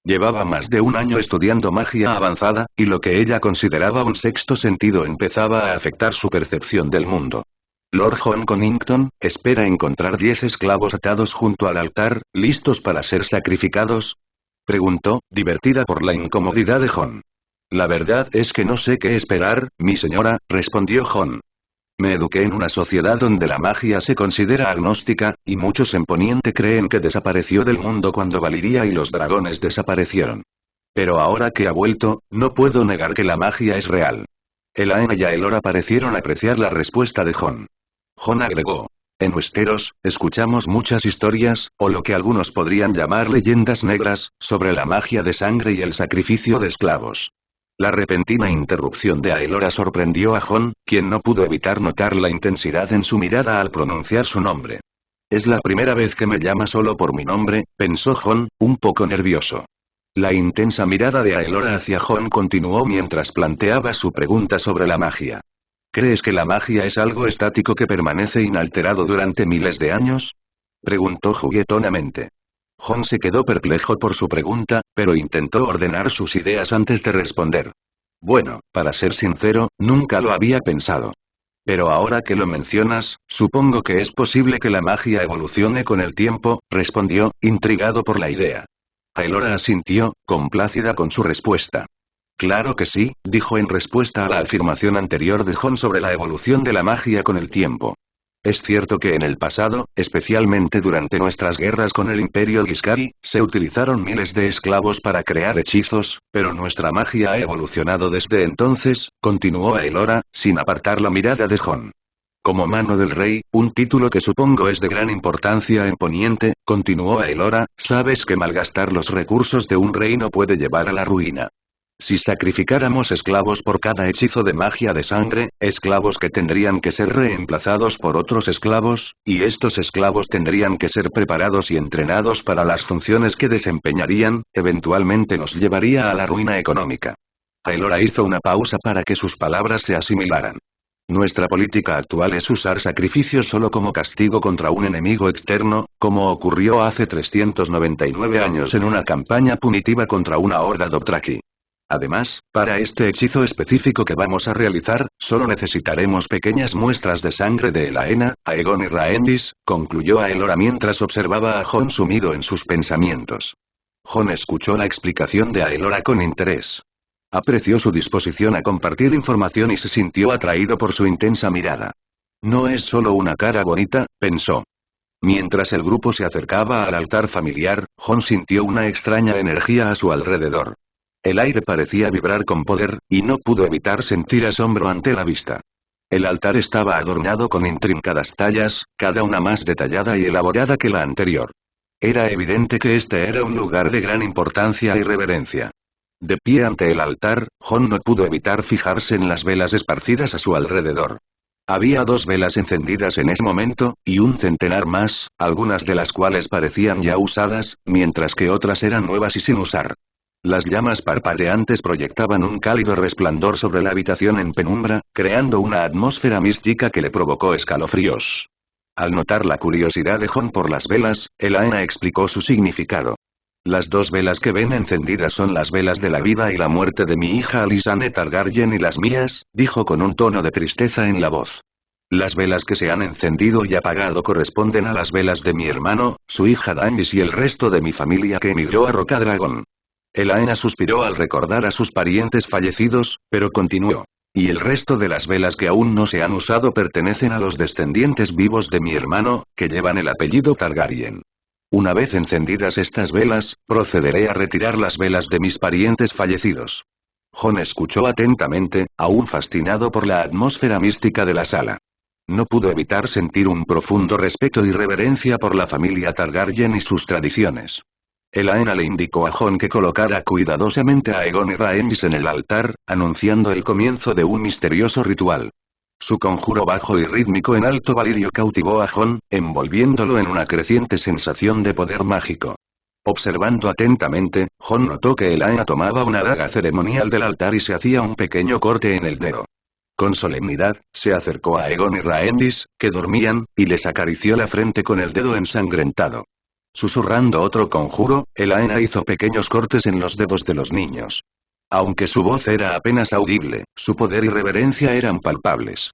Llevaba más de un año estudiando magia avanzada, y lo que ella consideraba un sexto sentido empezaba a afectar su percepción del mundo. Lord Jon Connington, espera encontrar 10 esclavos atados junto al altar, listos para ser sacrificados. Preguntó, divertida por la incomodidad de Jon. La verdad es que no sé qué esperar, mi señora, respondió Jon. Me eduqué en una sociedad donde la magia se considera agnóstica, y muchos en Poniente creen que desapareció del mundo cuando Valiria y los dragones desaparecieron. Pero ahora que ha vuelto, no puedo negar que la magia es real. Elaine y Aelora parecieron apreciar la respuesta de Jon. Jon agregó. En Westeros, escuchamos muchas historias, o lo que algunos podrían llamar leyendas negras, sobre la magia de sangre y el sacrificio de esclavos. La repentina interrupción de Aelora sorprendió a Jon, quien no pudo evitar notar la intensidad en su mirada al pronunciar su nombre. Es la primera vez que me llama solo por mi nombre, pensó Jon, un poco nervioso. La intensa mirada de Aelora hacia Jon continuó mientras planteaba su pregunta sobre la magia. ¿Crees que la magia es algo estático que permanece inalterado durante miles de años? Preguntó juguetonamente. Jon se quedó perplejo por su pregunta, pero intentó ordenar sus ideas antes de responder. Bueno, para ser sincero, nunca lo había pensado. Pero ahora que lo mencionas, supongo que es posible que la magia evolucione con el tiempo, respondió, intrigado por la idea. Aelora asintió, complacida con su respuesta. Claro que sí, dijo en respuesta a la afirmación anterior de Jon sobre la evolución de la magia con el tiempo. Es cierto que en el pasado, especialmente durante nuestras guerras con el Imperio Giscari, se utilizaron miles de esclavos para crear hechizos, pero nuestra magia ha evolucionado desde entonces, continuó Aelora, sin apartar la mirada de Jon. Como mano del rey, un título que supongo es de gran importancia en Poniente, continuó Aelora, sabes que malgastar los recursos de un reino puede llevar a la ruina. Si sacrificáramos esclavos por cada hechizo de magia de sangre, esclavos que tendrían que ser reemplazados por otros esclavos, y estos esclavos tendrían que ser preparados y entrenados para las funciones que desempeñarían, eventualmente nos llevaría a la ruina económica. Aelora hizo una pausa para que sus palabras se asimilaran. Nuestra política actual es usar sacrificios solo como castigo contra un enemigo externo, como ocurrió hace 399 años en una campaña punitiva contra una horda Dothraki. Además, para este hechizo específico que vamos a realizar, solo necesitaremos pequeñas muestras de sangre de Elaena, Aegon y Rhaenys, concluyó Aelora mientras observaba a Jon sumido en sus pensamientos. Jon escuchó la explicación de Aelora con interés. Apreció su disposición a compartir información y se sintió atraído por su intensa mirada. No es solo una cara bonita, pensó. Mientras el grupo se acercaba al altar familiar, Jon sintió una extraña energía a su alrededor. El aire parecía vibrar con poder, y no pudo evitar sentir asombro ante la vista. El altar estaba adornado con intrincadas tallas, cada una más detallada y elaborada que la anterior. Era evidente que este era un lugar de gran importancia y reverencia. De pie ante el altar, Jon no pudo evitar fijarse en las velas esparcidas a su alrededor. Había 2 velas encendidas en ese momento, y un centenar más, algunas de las cuales parecían ya usadas, mientras que otras eran nuevas y sin usar. Las llamas parpadeantes proyectaban un cálido resplandor sobre la habitación en penumbra, creando una atmósfera mística que le provocó escalofríos. Al notar la curiosidad de Jon por las velas, Elaena explicó su significado. Las 2 velas que ven encendidas son las velas de la vida y la muerte de mi hija Alysanne Targaryen y las mías, dijo con un tono de tristeza en la voz. Las velas que se han encendido y apagado corresponden a las velas de mi hermano, su hija Daenerys y el resto de mi familia que emigró a Rocadragón. Elaena suspiró al recordar a sus parientes fallecidos, pero continuó. Y el resto de las velas que aún no se han usado pertenecen a los descendientes vivos de mi hermano, que llevan el apellido Targaryen. Una vez encendidas estas velas, procederé a retirar las velas de mis parientes fallecidos. Jon escuchó atentamente, aún fascinado por la atmósfera mística de la sala. No pudo evitar sentir un profundo respeto y reverencia por la familia Targaryen y sus tradiciones. Elaena le indicó a Jon que colocara cuidadosamente a Aegon y Rhaenys en el altar, anunciando el comienzo de un misterioso ritual. Su conjuro bajo y rítmico en Alto Valyrio cautivó a Jon, envolviéndolo en una creciente sensación de poder mágico. Observando atentamente, Jon notó que Elaena tomaba una daga ceremonial del altar y se hacía un pequeño corte en el dedo. Con solemnidad, se acercó a Aegon y Rhaenys, que dormían, y les acarició la frente con el dedo ensangrentado. Susurrando otro conjuro, Elaena hizo pequeños cortes en los dedos de los niños. Aunque su voz era apenas audible, su poder y reverencia eran palpables.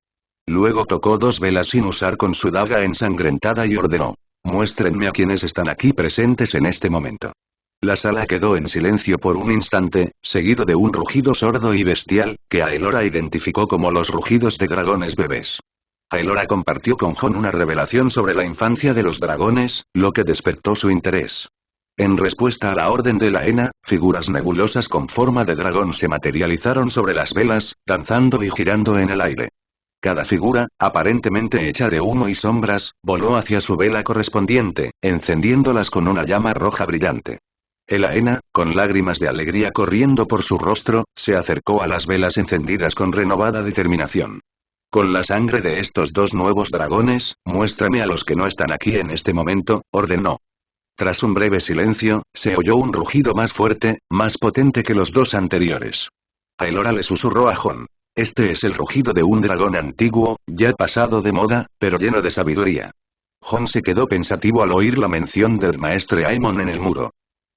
Luego tocó 2 velas sin usar con su daga ensangrentada y ordenó: muéstrenme a quienes están aquí presentes en este momento. La sala quedó en silencio por un instante, seguido de un rugido sordo y bestial, que Aelora identificó como los rugidos de dragones bebés. Aelora compartió con Jon una revelación sobre la infancia de los dragones, lo que despertó su interés. En respuesta a la orden de Laena, figuras nebulosas con forma de dragón se materializaron sobre las velas, danzando y girando en el aire. Cada figura, aparentemente hecha de humo y sombras, voló hacia su vela correspondiente, encendiéndolas con una llama roja brillante. Laena, con lágrimas de alegría corriendo por su rostro, se acercó a las velas encendidas con renovada determinación. Con la sangre de estos dos nuevos dragones, muéstrame a los que no están aquí en este momento, ordenó. Tras un breve silencio, se oyó un rugido más fuerte, más potente que los dos anteriores. Aelora le susurró a Jon. Este es el rugido de un dragón antiguo, ya pasado de moda, pero lleno de sabiduría. Jon se quedó pensativo al oír la mención del maestre Aemon en el muro.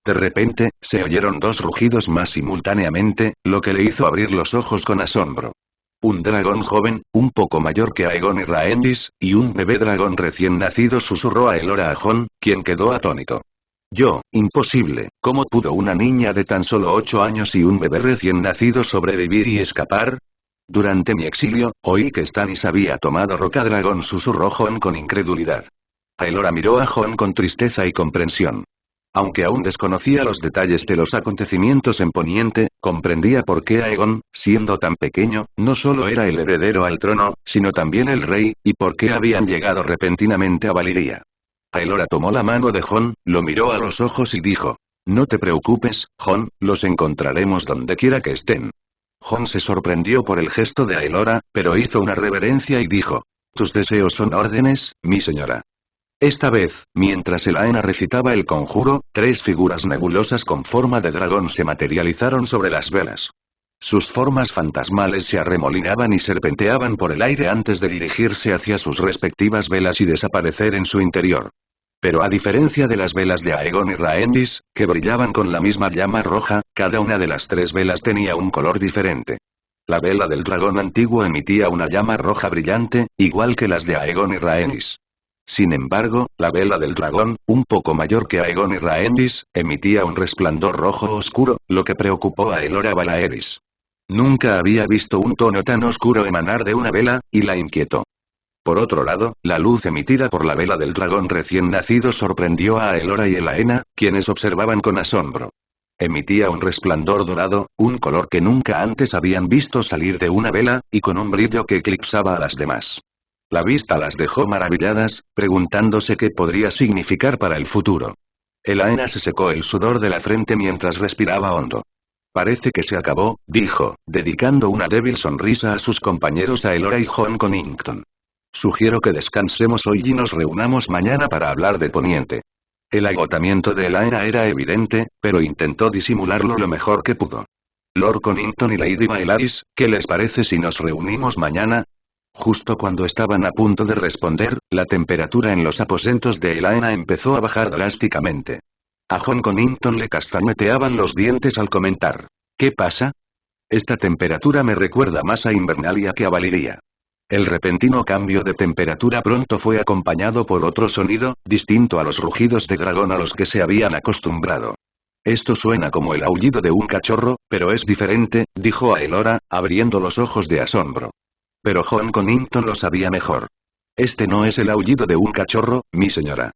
De repente, se oyeron dos rugidos más simultáneamente, lo que le hizo abrir los ojos con asombro. Un dragón joven, un poco mayor que Aegon y Rhaenys, y un bebé dragón recién nacido susurró a Aelora a Jon, quien quedó atónito. Imposible, ¿cómo pudo una niña de tan solo 8 años y un bebé recién nacido sobrevivir y escapar? Durante mi exilio, oí que Stannis había tomado Roca Dragón, susurró Jon con incredulidad. Aelora miró a Jon con tristeza y comprensión. Aunque aún desconocía los detalles de los acontecimientos en Poniente, comprendía por qué Aegon, siendo tan pequeño, no solo era el heredero al trono, sino también el rey, y por qué habían llegado repentinamente a Valyria. Aelora tomó la mano de Jon, lo miró a los ojos y dijo: No te preocupes, Jon, los encontraremos donde quiera que estén. Jon se sorprendió por el gesto de Aelora, pero hizo una reverencia y dijo: Tus deseos son órdenes, mi señora. Esta vez, mientras Laena recitaba el conjuro, 3 figuras nebulosas con forma de dragón se materializaron sobre las velas. Sus formas fantasmales se arremolinaban y serpenteaban por el aire antes de dirigirse hacia sus respectivas velas y desaparecer en su interior. Pero a diferencia de las velas de Aegon y Rhaenys, que brillaban con la misma llama roja, cada una de las 3 velas tenía un color diferente. La vela del dragón antiguo emitía una llama roja brillante, igual que las de Aegon y Rhaenys. Sin embargo, la vela del dragón, un poco mayor que Aegon y Rhaenys, emitía un resplandor rojo oscuro, lo que preocupó a Aelora Valaeris. Nunca había visto un tono tan oscuro emanar de una vela, y la inquietó. Por otro lado, la luz emitida por la vela del dragón recién nacido sorprendió a Aelora y Laena, quienes observaban con asombro. Emitía un resplandor dorado, un color que nunca antes habían visto salir de una vela, y con un brillo que eclipsaba a las demás. La vista las dejó maravilladas, preguntándose qué podría significar para el futuro. Laena se secó el sudor de la frente mientras respiraba hondo. Parece que se acabó, dijo, dedicando una débil sonrisa a sus compañeros Aelora y Jon Connington. Sugiero que descansemos hoy y nos reunamos mañana para hablar de Poniente. El agotamiento de Laena era evidente, pero intentó disimularlo lo mejor que pudo. Lord Connington y Lady Vaelaris, ¿qué les parece si nos reunimos mañana? Justo cuando estaban a punto de responder, la temperatura en los aposentos de Laena empezó a bajar drásticamente. A Jon Connington le castañeteaban los dientes al comentar. ¿Qué pasa? Esta temperatura me recuerda más a Invernalia que a Valyria. El repentino cambio de temperatura pronto fue acompañado por otro sonido, distinto a los rugidos de dragón a los que se habían acostumbrado. Esto suena como el aullido de un cachorro, pero es diferente, dijo Aelora, abriendo los ojos de asombro. Pero Jon Connington lo sabía mejor. Este no es el aullido de un cachorro, mi señora.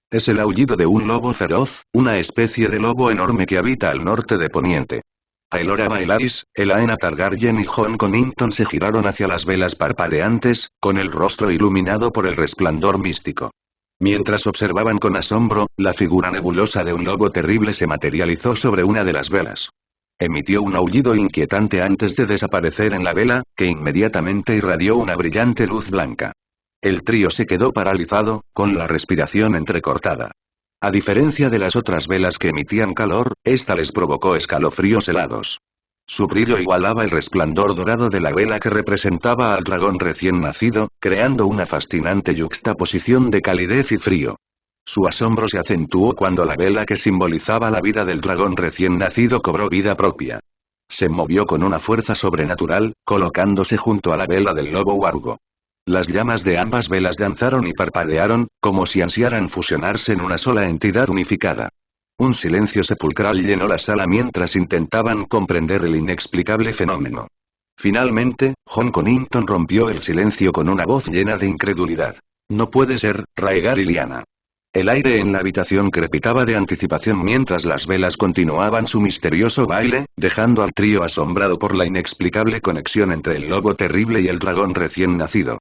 Es el aullido de un lobo feroz, una especie de lobo enorme que habita al norte de Poniente. Aelora Vaelaris, Laena Targaryen y Jon Connington se giraron hacia las velas parpadeantes, con el rostro iluminado por el resplandor místico. Mientras observaban con asombro, la figura nebulosa de un lobo terrible se materializó sobre una de las velas. Emitió un aullido inquietante antes de desaparecer en la vela, que inmediatamente irradió una brillante luz blanca. El trío se quedó paralizado, con la respiración entrecortada. A diferencia de las otras velas que emitían calor, esta les provocó escalofríos helados. Su brillo igualaba el resplandor dorado de la vela que representaba al dragón recién nacido, creando una fascinante yuxtaposición de calidez y frío. Su asombro se acentuó cuando la vela que simbolizaba la vida del dragón recién nacido cobró vida propia. Se movió con una fuerza sobrenatural, colocándose junto a la vela del lobo huargo. Las llamas de ambas velas danzaron y parpadearon, como si ansiaran fusionarse en una sola entidad unificada. Un silencio sepulcral llenó la sala mientras intentaban comprender el inexplicable fenómeno. Finalmente, John Connington rompió el silencio con una voz llena de incredulidad. No puede ser, Raegar y Lyanna. El aire en la habitación crepitaba de anticipación mientras las velas continuaban su misterioso baile, dejando al trío asombrado por la inexplicable conexión entre el lobo terrible y el dragón recién nacido.